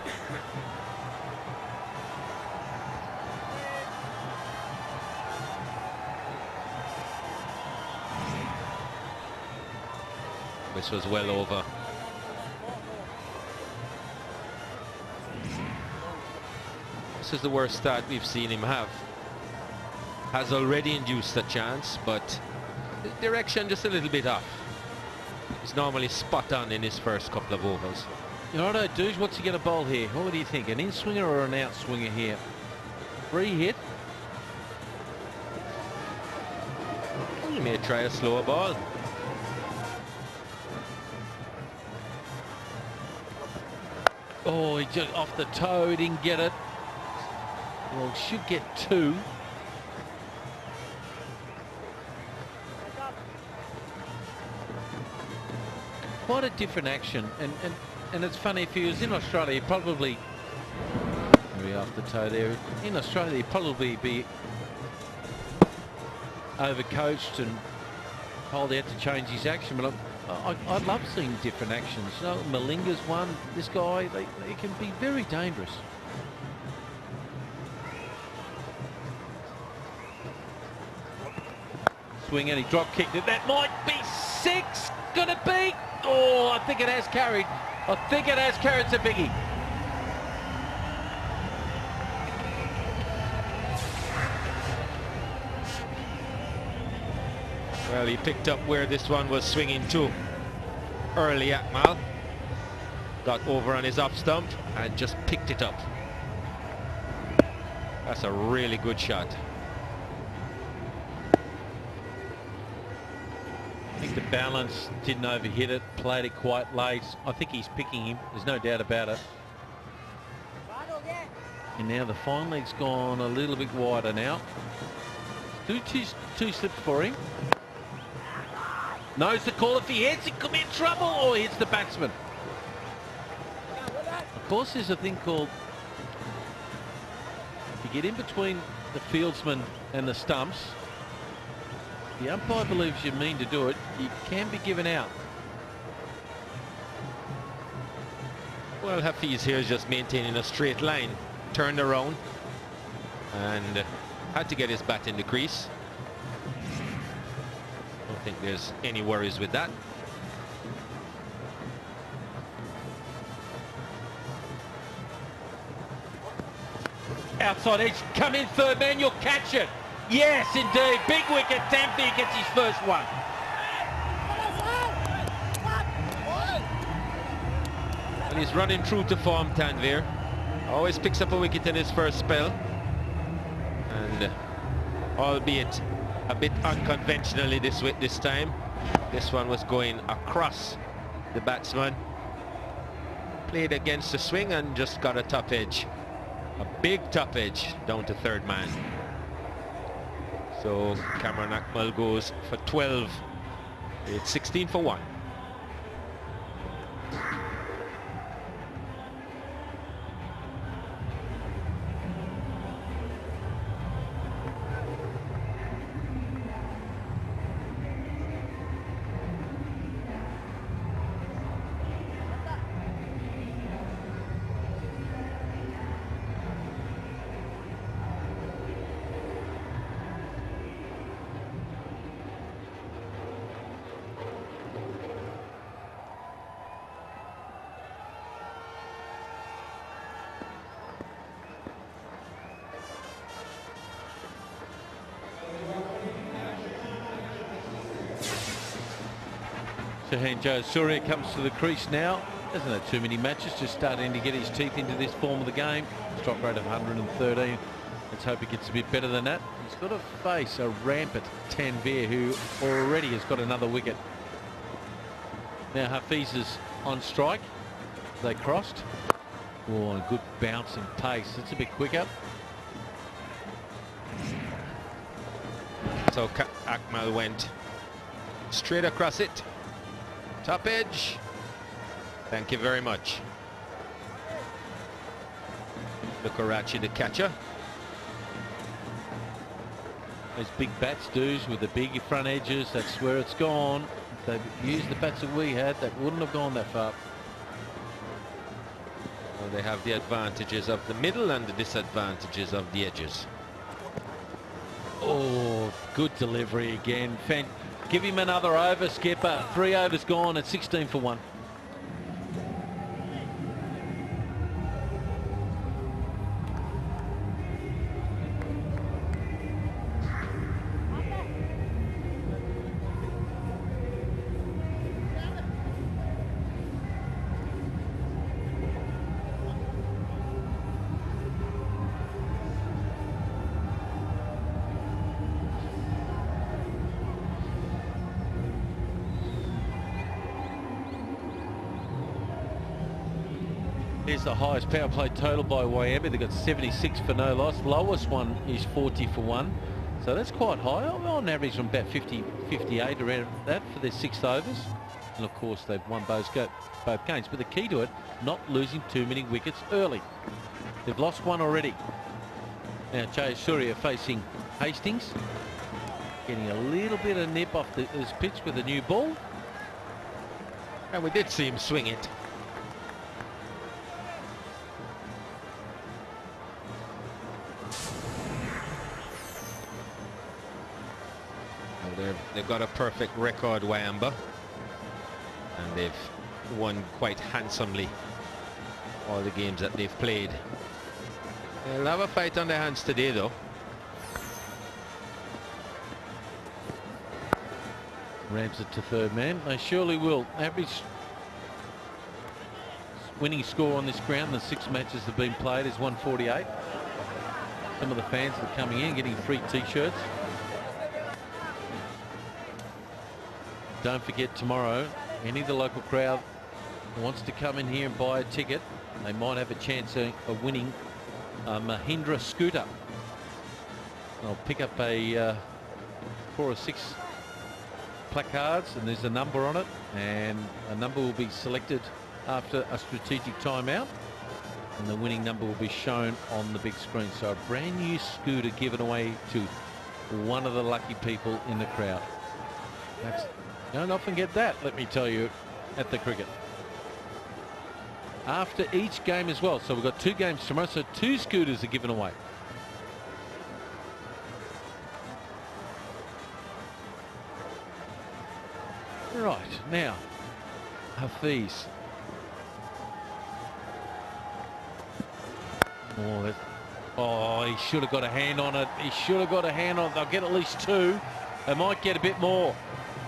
This was well over. This is the worst start we've seen him have. Has already induced a chance, but the direction just a little bit off. He's normally spot on in his first couple of overs. You know what, dudes, what's he going to bowl here? What do you think? An in-swinger or an out-swinger here? Free hit. He may try a slower ball. Oh, he just off the toe, he didn't get it. Well, should get 2. Quite a different action, and it's funny, if he was in Australia, he'd probably maybe off the toe there. In Australia, he'd probably be overcoached and told he had to change his action, but I love seeing different actions. You know, Malinga's one. This guy, they can be very dangerous. Swing and he drop kicked it. That might be 6. Could it be? Oh, I think it has carried. I think it has carried. It's a biggie. Well, he picked up where this one was swinging to early. Akmal got over on his off stump and just picked it up. That's a really good shot. I think the balance didn't overhit it, played it quite late. I think he's picking him, there's no doubt about it. And now the fine leg's gone a little bit wider now. Two slips for him. Knows the call. If he hits, he could be in trouble, or hits the batsman. Of course, there's a thing called, if you get in between the fieldsman and the stumps, the umpire believes you mean to do it, you can be given out. Well, Hafiz here is just maintaining a straight line. Turned around and had to get his bat in the crease. Don't think there's any worries with that. Outside edge, come in third man, you'll catch it. Yes, indeed. Big wicket. Tanvir gets his first one. And he's running true to form, Tanvir. Always picks up a wicket in his first spell. And albeit a bit unconventionally this time, this one was going across the batsman. Played against the swing and just got a top edge. A big top edge down to third man. So Cameron Akmal goes for 12. It's 16 for 1. Jahan Joe Surya comes to the crease now. Hasn't had too many matches, just starting to get his teeth into this form of the game. Strike rate of 113. Let's hope he gets a bit better than that. He's got to face a rampant Tanvir, who already has got another wicket. Now Hafiz is on strike. They crossed. Oh, a good bounce and pace. It's a bit quicker. So Akmal went straight across it. Top edge. Thank you very much. Lukarachi, the catcher. Those big bats, dudes, with the big front edges, that's where it's gone. If they'd used the bats that we had, that wouldn't have gone that far. Well, they have the advantages of the middle and the disadvantages of the edges. Oh, good delivery again. Give him another over, skipper. 3 overs gone at 16 for 1. Here's the highest power play total by Wayamba. They've got 76 for no loss. Lowest one is 40 for 1. So that's quite high. On average, from about 50, 58 around that for their 6 overs. And of course, they've won both games. But the key to it, not losing too many wickets early. They've lost one already. Now, Jay Surya facing Hastings. Getting a little bit of nip off this pitch with a new ball. And we did see him swing it. They've got a perfect record, Wayamba, and they've won quite handsomely all the games that they've played. They'll have a fight on their hands today, though. Ramps it to third man. They surely will. Average winning score on this ground, the 6 matches have been played, is 148. Some of the fans are coming in, getting free t-shirts. Don't forget, tomorrow, any of the local crowd who wants to come in here and buy a ticket, they might have a chance of winning a Mahindra scooter. I'll pick up a 4 or 6 placards, and there's a number on it, and a number will be selected after a strategic timeout, and the winning number will be shown on the big screen. So a brand new scooter given away to one of the lucky people in the crowd. Don't often get that, let me tell you, at the cricket. After each game as well. So we've got 2 games tomorrow, so 2 scooters are given away. Right, now, Hafiz. Oh, he should have got a hand on it. He should have got a hand on it. They'll get at least 2. They might get a bit more.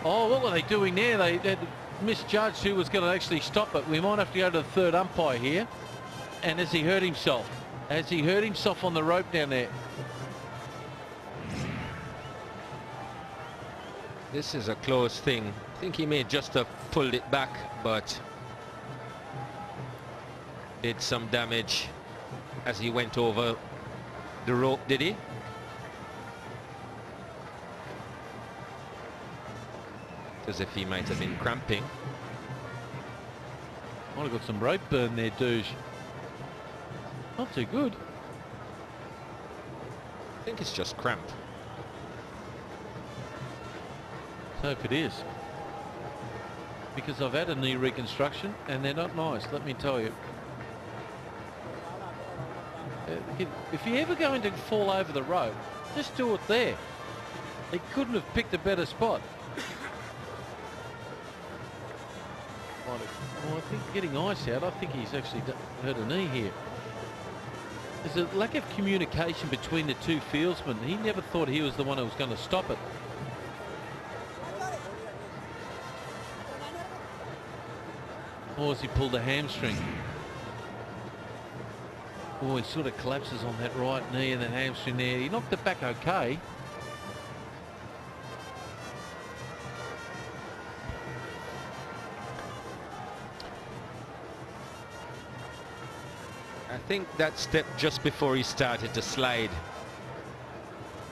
Oh, what were they doing there? They misjudged who was going to actually stop it. We might have to go to the third umpire here. And has he hurt himself? Has he hurt himself on the rope down there? This is a close thing. I think he may just have pulled it back, but did some damage as he went over the rope, did he? As if he might have been cramping. Might have got some rope burn there, Douche. Not too good. I think it's just cramp. So if it is. Because I've had a knee reconstruction and they're not nice, let me tell you. If you're ever going to fall over the rope, just do it there. He couldn't have picked a better spot. Well, I think getting ice out, I think he's actually hurt a knee here. There's a lack of communication between the 2 fieldsmen. He never thought he was the one who was going to stop it. Or has he pulled a hamstring? Oh, he sort of collapses on that right knee and that hamstring there. He knocked it back okay. I think that step just before he started to slide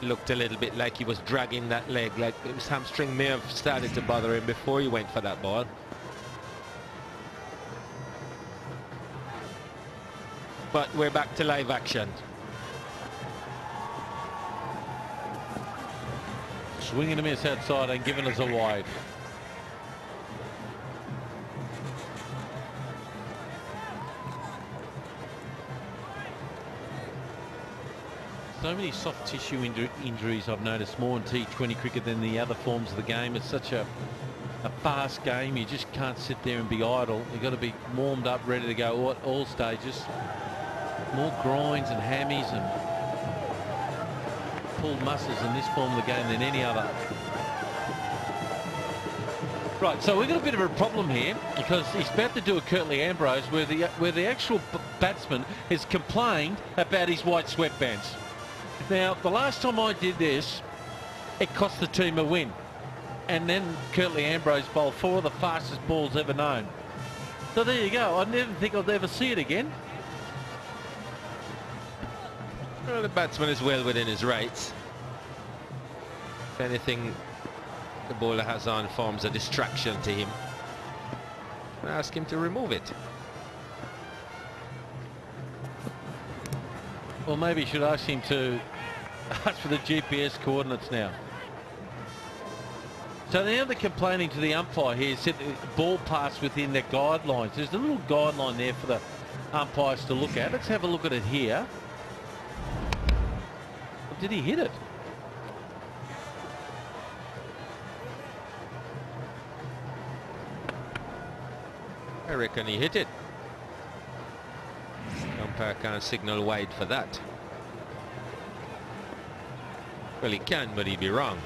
looked a little bit like he was dragging that leg, like his hamstring may have started to bother him before he went for that ball. But we're back to live action. Swinging a miss outside and giving us a wide. So many soft tissue injuries I've noticed more in T20 cricket than the other forms of the game. It's such a fast game. You just can't sit there and be idle. You've got to be warmed up, ready to go at all stages. More groins and hammies and pulled muscles in this form of the game than any other. Right, so we've got a bit of a problem here because he's about to do a Curtly Ambrose where the actual batsman has complained about his white sweatbands. Now, the last time I did this, it cost the team a win. And then Curtly Ambrose bowled 4 of the fastest balls ever known. So there you go. I never think I'll ever see it again. Well, the batsman is well within his rights. If anything the bowler has on forms a distraction to him, I ask him to remove it. Well, maybe you should ask him to ask for the GPS coordinates now. So now they're complaining to the umpire here, said the ball passed within their guidelines. There's a little guideline there for the umpires to look at. Let's have a look at it here. Did he hit it? I reckon he hit it. Umpire can't signal wide for that. Well, he can, but he'd be wrong.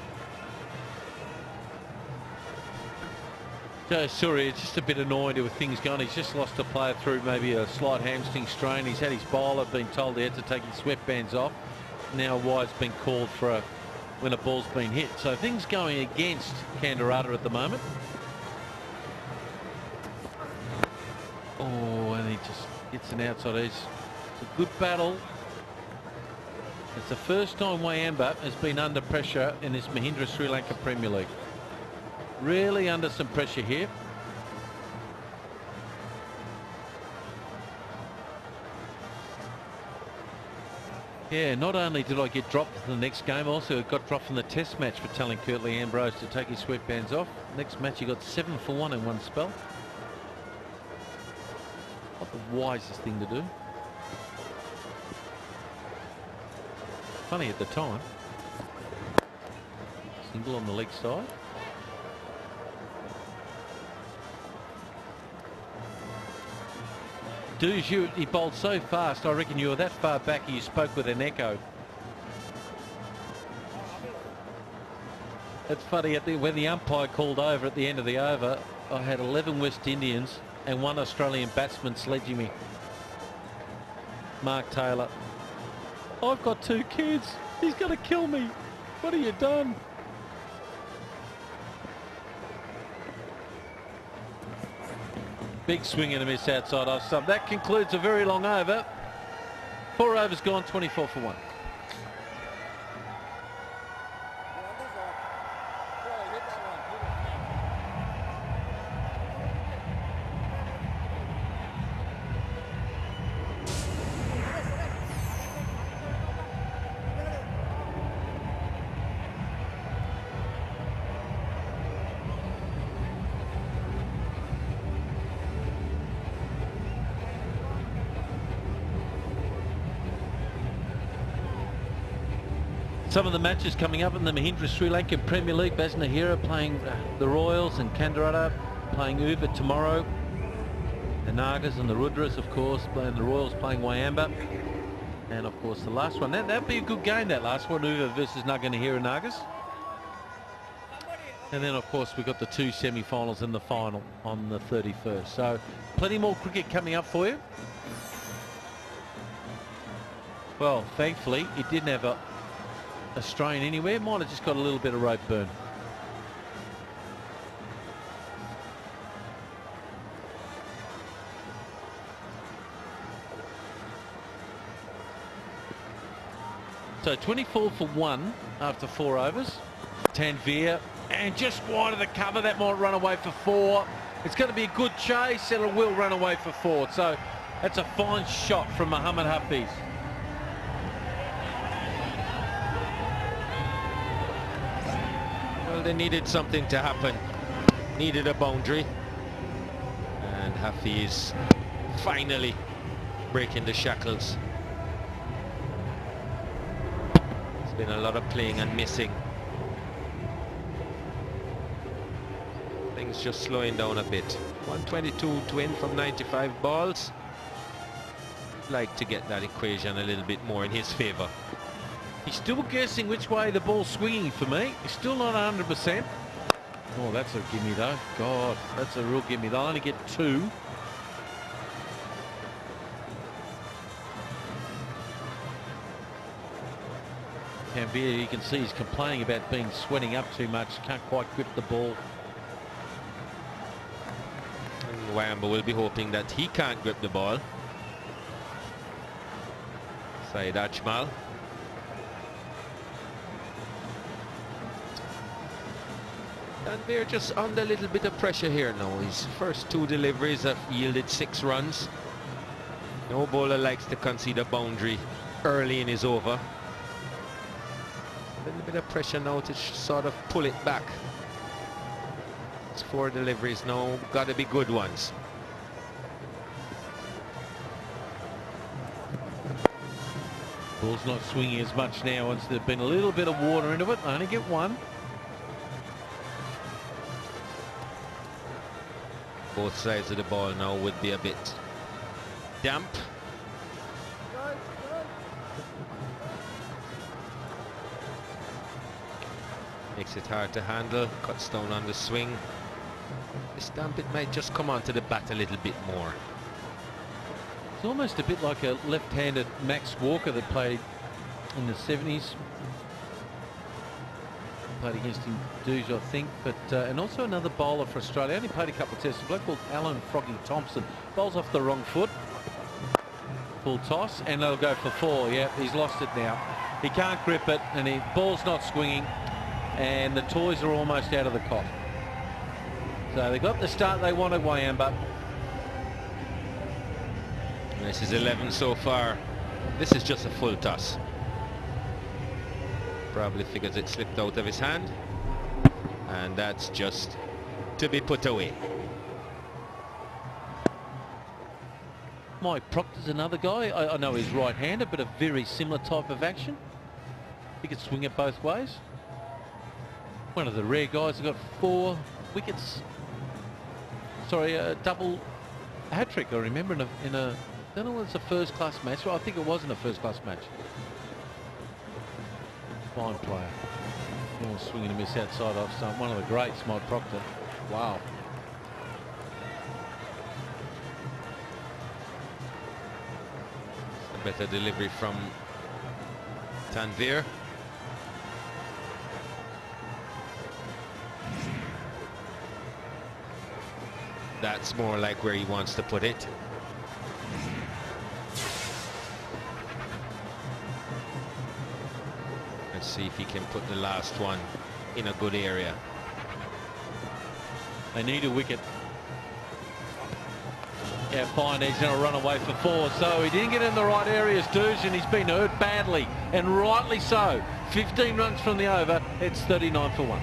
Joe Surya is just a bit annoyed with things going. He's just lost a player through maybe a slight hamstring strain. He's had his bowler been told he had to take his sweatbands off. Now a wide's been called for when a ball's been hit. So things going against Kandurata at the moment. Oh, and he just hits an outside edge. It's a good battle. It's the first time Wayamba has been under pressure in this Mahindra Sri Lanka Premier League. Really under some pressure here. Yeah, not only did I get dropped for the next game, also I got dropped from the test match for telling Curtly Ambrose to take his sweatbands off. Next match he got 7 for 1 in one spell. Not the wisest thing to do. Funny at the time. Single on the leg side. Dudes, he bowled so fast, I reckon you were that far back you spoke with an echo. It's funny, when the umpire called over at the end of the over, I had 11 West Indians and 1 Australian batsman sledging me. Mark Taylor. I've got 2 kids. He's going to kill me. What have you done? Big swing and a miss outside off stump. That concludes a very long over. 4 overs gone, 24 for 1. Some of the matches coming up in the Mahindra Sri Lanka Premier League. Basnahira playing the Royals and Kandurata playing Uva tomorrow. The Nagas and the Rudras, of course, playing the Royals playing Wayamba. And of course the last one. That'd be a good game, that last one, Uva versus Naganahira Nagas. And then, of course, we've got the 2 semi-finals and the final on the 31st. So plenty more cricket coming up for you. Well, thankfully, it didn't have a strain anywhere. Might have just got a little bit of rope burn. So 24 for 1 after 4 overs. Tanveer, and just wide of the cover. That might run away for 4. It's going to be a good chase, and it will run away for 4. So that's a fine shot from Mohammad Hafiz. Well, they needed something to happen. Needed a boundary. And Hafiz finally breaking the shackles. It's been a lot of playing and missing. Things just slowing down a bit. 122 to win from 95 balls. Like to get that equation a little bit more in his favour. He's still guessing which way the ball's swinging for me. He's still not 100%. Oh, that's a gimme though. God, that's a real gimme. They'll only get 2. Tanveer, you can see he's complaining about being sweating up too much. Can't quite grip the ball. And Wayamba will be hoping that he can't grip the ball. Saeed Ajmal. And they're just under a little bit of pressure here now. His first 2 deliveries have yielded 6 runs. No bowler likes to concede a boundary early in his over. A little bit of pressure now to sort of pull it back. It's 4 deliveries now, got to be good ones. Ball's not swinging as much now once there's been a little bit of water into it. They only get 1. Both sides of the ball now would be a bit damp. Makes it hard to handle, cuts down on the swing. This damp, it might just come onto the bat a little bit more. It's almost a bit like a left-handed Max Walker that played in the 70s. Played against him, Doos, I think, but and also another bowler for Australia. Only played a couple of tests. A bloke called Alan Froggy Thompson. Bowls off the wrong foot. Full toss, and they'll go for 4. Yeah, he's lost it now. He can't grip it, and the ball's not swinging, and the toys are almost out of the cot. So they got the start they wanted, Wayamba. This is 11 so far. This is just a full toss. Probably figures it slipped out of his hand, and that's just to be put away. Mike Proctor's another guy. I know he's right-handed, but a very similar type of action. He could swing it both ways. One of the rare guys who got 4 wickets. Sorry, a double hat-trick, I remember, in a I don't know if it's a first-class match. Well, I think it was in a first-class match. Fine player. Oh, swinging a miss outside off stump. One of the greats, Mike Proctor. Wow. A better delivery from Tanveer. That's more like where he wants to put it. Let's see if he can put the last one in a good area. They need a wicket. Yeah, fine, he's going to run away for 4. So he didn't get in the right areas, Doos, and he's been hurt badly, and rightly so. 15 runs from the over, it's 39 for 1.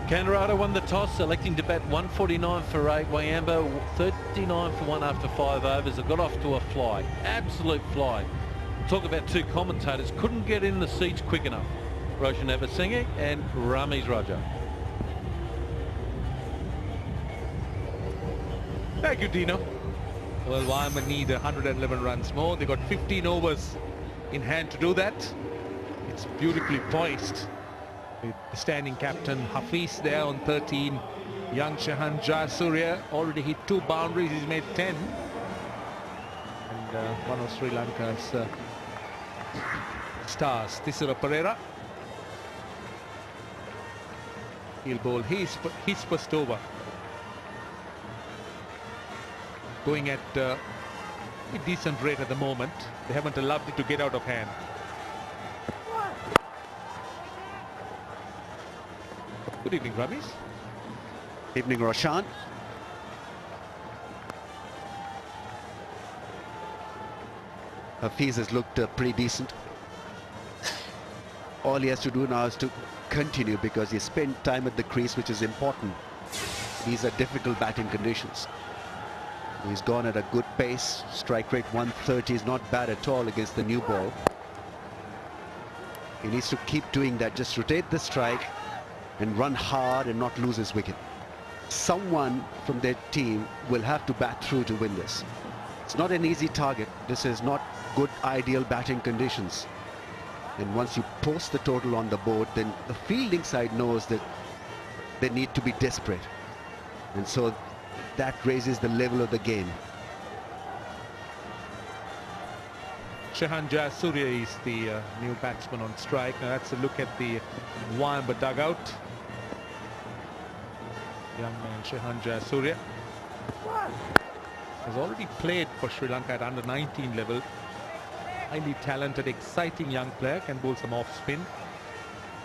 Kandurata won the toss, electing to bat 149 for 8. Wayamba 39 for 1 after 5 overs. They got off to a fly, absolute fly. Talk about two commentators, couldn't get in the seats quick enough. Roshan Singh and Ramesh Raja. Thank you, Dino. Well, Wayamba need 111 runs more. They got 15 overs in hand to do that. It's beautifully poised with the standing captain Hafiz there on 13. Young Shehan Jayasuriya already hit 2 boundaries. He's made 10. And one of Sri Lanka's stars, Thisara Perera. He'll bowl his first over. Going at a decent rate at the moment. They haven't allowed it to get out of hand. Good evening, Ramesh. Evening, Roshan. Hafiz has looked pretty decent. All he has to do now is to continue, because he spent time at the crease, which is important. These are difficult batting conditions. He's gone at a good pace. Strike rate 130 is not bad at all against the new ball. He needs to keep doing that. Just rotate the strike and run hard and not lose his wicket. Someone from their team will have to bat through to win this. It's not an easy target. This is not good ideal batting conditions. And once you post the total on the board, then the fielding side knows that they need to be desperate. And so that raises the level of the game. Shehan Jayasuriya is the new batsman on strike. Now that's a look at the Wayamba dugout. Young man Shehan Jayasuriya has already played for Sri Lanka at under 19 level. Highly talented, exciting young player, can bowl some off spin.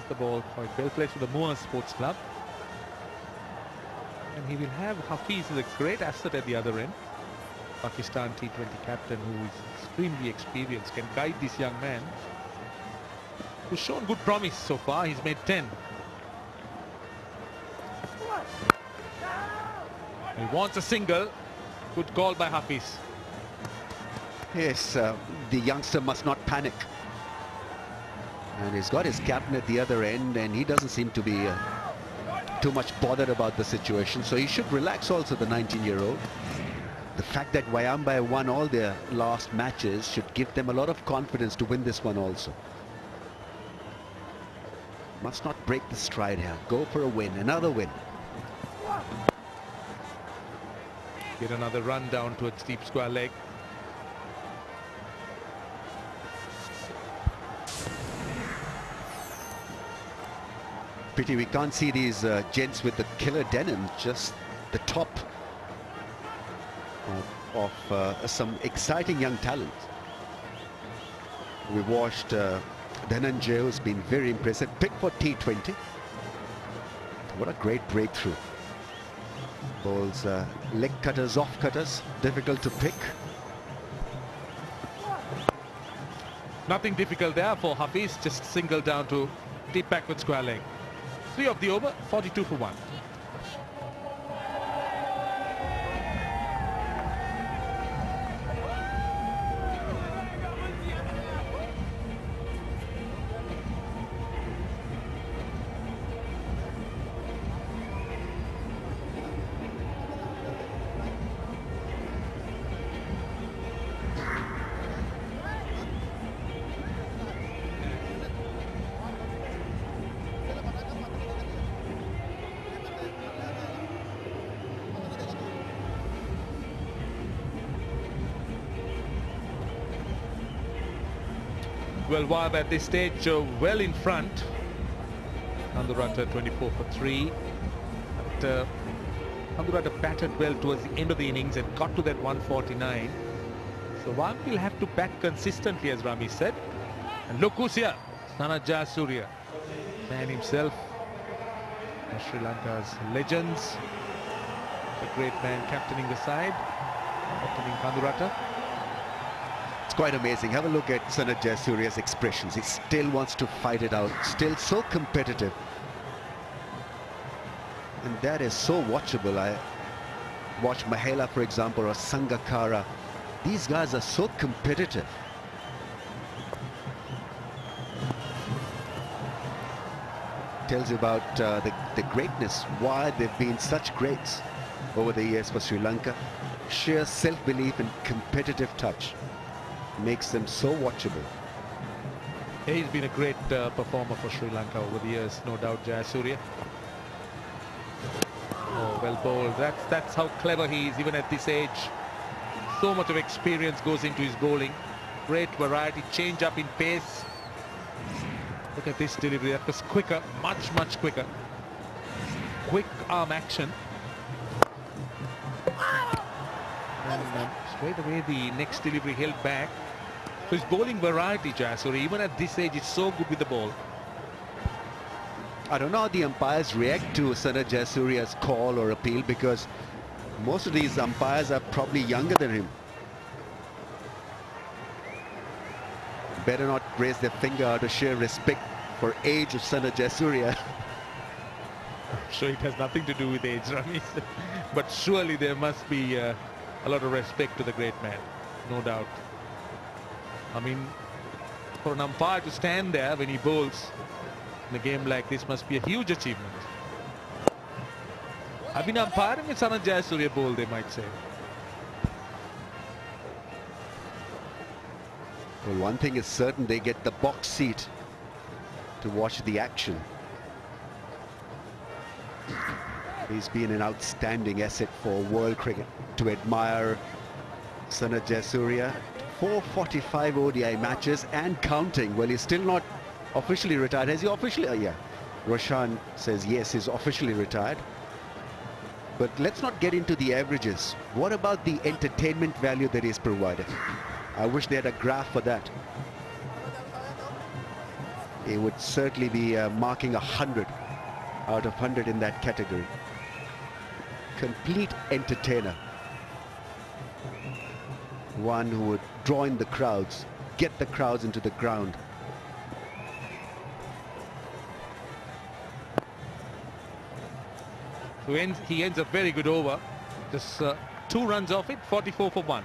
The ball quite well placed for the Moa Sports Club. And he will have Hafiz as a great asset at the other end. Pakistan T20 captain, who is extremely experienced, can guide this young man, who's shown good promise so far. He's made 10. He wants a single. Good call by Hafiz. Yes, the youngster must not panic. And he's got his captain at the other end, and he doesn't seem to be too much bothered about the situation. So he should relax also, the 19-year-old. The fact that Wayamba won all their last matches should give them a lot of confidence to win this one also. Must not break the stride here. Go for a win, another win. Get another run down towards deep square leg. Pity we can't see these gents with the killer denim, just the top of some exciting young talent. We watched Dhananjay, who's been very impressive, picked for T20. What a great breakthrough. Bowls leg cutters, off cutters, difficult to pick. Nothing difficult there for Hafiz, just single down to deep backward square leg. 3 of the over, 42 for 1. Well, Wayamba at this stage well in front. Kandurata 24 for 3. But Kandurata batted well towards the end of the innings and got to that 149. So Wayamba will have to bat consistently, as Rami said. And look who's here, Shehan Jayasuriya, man himself, Sri Lanka's legends. A great man captaining the side, captaining Kandurata. It's quite amazing. Have a look at Shehan Jayasuriya's expressions. He still wants to fight it out, still so competitive. And that is so watchable. I watch Mahela, for example, or Sangakkara. These guys are so competitive. Tells you about the greatness, why they've been such greats over the years for Sri Lanka. Sheer self-belief and competitive touch makes them so watchable. Yeah, he's been a great performer for Sri Lanka over the years, no doubt, Jayasuriya. Oh, well bowled. That's how clever he is, even at this age. So much of experience goes into his bowling. Great variety, change up in pace. Look at this delivery. That was quicker, much quicker. Quick arm action. And straight away the next delivery held back. So his bowling variety, Jayasuriya, even at this age, is so good with the ball. I don't know how the umpires react to Sana Jayasuriya's call or appeal, because most of these umpires are probably younger than him. Better not raise their finger out of sheer respect for age of Sana Jayasuriya. I'm sure it has nothing to do with age, Ramesh. But surely there must be a lot of respect to the great man, no doubt. I mean, for an umpire to stand there when he bowls in a game like this must be a huge achievement. I've been umpiring with Sana Jayasuriya bowl, they might say. Well, one thing is certain, they get the box seat to watch the action. He's been an outstanding asset for world cricket. To admire Sana Jayasuriya, 445 ODI matches and counting. Well, he's still not officially retired. Has he officially? Yeah. Roshan says yes, he's officially retired. But let's not get into the averages. What about the entertainment value that he's provided? I wish they had a graph for that. He would certainly be marking 100 out of 100 in that category. Complete entertainer. One who would draw in the crowds, get the crowds into the ground. So he ends a very good over. Just 2 runs off it, 44 for 1.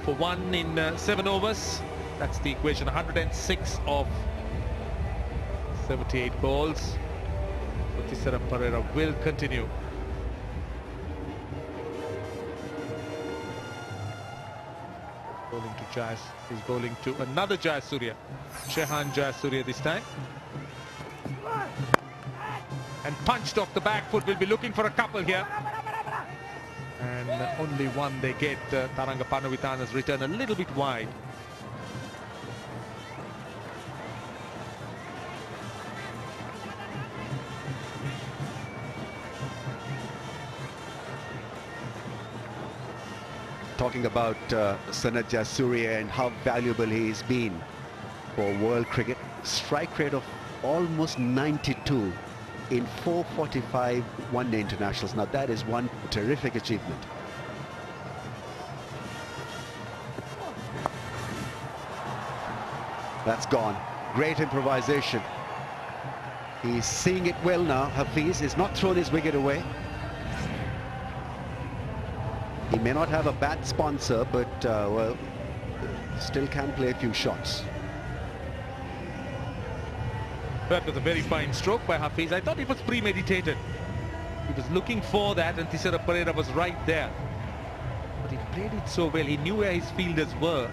For 1 in 7 overs. That's the equation. 106 of 78 balls. So Thisara Perera will continue. Bowling to Jayas. He's bowling to another Jayasuriya. Shehan Jayasuriya this time. And punched off the back foot. We'll be looking for a couple here. And only one they get. Taranga Panavitana's return a little bit wide. Talking about Sana Jayasuriya and how valuable he's been for world cricket. Strike rate of almost 92 in 445 one-day internationals. Now that is one terrific achievement. That's gone. Great improvisation. He's seeing it well now. Hafiz has not thrown his wicket away. He may not have a bat sponsor, but well, still can play a few shots. That was a very fine stroke by Hafiz. I thought it was premeditated. He was looking for that and Thisara Perera was right there. But he played it so well. He knew where his fielders were.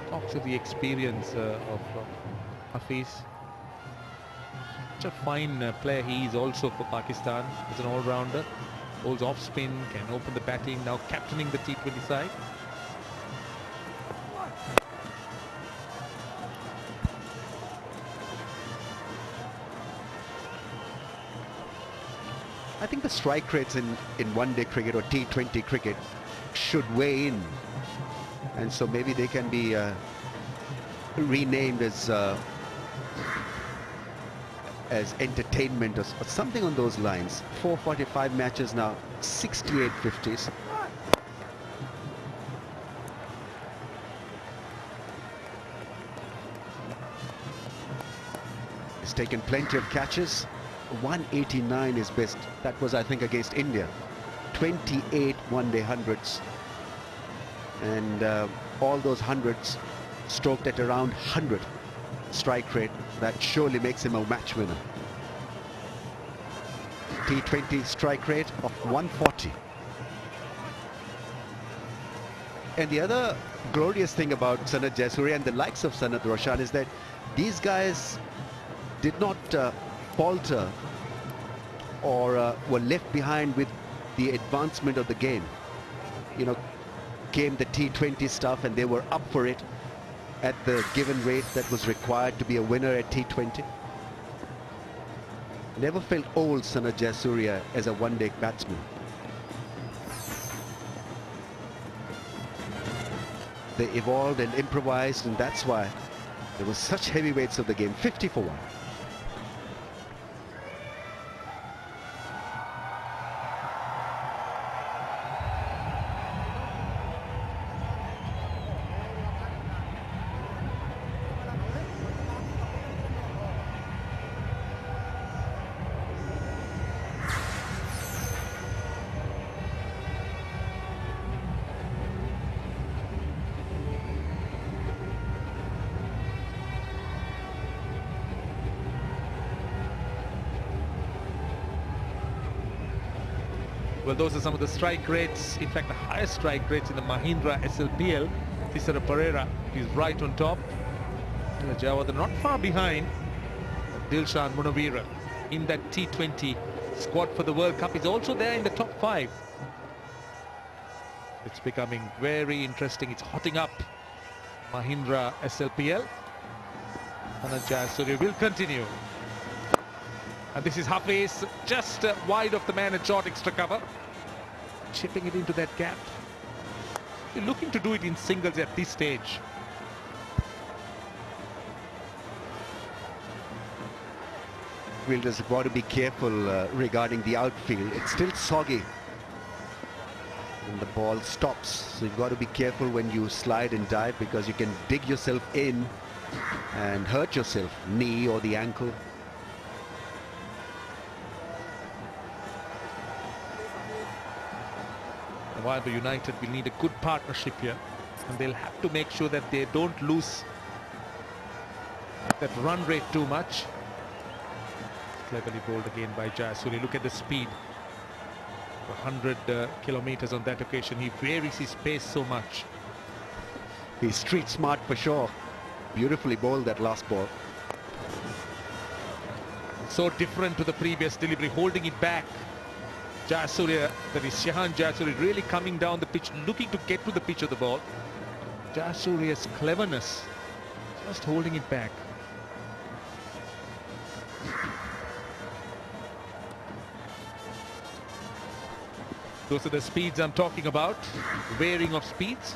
Talks of the experience of Hafiz. Such a fine player he is also for Pakistan as an all-rounder. Holds off spin, can open the batting, now captaining the T20 side. I think the strike rates in one-day cricket or T20 cricket should weigh in, and so maybe they can be renamed as entertainment or something on those lines. 445 matches now, 68 50s. He's taken plenty of catches. 189 is best. That was, I think, against India. 28 one-day hundreds. And all those hundreds stroked at around 100 strike rate. That surely makes him a match winner. T20 strike rate of 140. And the other glorious thing about Sanat Jayasuriya and the likes of Sanat Roshan is that these guys did not falter or were left behind with the advancement of the game. You know, came the T20 stuff and they were up for it at the given rate that was required to be a winner at T20. Never felt old, Sanat Jayasuriya, as a one-day batsman. They evolved and improvised, and that's why there were such heavyweights of the game. 50 for 1. Well, those are some of the strike rates. In fact, the highest strike rates in the Mahindra SLPL. Thisara Pereira is right on top. Jayawardene not far behind. Dilshan Munawira in that T20 squad for the World Cup is also there in the top 5. It's becoming very interesting. It's hotting up. Mahindra SLPL. Sanat Jayasuriya will continue. And this is Hafiz, just wide of the man at short extra cover. Chipping it into that gap. You're looking to do it in singles at this stage. Fielders have got to be careful regarding the outfield. It's still soggy. And the ball stops. So you've got to be careful when you slide and dive, because you can dig yourself in and hurt yourself, knee or the ankle. Wayamba United will need a good partnership here, and they'll have to make sure that they don't lose that run rate too much. Cleverly bowled again by Jayasuriya. Look at the speed. 100 kilometers on that occasion. He varies his pace so much. He's street smart for sure. Beautifully bowled that last ball. So different to the previous delivery, holding it back. Jayasuriya, that is Shahan Jayasuriya, really coming down the pitch, looking to get to the pitch of the ball. Jayasuriya's cleverness, just holding it back. Those are the speeds I'm talking about, varying of speeds.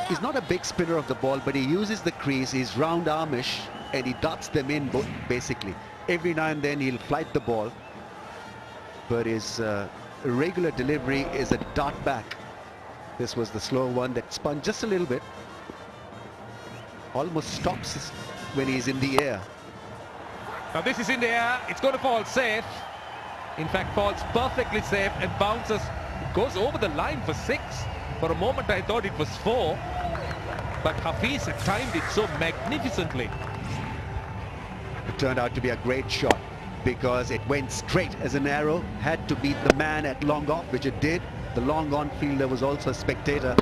He's not a big spinner of the ball, but he uses the crease. He's round-armish and he darts them in basically. Every now and then he'll flight the ball, but his regular delivery is a dart back. This was the slow one that spun just a little bit. Almost stops when he's in the air. Now this is in the air. It's going to fall safe. In fact, falls perfectly safe and bounces. Goes over the line for 6. For a moment I thought it was 4. But Hafiz had timed it so magnificently. It turned out to be a great shot, because it went straight as an arrow. Had to beat the man at long off, which it did. The long on fielder was also a spectator.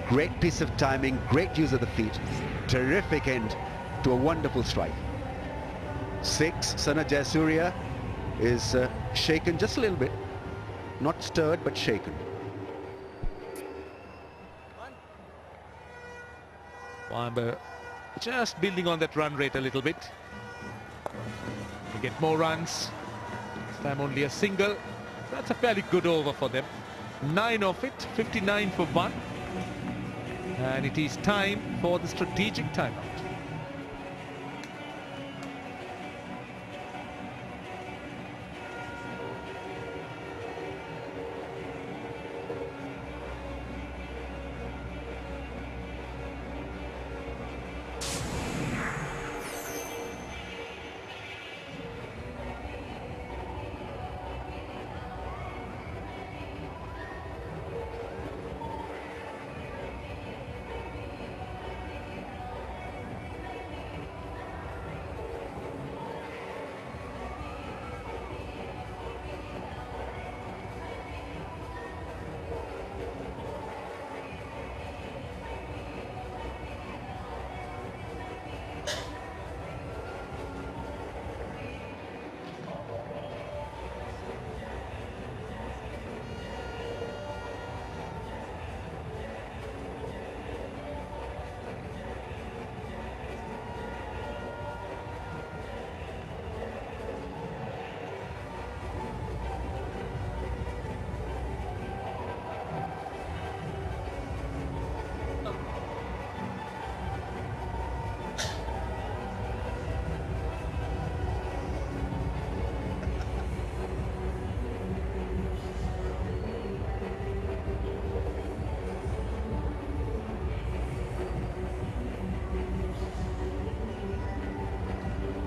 Great piece of timing, great use of the feet. Terrific end to a wonderful strike. 6, Sanat Jayasuriya is shaken just a little bit. Not stirred, but shaken. Wayamba just building on that run rate a little bit. To get more runs. time only a single. That's a fairly good over for them. 9 of it, 59 for 1. And it is time for the strategic timeout.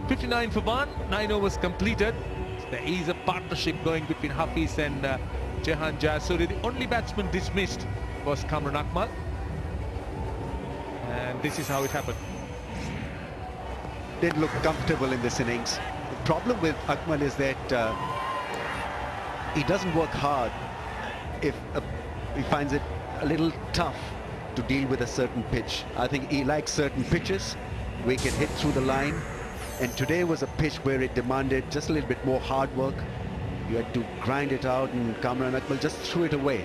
.59 for 1, 9 overs completed. There is a partnership going between Hafiz and Jehan Jayasuri. The only batsman dismissed was Kamran Akmal. And this is how it happened. Didn't look comfortable in this innings. The problem with Akmal is that he doesn't work hard if he finds it a little tough to deal with a certain pitch. I think he likes certain pitches where he can hit through the line. And today was a pitch where it demanded just a little bit more hard work. You had to grind it out, and Kamran Akmal just threw it away.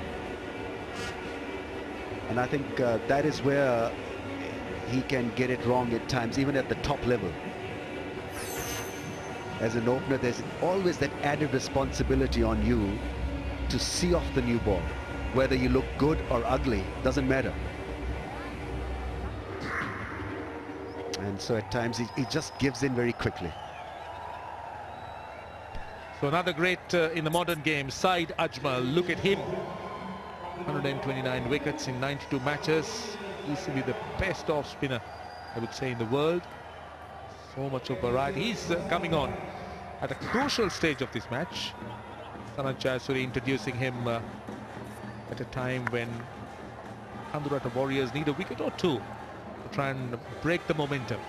And I think that is where he can get it wrong at times, even at the top level. As an opener, there's always that added responsibility on you to see off the new ball. Whether you look good or ugly, doesn't matter. And so at times he just gives in very quickly. So another great in the modern game, Saeed Ajmal. Look at him. 129 wickets in 92 matches. Easily the best off spinner, I would say, in the world. So much of variety. He's coming on at a crucial stage of this match. Sanat Jayasuri introducing him at a time when Kandurata Warriors need a wicket or two to try and break the momentum.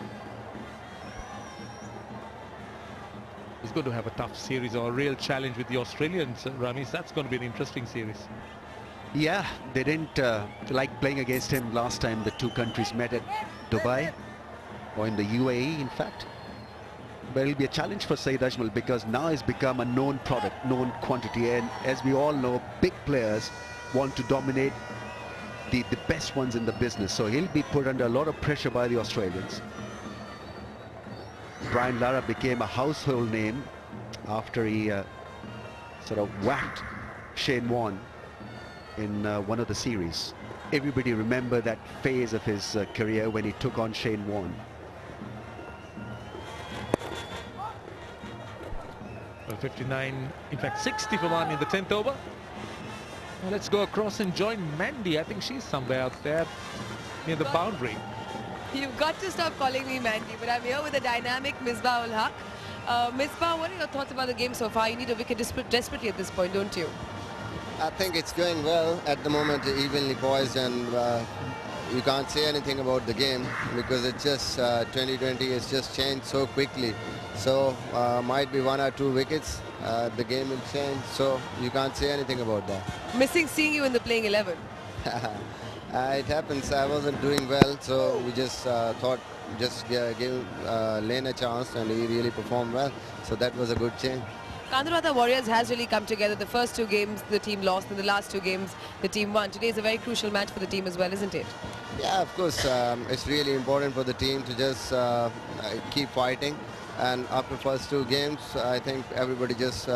He's going to have a tough series or a real challenge with the Australians, Ramesh. That's going to be an interesting series. Yeah, they didn't like playing against him last time the two countries met at Dubai, or in the UAE, in fact. But it'll be a challenge for Saeed Ajmal because now he's become a known product, known quantity. And as we all know, big players want to dominate the best ones in the business. So he'll be put under a lot of pressure by the Australians. Brian Lara became a household name after he sort of whacked Shane Warne in one of the series. Everybody remember that phase of his career when he took on Shane Warne. Well, 59, in fact 60 for 1 in the 10th over. Now let's go across and join Mandy. I think she's somewhere out there near the boundary. You've got to stop calling me Mandy, but I'm here with the dynamic Misbah ul Haq. Misbah, what are your thoughts about the game so far? You need a wicket desperately at this point, don't you? I think it's going well at the moment, evenly poised, and you can't say anything about the game because it's just 2020 has just changed so quickly. So might be 1 or 2 wickets, the game will change, so you can't say anything about that. Missing seeing you in the playing 11. It happens. I wasn't doing well, so we just thought just give Lane a chance, and he really performed well. So that was a good change. Kandurata Warriors has really come together. The first 2 games the team lost, and the last 2 games the team won. Today is a very crucial match for the team as well, isn't it? Yeah, of course. It's really important for the team to just keep fighting And after first 2 games, I think everybody just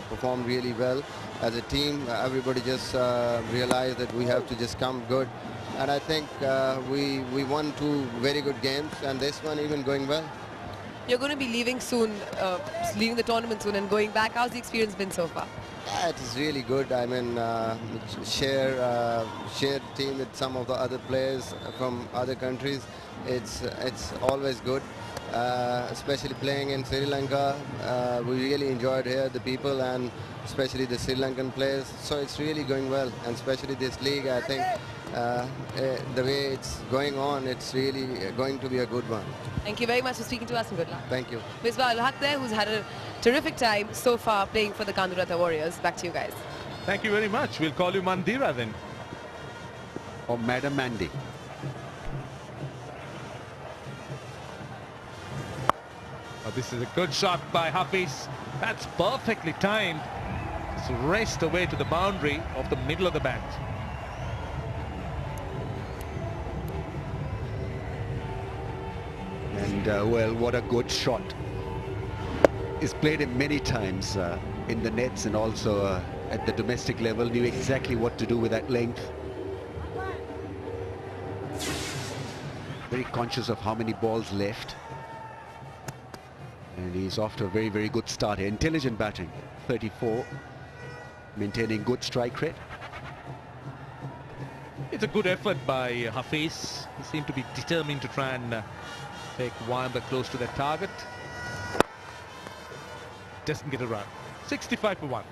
performed really well as a team. Everybody just realized that we have to just come good. And I think we won 2 very good games, and this one even going well. You're going to be leaving soon, leaving the tournament soon and going back. How's the experience been so far? Yeah, it is really good. I mean, share team with some of the other players from other countries. It's always good, especially playing in Sri Lanka. We really enjoyed here, the people, and especially the Sri Lankan players. So it's really going well, and especially this league, I think the way it's going on, it's really going to be a good one. Thank you very much for speaking to us, and good luck. Thank you. Misbah Al-Haq there, who's had a terrific time so far playing for the Kandurata Warriors. Back to you guys. Thank you very much. We'll call you Mandira then. Or Madam Mandy. Oh, this is a good shot by Hafiz. That's perfectly timed. It's raced away to the boundary of the middle of the bat. And well, what a good shot. He's played him many times in the nets and also at the domestic level. Knew exactly what to do with that length. Very conscious of how many balls left. And he's off to a very, very good start here. Intelligent batting, 34. Maintaining good strike rate. It's a good effort by Hafiz. He seemed to be determined to try and take Wayamba close to that target. Doesn't get a run. 65 for 1.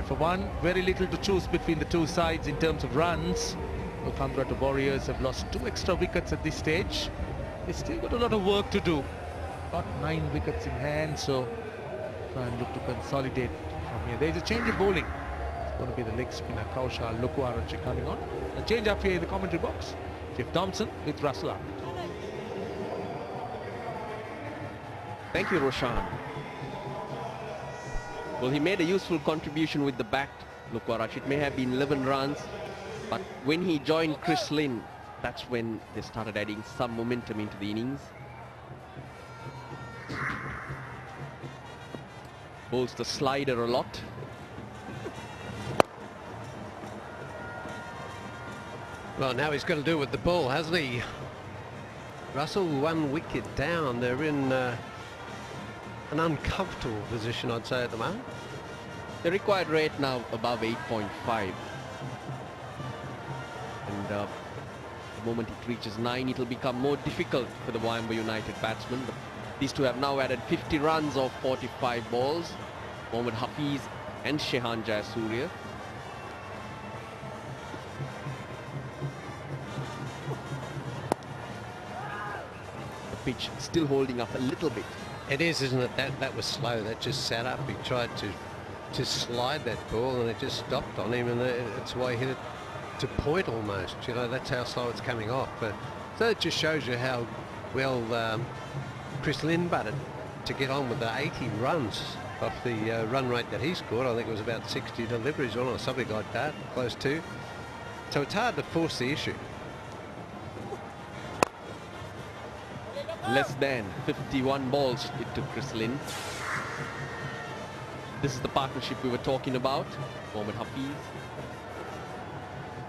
For 1. Very little to choose between the two sides in terms of runs. The Kandurata Warriors have lost 2 extra wickets at this stage. They still got a lot of work to do. Got 9 wickets in hand, so try and look to consolidate from here. There's a change of bowling. It's going to be the leg spinner Kaushal Lukwarachi coming on. A change up here in the commentary box. Jeff Thompson with Russell up. Thank you, Roshan. Well, he made a useful contribution with the bat, Lukwarachi. It may have been 11 runs, but when he joined Chris Lynn, that's when they started adding some momentum into the innings. Bowls the slider a lot. Well, now he's got to do with the ball, hasn't he? Russell 1 wicket down. They're in an uncomfortable position, I'd say, at the moment. The required rate now above 8.5. And the moment it reaches 9, it'll become more difficult for the Wayamba United batsmen. But these two have now added 50 runs of 45 balls. Mohammad Hafiz and Shehan Jayasuriya. The pitch still holding up a little bit. It is, isn't it? That was slow. That just sat up. He tried to slide that ball and it just stopped on him, and that's why he hit it to point almost. You know, that's how slow it's coming off. But so it just shows you how well Chris Lynn batted to get on with the 80 runs off the run rate that he scored. I think it was about 60 deliveries on or something like that, close to. So it's hard to force the issue. Less than 51 balls it took Chris Lynn. This is the partnership we were talking about. Mohammad Hafiz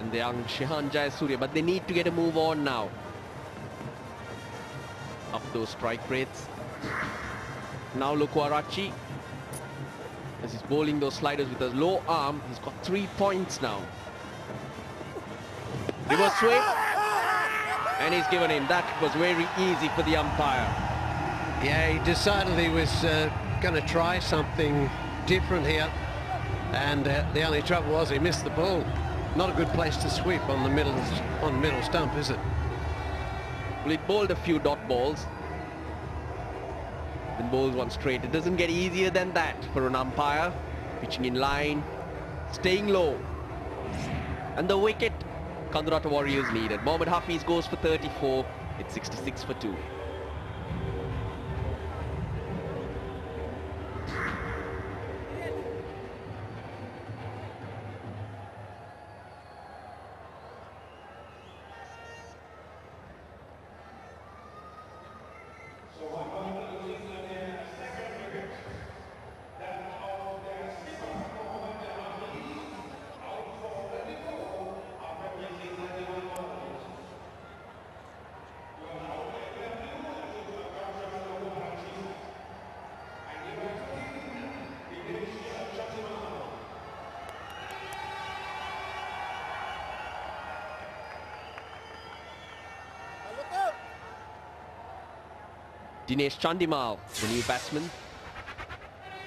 and the young Shehan Jayasuriya, but they need to get a move on now. Up those strike rates. Now Lukwarachi, as he's bowling those sliders with a low arm, he's got 3 points now. Reverse sweep. And he's given in. That was very easy for the umpire. Yeah, he decided he was going to try something different here, and the only trouble was he missed the ball. Not a good place to sweep on the middle stump, is it? Well, it bowled a few dot balls. Then bowls one straight. It doesn't get easier than that for an umpire. Pitching in line, staying low. And the wicket, Kandurata Warriors needed. Mohammad Hafiz goes for 34. It's 66 for 2. Dinesh Chandimal, the new batsman,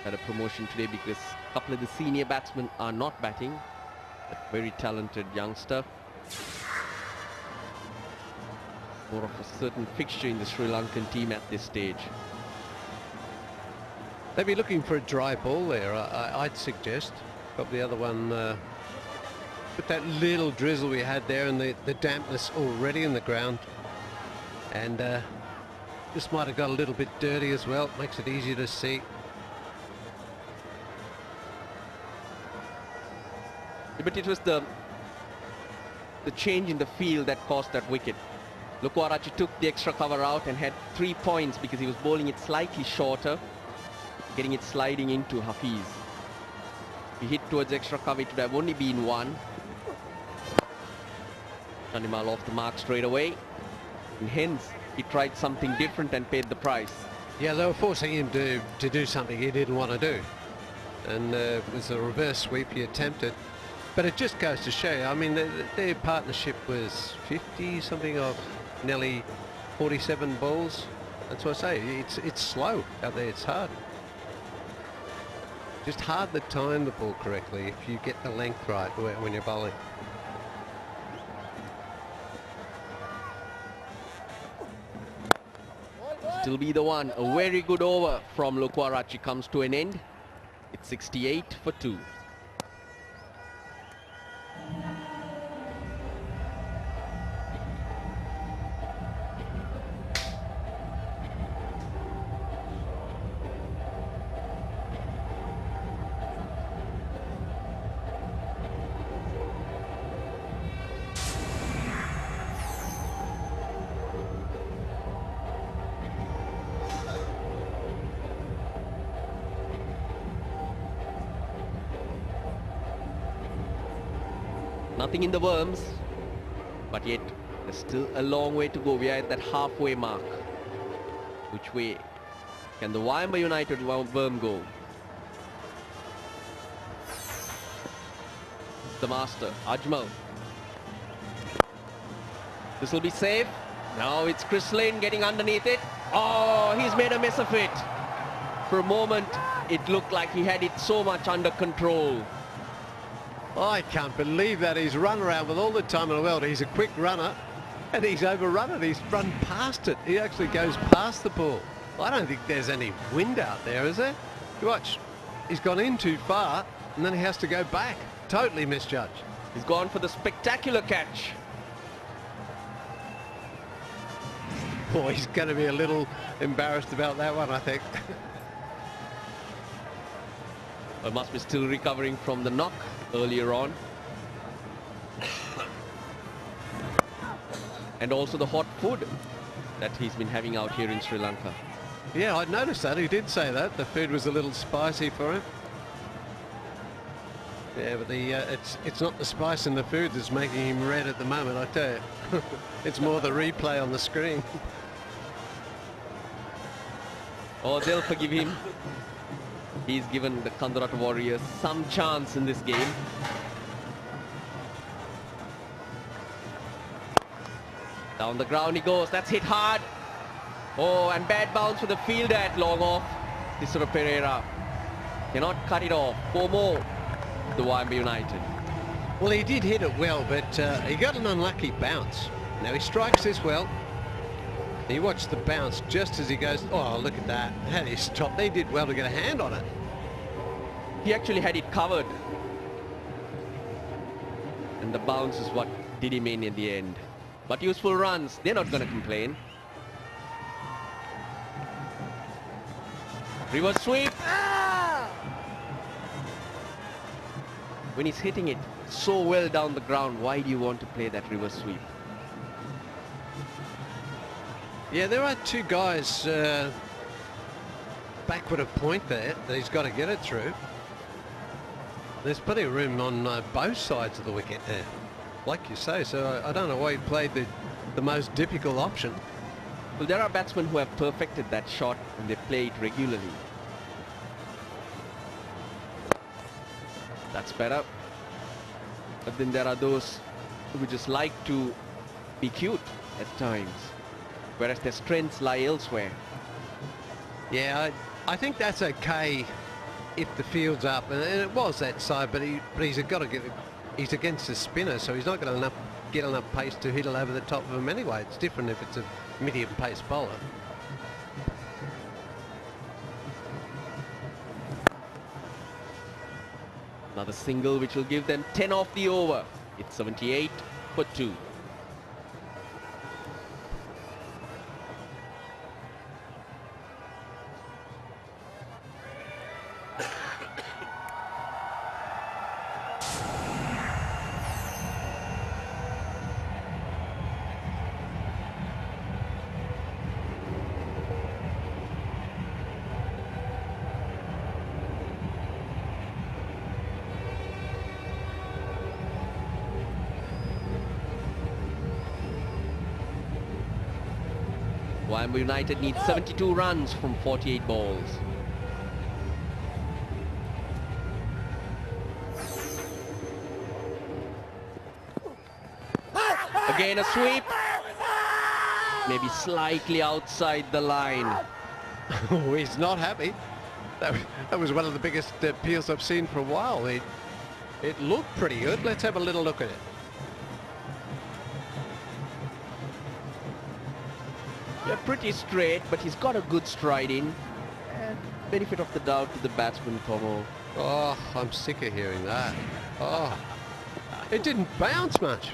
had a promotion today because a couple of the senior batsmen are not batting. A very talented youngster. More of a certain fixture in the Sri Lankan team at this stage. They'd be looking for a dry ball there, I'd suggest. Probably the other one, with that little drizzle we had there and the dampness already in the ground. And this might have got a little bit dirty as well. Makes it easier to see. But it was the change in the field that caused that wicket. Lukwarachi took the extra cover out and had 3 points because he was bowling it slightly shorter, getting it sliding into Hafiz. If he hit towards extra cover, it would have only been 1. Chandimal off the mark straight away. And hence, he tried something different and paid the price. Yeah, they were forcing him to do something he didn't want to do. And it was a reverse sweep he attempted. But it just goes to show you, I mean, their partnership was 50 something of nearly 47 balls. That's what I say, it's slow out there, it's hard. Just hard to time the ball correctly if you get the length right when you're bowling. Still be the one. A very good over from Lukwarachi comes to an end. It's 68 for 2. Nothing in the worms, but yet there's still a long way to go. We are at that halfway mark. Which way can the Wayamba United worm go? The master, Ajmal. This will be safe. Now it's Chris Lane getting underneath it. Oh, he's made a mess of it. For a moment, it looked like he had it so much under control. I can't believe that. He's run around with all the time in the world. He's a quick runner and he's overrun it. He's run past it. He actually goes past the ball. I don't think there's any wind out there, is there? You watch. He's gone in too far and then he has to go back. Totally misjudged. He's gone for the spectacular catch. Boy, he's going to be a little embarrassed about that one, I think. Well, must be still recovering from the knock earlier on. And also the hot food that he's been having out here in Sri Lanka. Yeah, I'd noticed that. He did say that. The food was a little spicy for him. Yeah, but it's not the spice in the food that's making him red at the moment, I tell you. It's more the replay on the screen. Oh, they'll forgive him. He's given the Kandurata Warriors some chance in this game. Down the ground he goes. That's hit hard. Oh, and bad bounce for the fielder at long off. Tisura Pereira cannot cut it off. 4 more. The Wayamba United. Well, he did hit it well, but he got an unlucky bounce. Now he strikes this well. You watch the bounce just as he goes, oh, look at that. How do you stop? They did well to get a hand on it. He actually had it covered. And the bounce is what did him in the end. But useful runs, they're not going to complain. Reverse sweep. When he's hitting it so well down the ground, why do you want to play that reverse sweep? Yeah, there are two guys backward of point there that he's got to get it through. There's plenty of room on both sides of the wicket there, like you say, so I don't know why he played the most difficult option. Well, there are batsmen who have perfected that shot and they play it regularly. That's better. But then there are those who just like to be cute at times, whereas their strengths lie elsewhere. Yeah, I think that's okay if the field's up, and it was that side, but he's got to get it. He's against the spinner, so he's not going to get enough pace to hit it over the top of him anyway. It's different if it's a medium pace bowler. Another single which will give them 10 off the over. It's 78 for 2. Wayamba United needs 72 runs from 48 balls. Again a sweep. Maybe slightly outside the line. Oh, he's not happy. That was one of the biggest peels I've seen for a while. It looked pretty good. Let's have a little look at it. Yeah, pretty straight, but he's got a good stride in. And benefit of the doubt to the batsman, Tomo. Oh, I'm sick of hearing that. Oh, it didn't bounce much.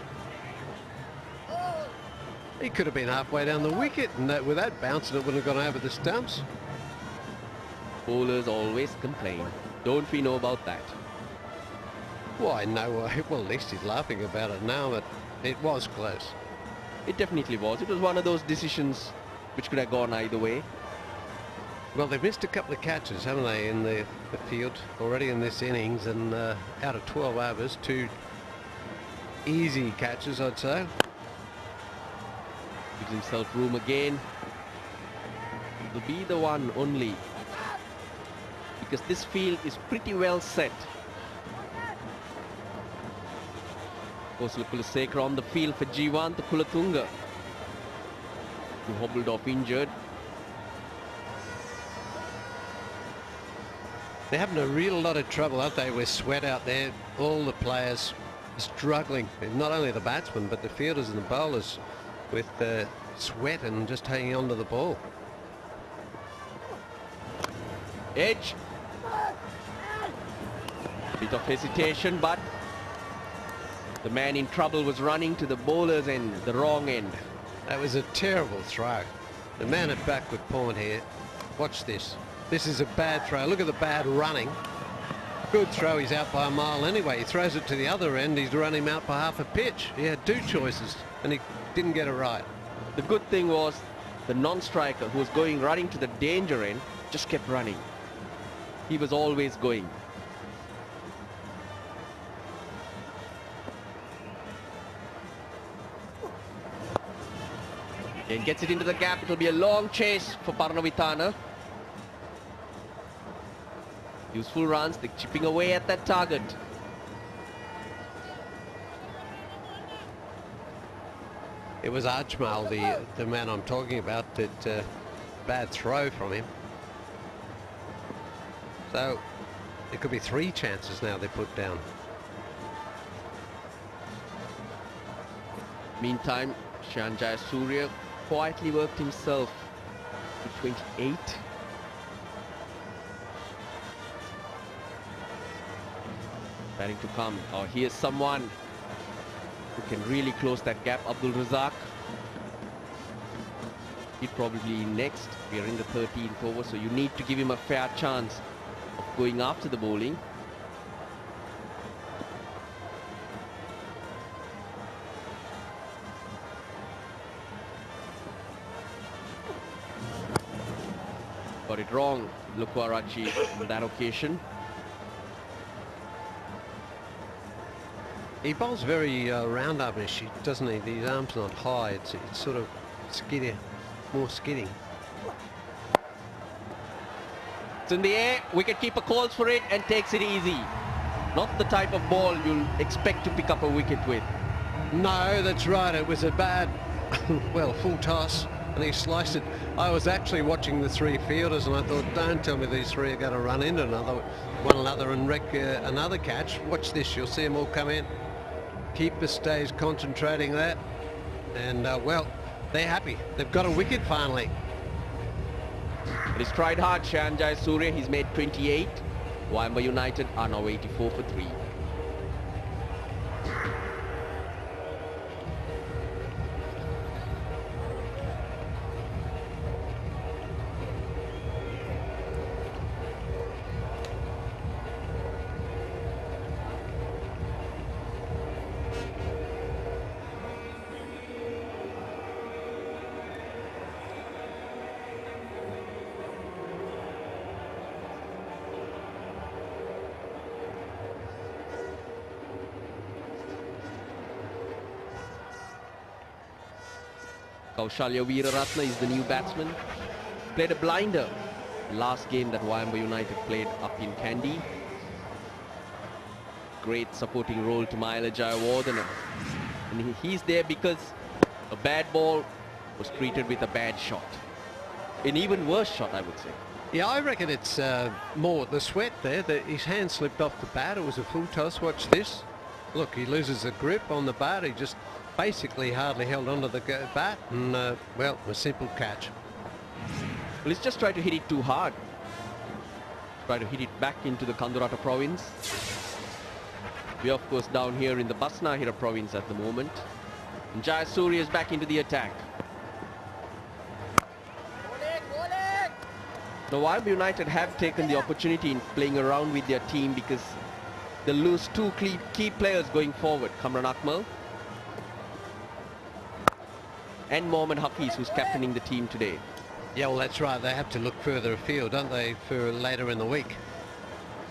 He could have been halfway down the wicket, and with that bouncing, it wouldn't have gone over the stumps. Bowlers always complain. Don't we know about that? Why, no. Well, at least he's laughing about it now, but it was close. It definitely was. It was one of those decisions which could have gone either way. Well, they've missed a couple of catches, haven't they, in the field already in this innings, and out of 12 overs, 2 easy catches, I'd say. Gives himself room again. It'll be the one only, because this field is pretty well set. Kulasekara on the field for Jivanta Kulatunga, who hobbled off injured. They're having a real lot of trouble, aren't they, with Sweat out there. All the players struggling, not only the batsmen, but the fielders and the bowlers, with Sweat and just hanging on to the ball. Edge. Bit of hesitation, but the man in trouble was running to the bowler's end, the wrong end. That was a terrible throw. The man at backward point here. Watch this. This is a bad throw. Look at the bad running. Good throw. He's out by a mile anyway. He throws it to the other end. He's run him out by half a pitch. He had 2 choices and he didn't get it right. The good thing was the non-striker who was running to the danger end just kept running. He was always going. And gets it into the gap. It'll be a long chase for Paranavithana. Useful runs. They're chipping away at that target. It was Ajmal, the man I'm talking about, that bad throw from him. So it could be 3 chances now they put down. Meantime, Shanjaya Surya quietly worked himself to 28. Starting to come. Oh, here's someone who can really close that gap. Abdul Razak. He'd probably next. We are in the 13th over, so you need to give him a fair chance of going after the bowling. Got it wrong, Lukwarachi, on that occasion. He bowls very round-armish, doesn't he? His arm's not high. It's sort of skiddy, more skidding. It's in the air. Wicketkeeper calls for it and takes it easy. Not the type of ball you'll expect to pick up a wicket with. No, that's right. It was a bad, well, full toss, and he sliced it. I was actually watching the three fielders, and I thought, don't tell me these three are going to run into one another and wreck another catch. Watch this. You'll see them all come in. Keeper stays concentrating that, and well, they're happy. They've got a wicket finally. But he's tried hard, Shahan Jayasuriya. He's made 28. Wayamba United are now 84 for 3. Kaushalya Weeraratne is the new batsman. Played a blinder last game that Wayamba United played up in Kandy. Great supporting role to Mahela Jayawardene. And he's there because a bad ball was treated with a bad shot. An even worse shot, I would say. Yeah, I reckon it's more the sweat there. His hand slipped off the bat. It was a full toss. Watch this. Look, he loses the grip on the bat. He just basically hardly held onto the bat, and well, a simple catch. Well, he's just tried to hit it too hard. Try to hit it back into the Kandurata province. We're of course down here in the Basnahira province at the moment. And Jayasuriya is back into the attack. Now Wayamba United have taken the opportunity in playing around with their team because they lose two key players going forward. Kamran Akmal and Mohammad Hafiz, who's captaining the team today. Yeah, well, that's right. They have to look further afield, don't they, for later in the week.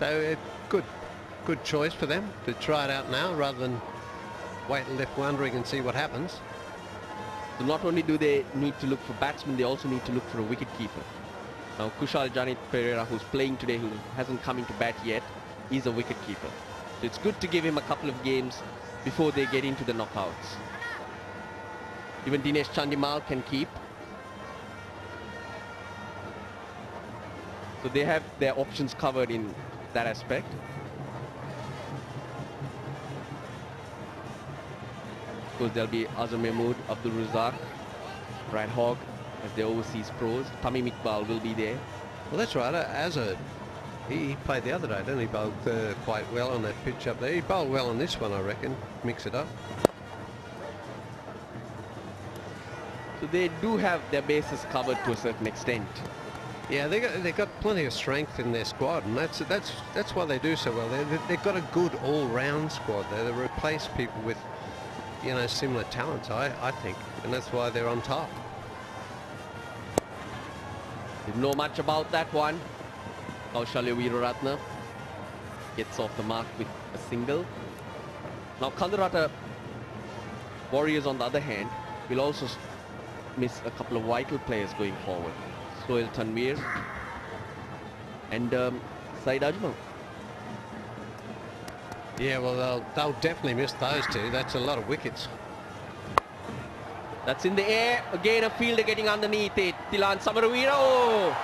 So good choice for them to try it out now rather than wait left wondering and see what happens. So not only do they need to look for batsmen, they also need to look for a wicket-keeper. Now Kushal Janit Pereira, who's playing today, who hasn't come into bat yet, is a wicket-keeper. So it's good to give him a couple of games before they get into the knockouts. Even Dinesh Chandimal can keep. So they have their options covered in that aspect. Of course, there'll be Azam Mahmood, Abdul Razak, Brad Hogg as the overseas pros. Tamim Iqbal will be there. Well, that's right. Azad, he played the other day, didn't he? Bowled quite well on that pitch up there. He bowled well on this one, I reckon. Mix it up. So they do have their bases covered to a certain extent. Yeah, they got plenty of strength in their squad, and that's why they do so well. They've got a good all-round squad there. They replace people with, you know, similar talents, I think, and that's why they're on top. Didn't know much about that one. Kaushalya Weeraratne gets off the mark with a single. Now Kandurata Warriors, on the other hand, will also miss a couple of vital players going forward. Sohail Tanveer and Saeed Ajmal. Yeah, well, they'll definitely miss those two. That's a lot of wickets. That's in the air. Again, a fielder getting underneath it. Tilan Samaravira. Oh!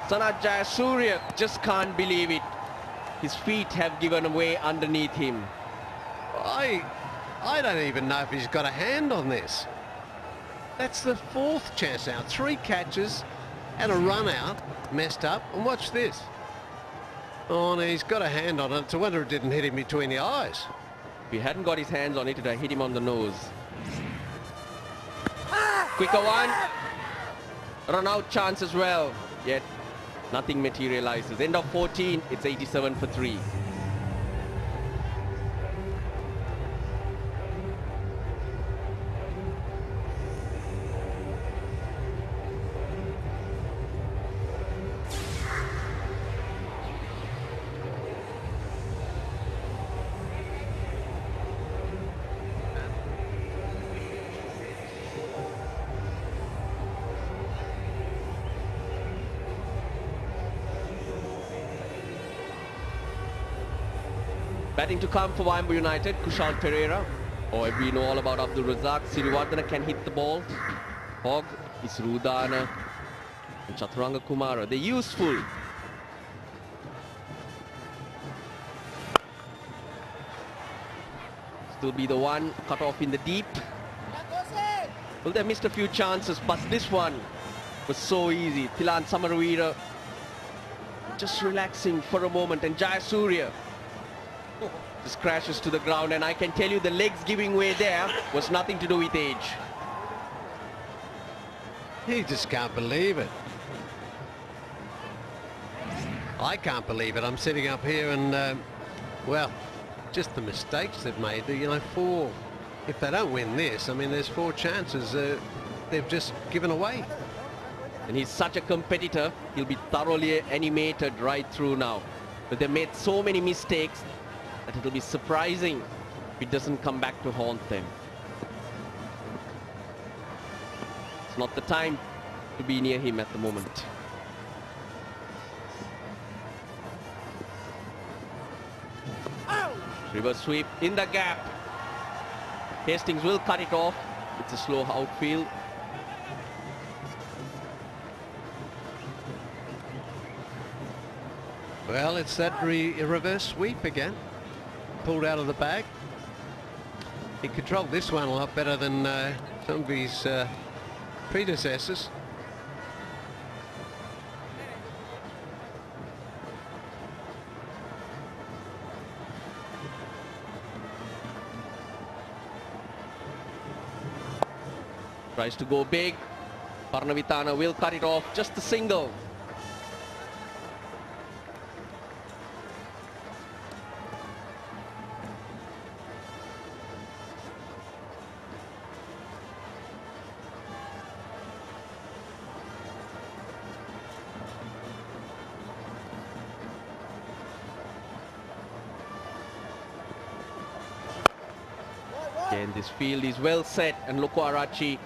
Sanat Jayasuriya just can't believe it. His feet have given away underneath him. I don't even know if he's got a hand on this. That's the fourth chance now. 3 catches and a run out, messed up. And watch this. Oh, no, he's got a hand on it. It's a wonder it didn't hit him between the eyes. If he hadn't got his hands on it, it would have hit him on the nose. Quicker one. Run out chance as well. Yet nothing materializes. End of 14. It's 87 for 3. Batting to come for Wayamba United, Kushal Pereira. Or we know all about Abdul Razak. Siriwardana can hit the ball. Hogg, Isrudana, and Chaturanga Kumara. They're useful. Still be the one cut off in the deep. Well, they missed a few chances, but this one was so easy. Thilan Samaravira just relaxing for a moment, and Jayasuriya just crashes to the ground, and I can tell you the legs giving way there was nothing to do with age. He just can't believe it. I can't believe it. I'm sitting up here and, well, just the mistakes they've made. You know, 4. If they don't win this, I mean, there's 4 chances they've just given away. And he's such a competitor, he'll be thoroughly animated right through now. But they made so many mistakes that it'll be surprising if it doesn't come back to haunt them. It's not the time to be near him at the moment. Reverse sweep in the gap. Hastings will cut it off. It's a slow outfield. Well, it's that reverse sweep again. Pulled out of the bag. He controlled this one a lot better than some of his predecessors. Tries to go big. Parnavitana will cut it off. Just a single. Again, this field is well set, and Loko Arachi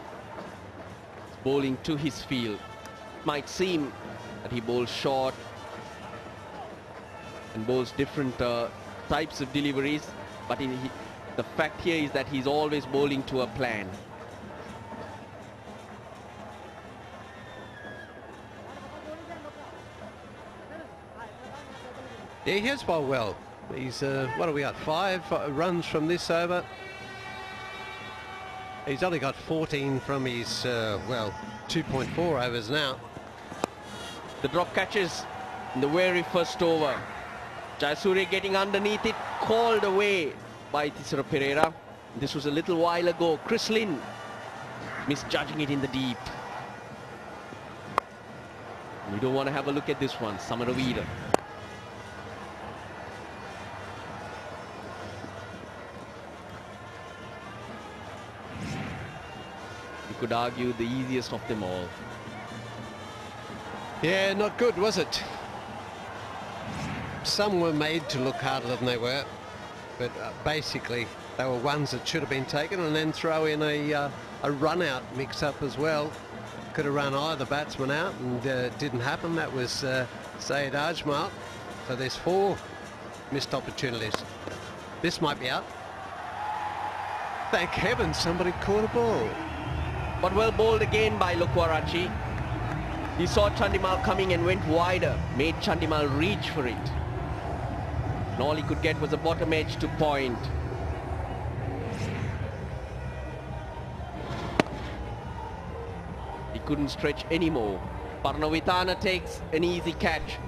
bowling to his field. Might seem that he bowls short and bowls different types of deliveries, but the fact here is that he's always bowling to a plan. Yeah, he has bowled well. He's, what are we at, 5 runs from this over. He's only got 14 from his, well, 2.4 overs now. The drop catches in the very first over. Jayasuriya getting underneath it, called away by Tisara Pereira. This was a little while ago. Chris Lynn misjudging it in the deep. We don't want to have a look at this one. Samaravira. Could argue the easiest of them all. Yeah, not good, was it? Some were made to look harder than they were, but basically they were ones that should have been taken, and then throw in a run-out mix-up as well. Could have run either batsman out, and didn't happen. That was Sayed Ajmal. So there's 4 missed opportunities. This might be out. Thank heaven somebody caught a ball. But well bowled again by Loko Arachi. He saw Chandimal coming and went wider, made Chandimal reach for it. And all he could get was a bottom edge to point. He couldn't stretch anymore. Parnavitana takes an easy catch.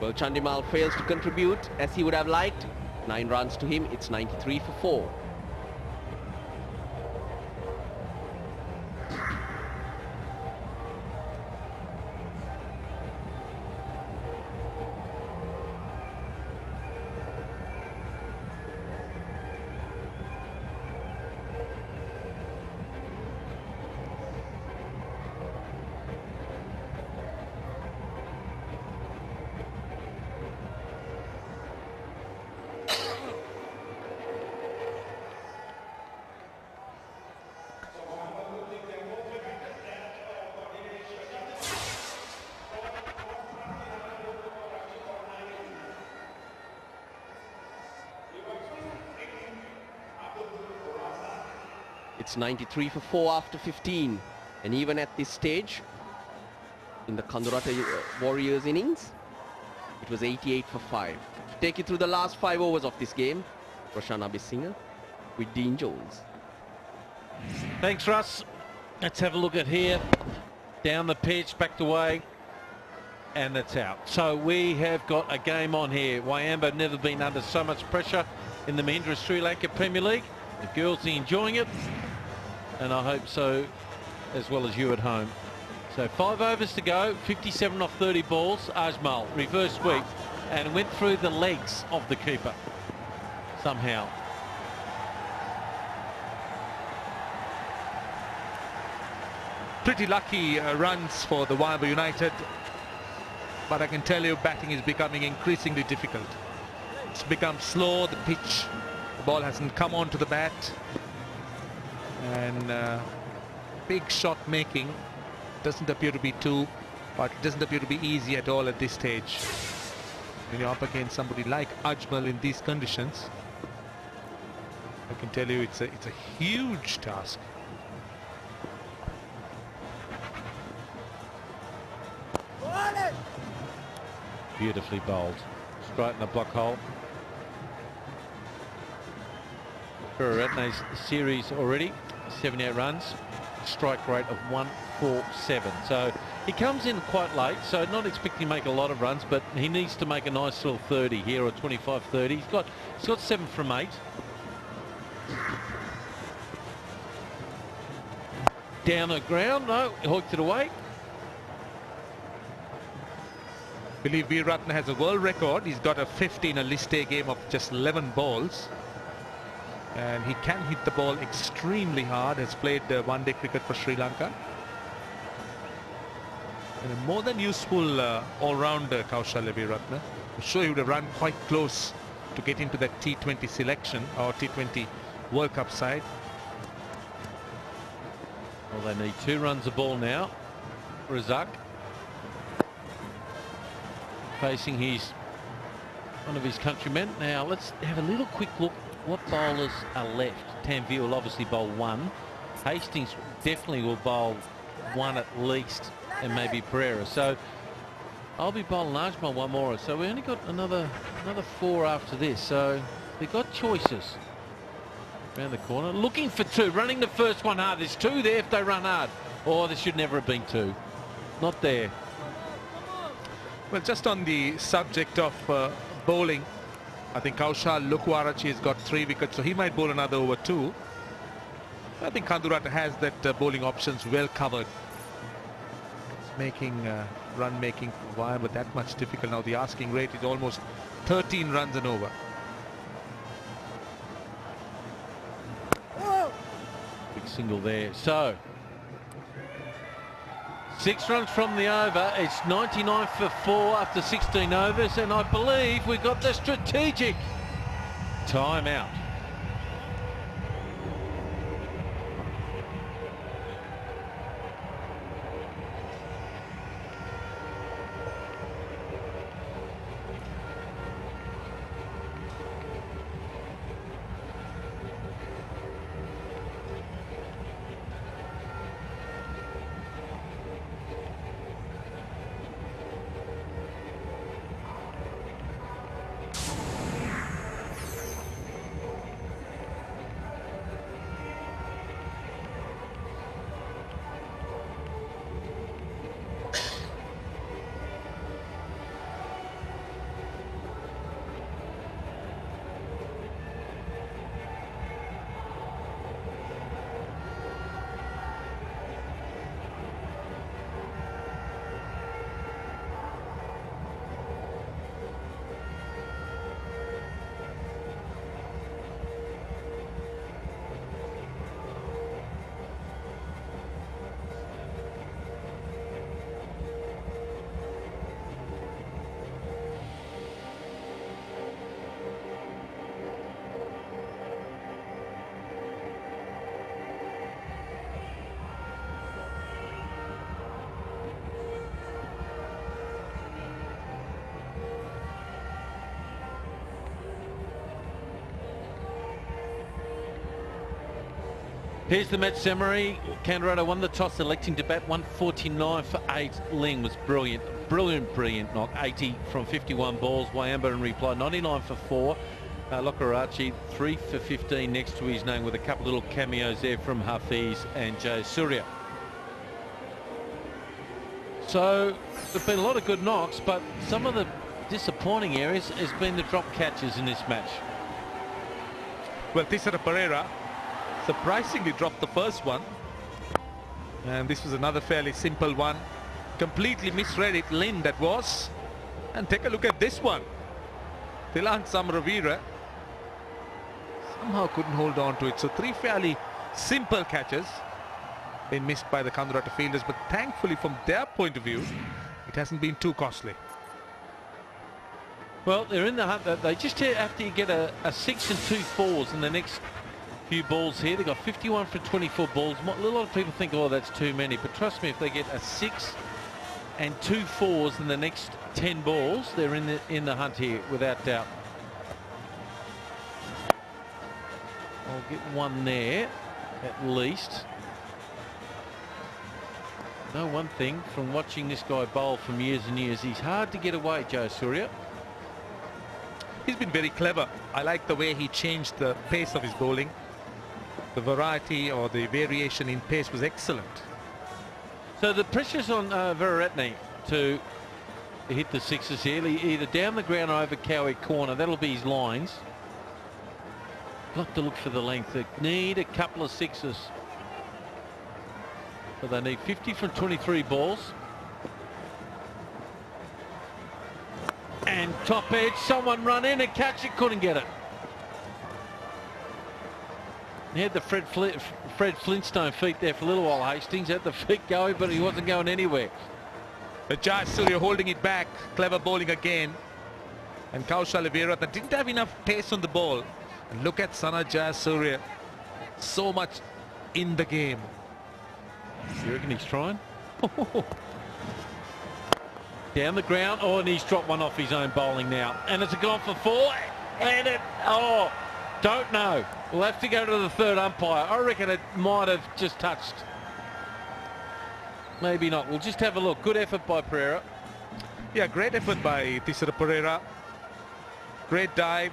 Well, Chandimal fails to contribute as he would have liked. 9 runs to him, it's 93 for 4. It's 93 for 4 after 15. And even at this stage, in the Kandurata Warriors innings, it was 88 for 5. To take you through the last 5 overs of this game, Roshan Abhisinga with Dean Jones. Thanks, Russ. Let's have a look at here. Down the pitch, backed away, and it's out. So we have got a game on here. Wayamba have never been under so much pressure in the Mahindra Sri Lanka Premier League. The girls are enjoying it, and I hope so as well as you at home. So 5 overs to go, 57 off 30 balls. Ajmal, reverse sweep, and went through the legs of the keeper somehow. Pretty lucky runs for the Wayamba United, but I can tell you batting is becoming increasingly difficult. It's become slow, the pitch, the ball hasn't come onto the bat, and big shot making doesn't appear to be but it doesn't appear to be easy at all at this stage. When you're up against somebody like Ajmal in these conditions, I can tell you it's a huge task. Beautifully bowled. Straight in the block hole. Ratne's series already, 78 runs. Strike rate of 147. So he comes in quite late, so not expecting to make a lot of runs, but he needs to make a nice little 30 here, or 25-30. He's got 7 from 8. Down the ground, no, hooked it away. I believe Veeratna has a world record. He's got a 50 in a list A game of just 11 balls. And he can hit the ball extremely hard. Has played one-day cricket for Sri Lanka. And a more than useful all-rounder, Kaushalya Veeratna. I'm sure he would have run quite close to get into that T20 selection or T20 World Cup side. Well, they need 2 runs a ball now. Razak facing one of his countrymen. Now let's have a little quick look what bowlers are left. Tanvir will obviously bowl 1. Hastings definitely will bowl 1 at least, and maybe Pereira. So I'll be bowling Ajmal 1 more. So we only got another 4 after this. So they've got choices. Around the corner, looking for 2, running the first one hard. There's 2 there if they run hard. Oh, there should never have been 2. Not there. Well, just on the subject of bowling, I think Kaushal Lukwarachi has got 3 wickets, so he might bowl another over 2. I think Kandurata has that bowling options well covered. It's making run making for Wayamba that much difficult now. The asking rate is almost 13 runs and over. Big single there. So 6 runs from the over. It's 99 for 4 after 16 overs, and I believe we've got the strategic timeout. Here's the match summary. Kandurata won the toss, electing to bat 149 for 8. Ling was brilliant. Brilliant knock. 80 from 51 balls. Wayamba in reply, 99 for 4. Lokarachi 3 for 15 next to his name, with a couple little cameos there from Hafiz and Jay Surya. So there've been a lot of good knocks, but some of the disappointing areas has been the drop catches in this match. Well, Tisara Pereira surprisingly dropped the first one, and this was another fairly simple one. Completely misread it, Lin that was. And take a look at this one. Tilan Samravira somehow couldn't hold on to it. So 3 fairly simple catches been missed by the Kandurata fielders, but thankfully from their point of view it hasn't been too costly. Well, they're in the hunt. They just have to get a 6 and 2 4s in the next few balls here. They've got 51 for 24 balls. A lot of people think, oh, that's too many, but trust me, if they get a 6 and 2 4s in the next 10 balls, they're in the hunt here without doubt. I'll get one there at least. Know one thing from watching this guy bowl from years and years, he's hard to get away, Joe Surya. He's been very clever. I like the way he changed the pace of his bowling. The variety or the variation in pace was excellent. So the pressure's on Viraratne to hit the 6s here, either down the ground or over Cowie corner. That'll be his lines. Got to look for the length. They need a couple of 6s. So they need 50 from 23 balls. And top edge, someone run in and catch it, couldn't get it. He had the Fred Flintstone feet there for a little while, Hastings. Had the feet going, but he wasn't going anywhere. But Jai Surya holding it back. Clever bowling again. And Kaushal Veeratne didn't have enough pace on the ball. And look at Sana Jai Surya. So much in the game. You reckon he's trying? Down the ground. Oh, and he's dropped one off his own bowling now. And it's gone for 4. And it... Oh, don't know. We'll have to go to the third umpire. I reckon it might have just touched. Maybe not. We'll just have a look. Good effort by Pereira. Yeah, great effort by Tisara Pereira. Great dive.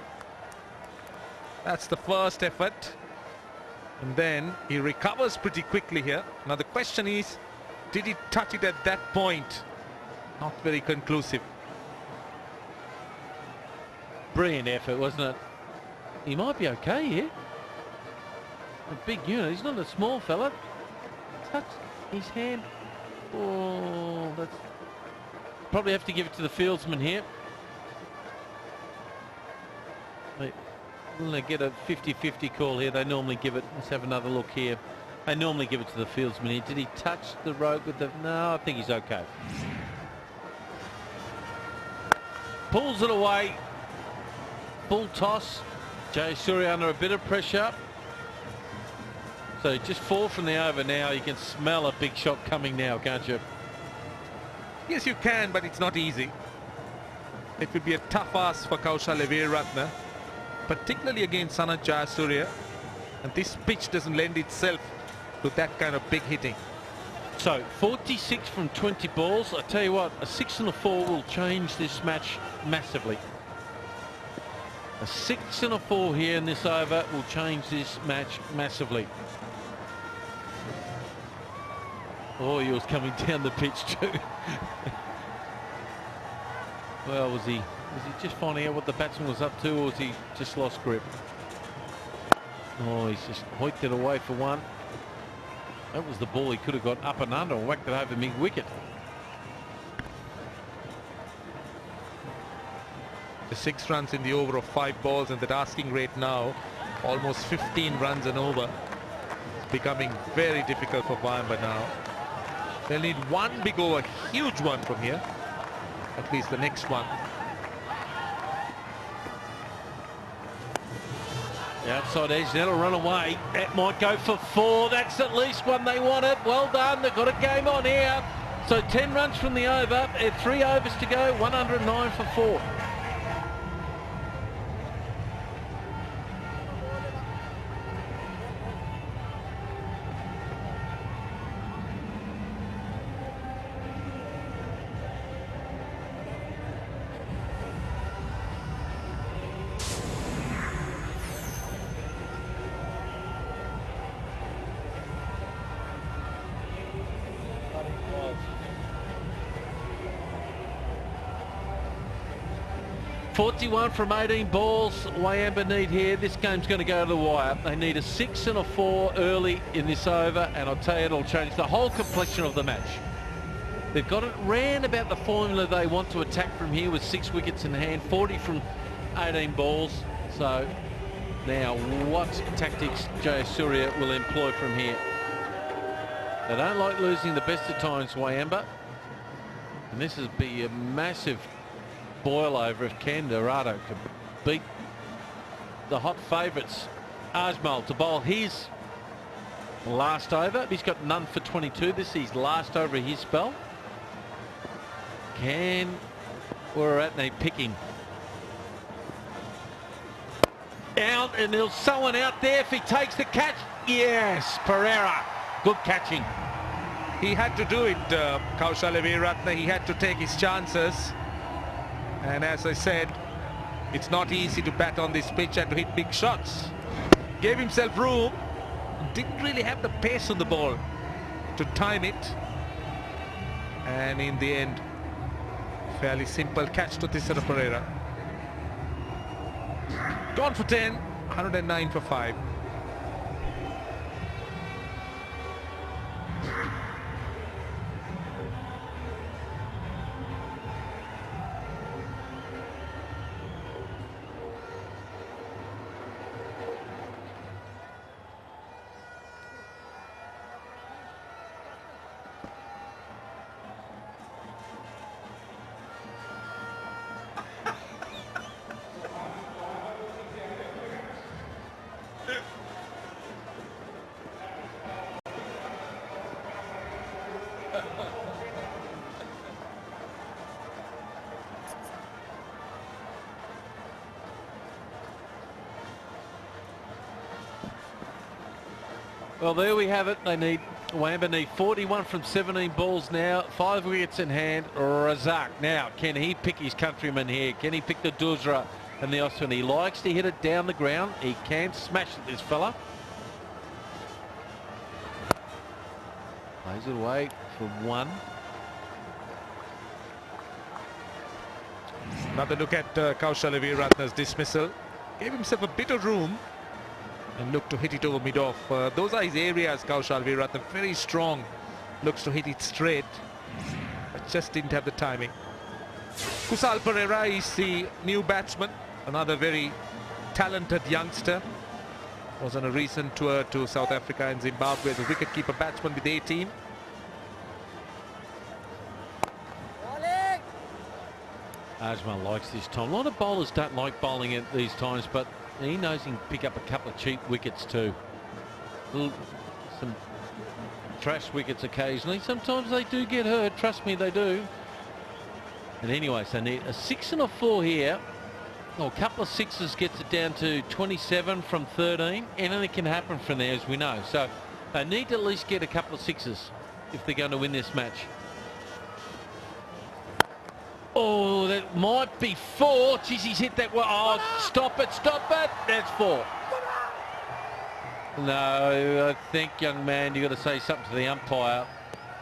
That's the first effort. And then he recovers pretty quickly here. Now the question is, did he touch it at that point? Not very conclusive. Brilliant effort, wasn't it? He might be okay here. A big unit. He's not a small fella. Touch his hand. Oh, that's... Probably have to give it to the fieldsman here. Will they get a 50-50 call here? They normally give it. Let's have another look here. They normally give it to the fieldsman here. Did he touch the rope with the... No, I think he's okay. Pulls it away. Full toss. Jay Surya under a bit of pressure. So just 4 from the over now. You can smell a big shot coming now, can't you? Yes, you can, but it's not easy. It would be a tough ask for Kaushal Veeratne, particularly against Sana Jai Surya. And this pitch doesn't lend itself to that kind of big hitting. So 46 from 20 balls. I tell you what, a 6 and a 4 will change this match massively. A 6 and a 4 here in this over will change this match massively. Oh, he was coming down the pitch too. Well, was he just finding out what the batsman was up to, or was he just lost grip? Oh, he's just hoiked it away for 1. That was the ball he could have got up and under and whacked it over mid-wicket. The 6 runs in the over of 5 balls, and that asking rate now almost 15 runs and over. It's becoming very difficult for Wayamba now. They'll need one big over, huge one from here. At least the next one. The outside edge, that'll run away. That might go for 4. That's at least one they wanted. Well done. They've got a game on here. So 10 runs from the over. 3 overs to go. 109 for 4. 41 from 18 balls. Wayamba need here. This game's going to go to the wire. They need a 6 and a 4 early in this over, and I'll tell you, it'll change the whole complexion of the match. They've got it ran about the formula they want to attack from here with 6 wickets in hand, 40 from 18 balls. So now what tactics Jayasuriya will employ from here? They don't like losing the best of times, Wayamba. And this would be a massive boil over if Kandurata could beat the hot favourites. Ajmal to bowl his last over. He's got none for 22. This is his last over of his spell. Can Kandurata picking out, and there's someone out there if he takes the catch. Yes, Pereira, good catching. He had to do it, Kaushal Veeratne. He had to take his chances. And as I said, it's not easy to bat on this pitch and to hit big shots. Gave himself room. Didn't really have the pace on the ball to time it. And in the end, fairly simple catch to Thisara Pereira. Gone for 10, 109 for 5. Well, there we have it. Wayamba need 41 from 17 balls now. 5 wickets in hand. Razak. Now, can he pick his countryman here? Can he pick the Duzra and the Osman? He likes to hit it down the ground. He can smash it, this fella. Plays it away for 1. Another look at Kaushal Veeratne's dismissal. Gave himself a bit of room and looked to hit it over mid-off. Those are his areas, Kaushal Veeratne. Very strong. Looks to hit it straight, but just didn't have the timing. Kusal Pereira is the new batsman. Another very talented youngster. Was on a recent tour to South Africa and Zimbabwe. The wicket-keeper batsman with the A-team. Ajmal likes this time. A lot of bowlers don't like bowling at these times, but he knows he can pick up a couple of cheap wickets too. Some trash wickets occasionally. Sometimes they do get hurt. Trust me, they do. And anyway, so need a 6 and a 4 here. Oh, a couple of 6s gets it down to 27 from 13. Anything can happen from there, as we know. So they need to at least get a couple of 6s if they're going to win this match. Oh, that might be 4. Jeez, he's hit that well. Oh, stop it, stop it. That's 4. No, I think, young man, you've got to say something to the umpire.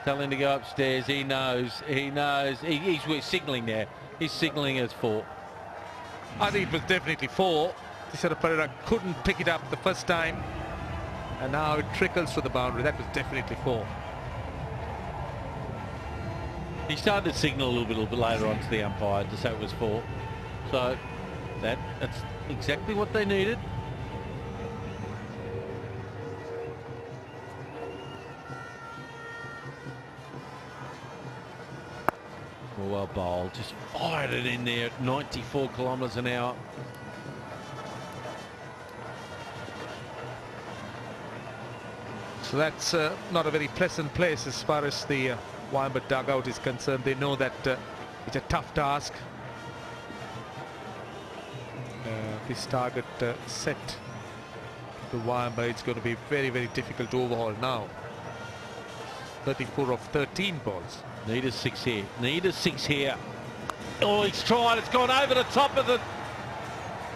Tell him to go upstairs. He knows. He knows. He's signalling there. He's signalling as 4. I think it was definitely 4. Thisara Pereira couldn't pick it up the first time, and now it trickles to the boundary. That was definitely 4. He started to signal a little bit later on to the umpire to say it was 4. So that's exactly what they needed. Well bowled, just fired it in there at 94 kilometres an hour. So that's not a very pleasant place as far as the Wayamba dugout is concerned. They know that it's a tough task. This target set to Wayamba, it's going to be very, very difficult to overhaul now. 34 of 13 balls. Need a 6 here. Need a 6 here. Oh, he's tried. It's gone over the top of the...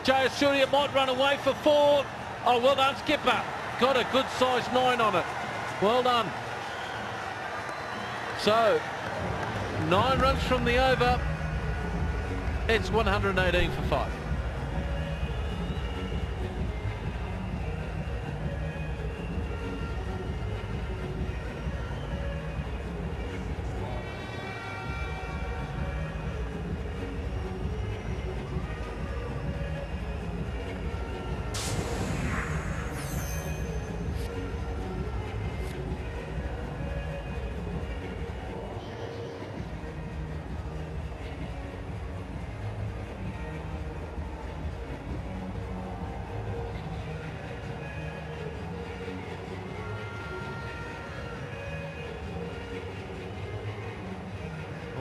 Jayasuriya might run away for 4. Oh, well done, skipper. Got a good size 9 on it. Well done. So, 9 runs from the over. It's 118 for 5.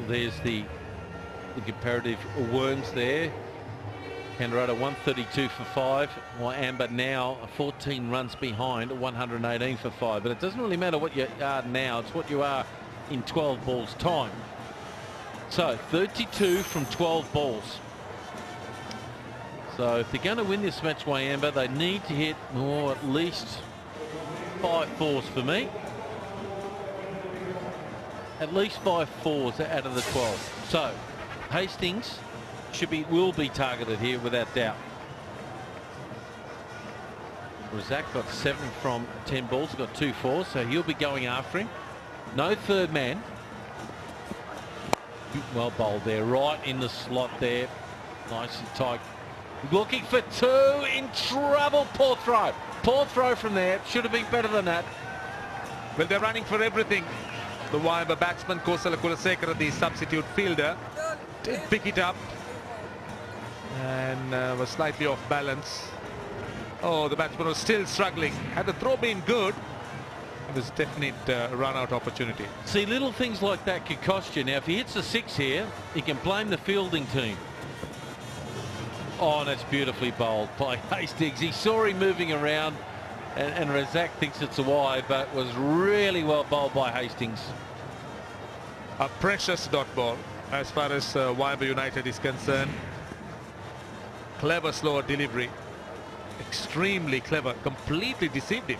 There's the comparative worms there. Kandurata 132 for 5. Wayamba now 14 runs behind, 118 for 5. But it doesn't really matter what you are now, it's what you are in 12 balls time. So 32 from 12 balls. So if they're going to win this match, Wayamba, they need to hit at least 5 fours for me. At least 5 fours out of the 12. So Hastings will be targeted here without doubt. Razak got 7 from 10 balls, got 2 fours, so he'll be going after him. No third man. Well bowled there, right in the slot there. Nice and tight. Looking for 2, in trouble. Poor throw. Poor throw from there. Should have been better than that. Well, they're running for everything. The Wayamba batsman, Kosala Kulasekara, the substitute fielder, did pick it up and was slightly off balance. Oh, the batsman was still struggling. Had the throw been good, it was a definite run-out opportunity. See, little things like that could cost you. Now, if he hits a 6 here, he can blame the fielding team. Oh, and that's beautifully bowled by Hastings. He saw him moving around, and Razak thinks it's a wide, but was really well bowled by Hastings. A precious dot ball as far as Wayamba United is concerned. Clever slower delivery. Extremely clever. Completely deceived him.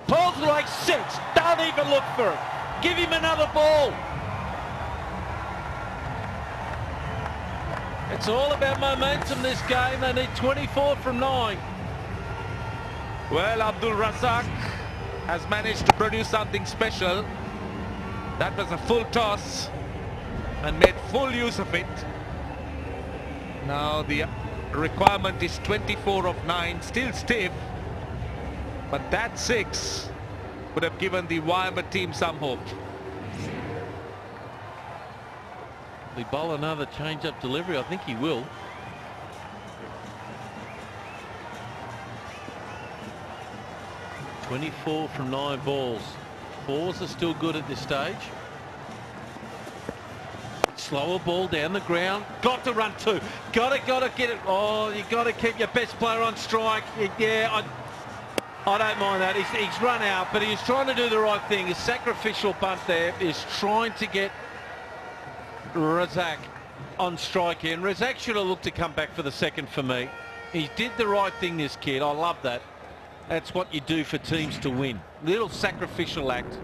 Paul's like 6. Don't even look for it. Give him another ball. It's all about momentum this game. They need 24 from 9. Well, Abdul Razak has managed to produce something special. That was a full toss and made full use of it. Now the requirement is 24 of 9, still stiff. But that 6 would have given the Wayamba team some hope. Will he bowl another change-up delivery? I think he will. .24 from 9 balls. 4s are still good at this stage. Slower ball down the ground. Got to run 2. Got to get it. Oh, you got to keep your best player on strike. Yeah, I don't mind that. He's run out, but he's trying to do the right thing. His sacrificial bunt there is trying to get Razak on strike here, and Razak should have looked to come back for the second for me. He did the right thing, this kid. I love that. That's what you do for teams to win. Little sacrificial act,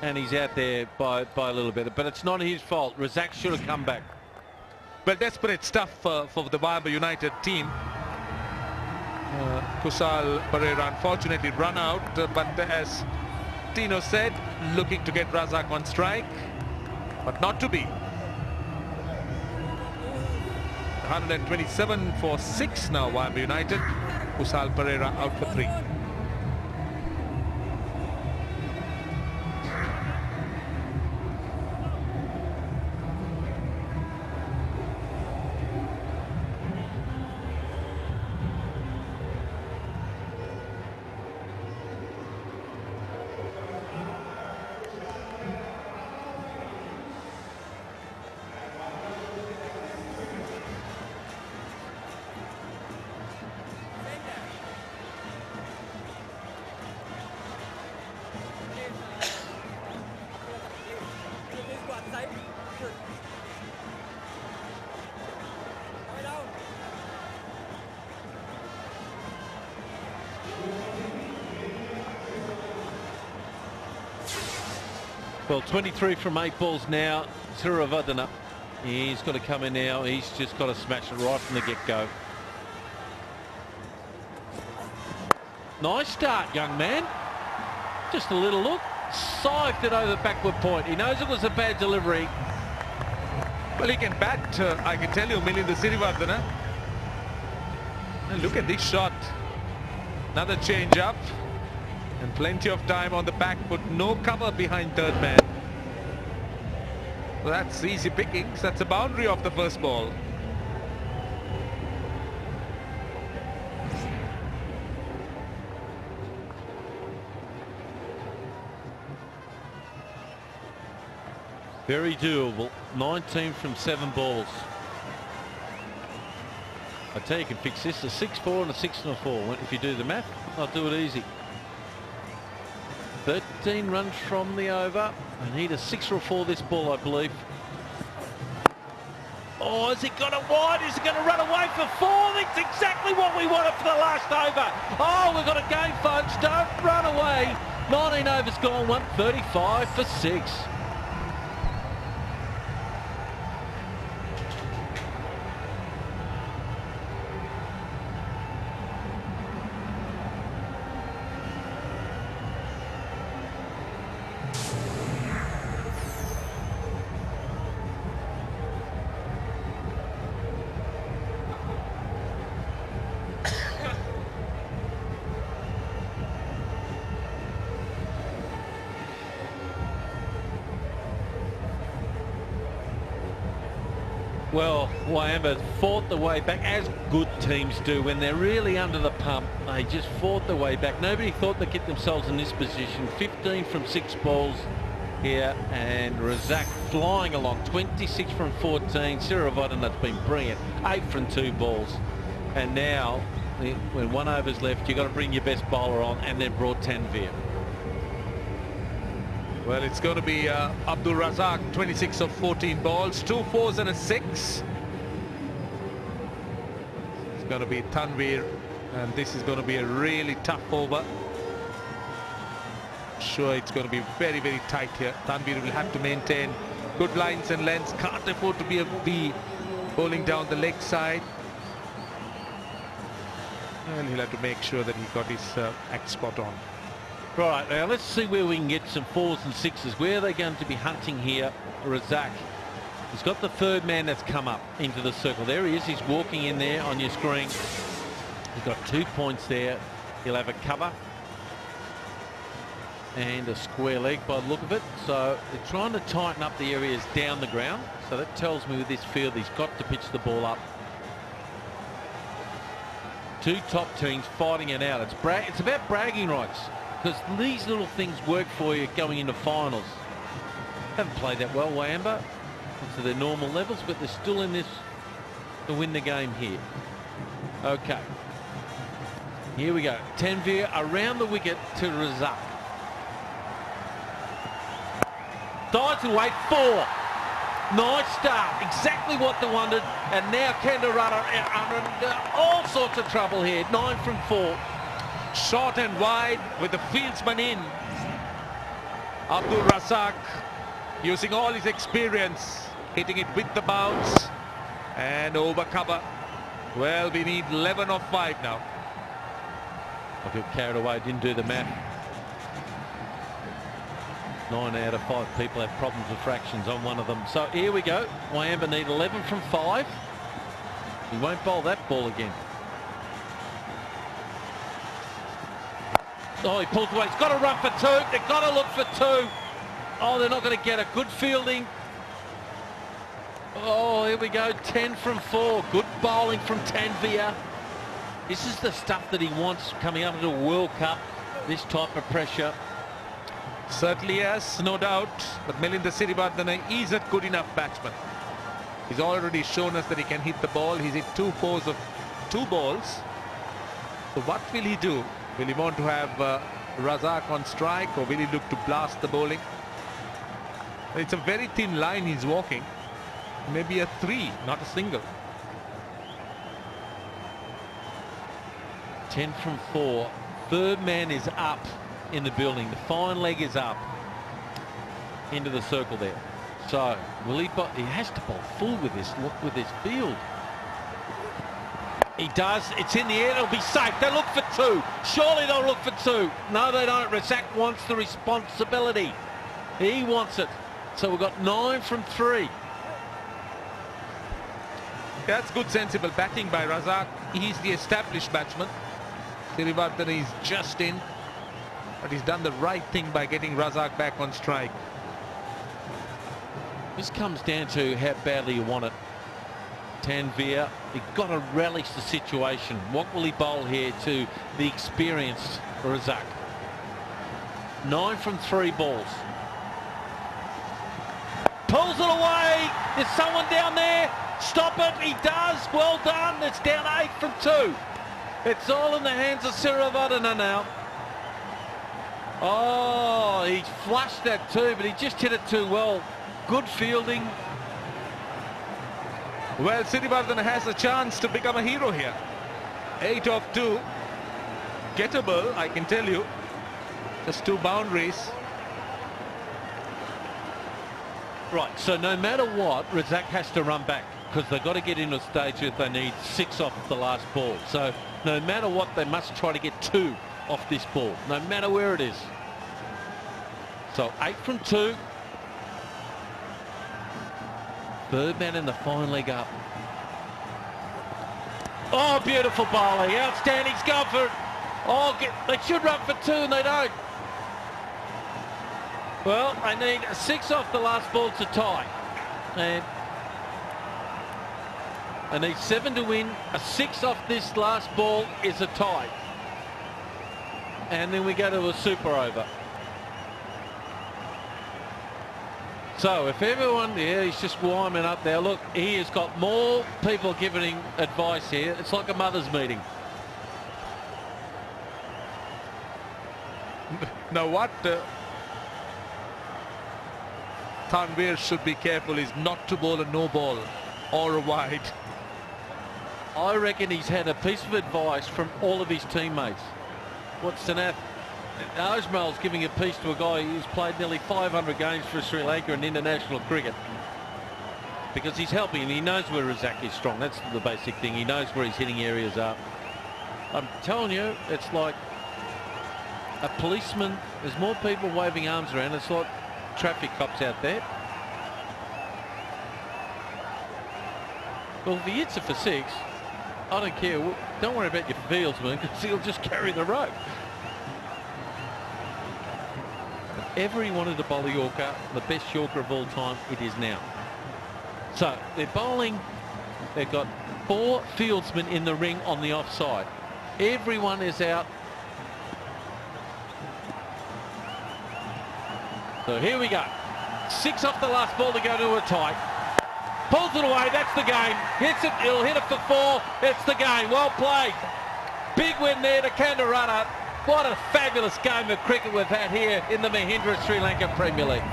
and he's out there by a little bit, but it's not his fault. Razak should have come back. Well, desperate stuff for the Wayamba United team. Kusal Pereira unfortunately run out, but as Tino said, looking to get Razak on strike, but not to be. 127 for 6 now, Wayamba United. Kusal Pereira out for 3. Well, 23 from 8 balls now. Siravardhana, he's got to come in now. He's just got to smash it right from the get-go. Nice start, young man. Just a little look. Sived it over backward point. He knows it was a bad delivery. Well, he can bat, I can tell you, Milinda Sirivardhana. And look at this shot. Another change up. And plenty of time on the back foot. No cover behind third man. Well, that's easy pickings. That's a boundary off the first ball. Very doable. 19 from 7 balls. I tell you, you can fix this. A 6-4 and a 6 and a 4. If you do the math, I'll do it easy. 13 runs from the over. I need a 6 or a 4 this ball, I believe. Oh, has he got it wide? Is he going to run away for 4? That's exactly what we wanted for the last over. Oh, we've got a game, folks. Don't run away. 19 overs gone, 135 for 6. Well, Wayamba fought the way back, as good teams do when they're really under the pump. They just fought the way back. Nobody thought they'd get themselves in this position. 15 from 6 balls here, and Razak flying along. 26 from 14. Siravardhana's been brilliant. 8 from 2 balls. And now, when 1 over's left, you've got to bring your best bowler on, and they've brought Tanvir. Well, it's going to be Abdul Razak, 26 of 14 balls, 2 4s and a 6. It's going to be Tanvir, and this is going to be a really tough over. Sure, it's going to be very, very tight here. Tanvir will have to maintain good lines and lengths. Can't afford to be bowling down the leg side. And he'll have to make sure that he got his act spot on. Right, now let's see where we can get some 4s and 6s. Where are they going to be hunting here? Razak. He's got the third man that's come up into the circle. There he is. He's walking in there on your screen. He's got 2 points there. He'll have a cover and a square leg by the look of it. So they're trying to tighten up the areas down the ground. So that tells me with this field he's got to pitch the ball up. 2 top teams fighting it out. It's about bragging rights, because these little things work for you going into finals. Haven't played that well, Wayamba, to their normal levels, but they're still in this to win the game here. Okay. Here we go. Tanvir around the wicket to Razak. Dives away, 4. Nice start. Exactly what they wanted. And now Kandurata under all sorts of trouble here. 9 from 4. Short and wide with the fieldsman in. Abdul Razak using all his experience, hitting it with the bounce and over cover. Well, we need 11 of 5 now. I got carried away, didn't do the math. 9 out of 5 people have problems with fractions. I'm one of them. So here we go. Wayamba need 11 from 5. He won't bowl that ball again. Oh, he pulls away. He's got to run for 2. They've got to look for 2. Oh, they're not going to get a good fielding. Oh, here we go. 10 from 4. Good bowling from Tanvir. This is the stuff that he wants coming up into a World Cup. This type of pressure. Certainly yes, no doubt. But Milinda Sirivardhana is a good enough batsman. He's already shown us that he can hit the ball. He's hit 2 4s of 2 balls. So what will he do? Will he want to have Razak on strike, or will he look to blast the bowling? It's a very thin line he's walking. Maybe a 3, not a single. 10 from 4. Third man is up in the building. The fine leg is up. into the circle there. So will he has to bowl full with this field. He does. It's in the air. It'll be safe. They look for two. Surely they'll look for two. No, they don't. Razak wants the responsibility. He wants it. So we've got 9 from 3. That's good, sensible batting by Razak. He's the established batsman. Sirivardhana is just in, but he's done the right thing by getting Razak back on strike. This comes down to how badly you want it. Tanveer, you've got to relish the situation. What will he bowl here to the experienced Razak? 9 from 3 balls. Pulls it away. There's someone down there. Stop it. He does. Well done. It's down 8 from 2. It's all in the hands of Sirivardhana now. Oh, he flushed that too, but he just hit it too well. Good fielding. Well, Sirivardhana has a chance to become a hero here. 8 of 2. Gettable, I can tell you. Just 2 boundaries. Right, so no matter what, Razak has to run back because they've got to get into a stage where they need 6 off the last ball. So no matter what, they must try to get 2 off this ball, no matter where it is. So 8 from 2. Birdman in the fine leg up. Oh, beautiful bowling. Outstanding. He's gone for it. Oh, they should run for 2 and they don't. Well, they need a 6 off the last ball to tie. And they need 7 to win. A 6 off this last ball is a tie. And then we go to a super over. So if everyone, yeah, he's just warming up there. Look, he has got more people giving him advice here. It's like a mother's meeting. Now what Tanveer should be careful is not to bowl a no ball or a wide. I reckon he's had a piece of advice from all of his teammates. What's Sanath? Ajmal's giving a piece to a guy who's played nearly 500 games for Sri Lanka in international cricket. Because he's helping him. He knows where Razak is strong. That's the basic thing. He knows where his hitting areas are. I'm telling you, it's like a policeman. There's more people waving arms around. It's like traffic cops out there. Well, if he hits it for 6, I don't care. Don't worry about your fieldsman because he'll just carry the rope. If ever he wanted to bowl a Yorker, the best Yorker of all time, it is now. So they're bowling. They've got 4 fieldsmen in the ring on the offside. Everyone is out. So here we go. 6 off the last ball to go to a tie. Pulls it away. That's the game. Hits it. He'll hit it for 4. It's the game. Well played. Big win there to Kandurata. What a fabulous game of cricket we've had here in the Mahindra Sri Lanka Premier League.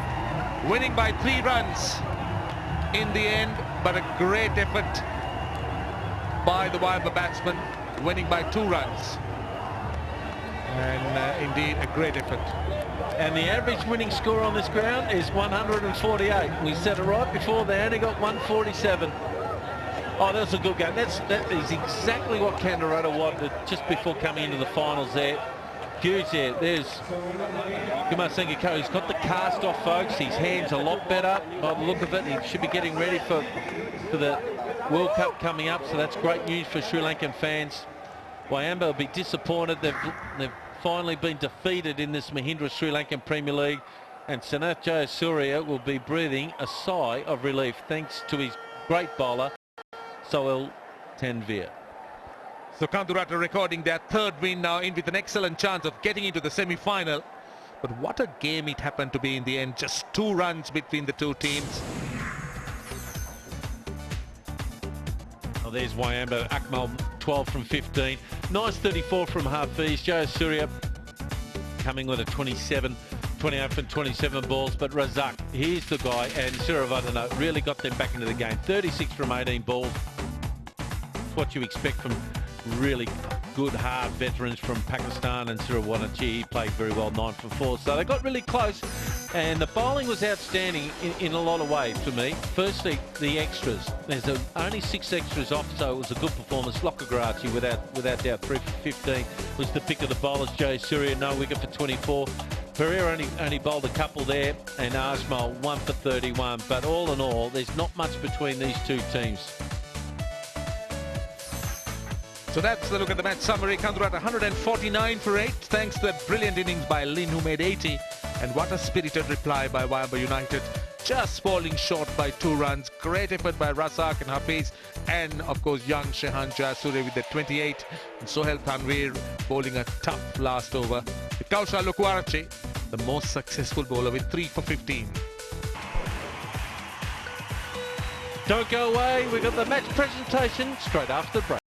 Winning by 3 runs in the end, but a great effort by the Wayamba batsman, winning by 2 runs. And indeed a great effort. And the average winning score on this ground is 148. We said it right before, they only got 147. Oh, that was a good game. That is exactly what Kandurata wanted just before coming into the finals there. Huge there. There's Kumar Sangakkara. He's got the cast off, folks. His hand's a lot better by the look of it. He should be getting ready for the World Cup coming up, so that's great news for Sri Lankan fans. Wayamba will be disappointed. They've finally been defeated in this Mahindra Sri Lankan Premier League, and Sanath Jayasuriya will be breathing a sigh of relief thanks to his great bowler Sohail Tanveer. So Kandurata recording their 3rd win now, in with an excellent chance of getting into the semi-final. But what a game it happened to be in the end. Just 2 runs between the 2 teams. Oh, there's Wayamba. Akmal 12 from 15. Nice 34 from Hafiz. Jayasuriya coming with a 28 from 27 balls. But Razak, here's the guy. And Sirivardhana really got them back into the game. 36 from 18 balls. It's what you expect from really good, hard veterans from Pakistan. And Sirivardhana, he played very well, 9 for 4. So they got really close. And the bowling was outstanding in a lot of ways for me. Firstly, the extras. There's only 6 extras off, so it was a good performance. Kandurata, without doubt, 3 for 15 was the pick of the bowlers. Jay Surya, no wicket for 24. Pereira only bowled a couple there, and Ajmal 1 for 31. But all in all, there's not much between these two teams. So that's the look at the match summary. Kandurata 149 for 8, thanks to that brilliant innings by Lin, who made 80. And what a spirited reply by Wayamba United, just falling short by 2 runs. Great effort by Razak and Hafiz, and of course young Shehan Jayasuriya with the 28, and Sohail Tanveer bowling a tough last over. With Kaushal Lukwarache, the most successful bowler with 3 for 15. Don't go away, we've got the match presentation straight after the break.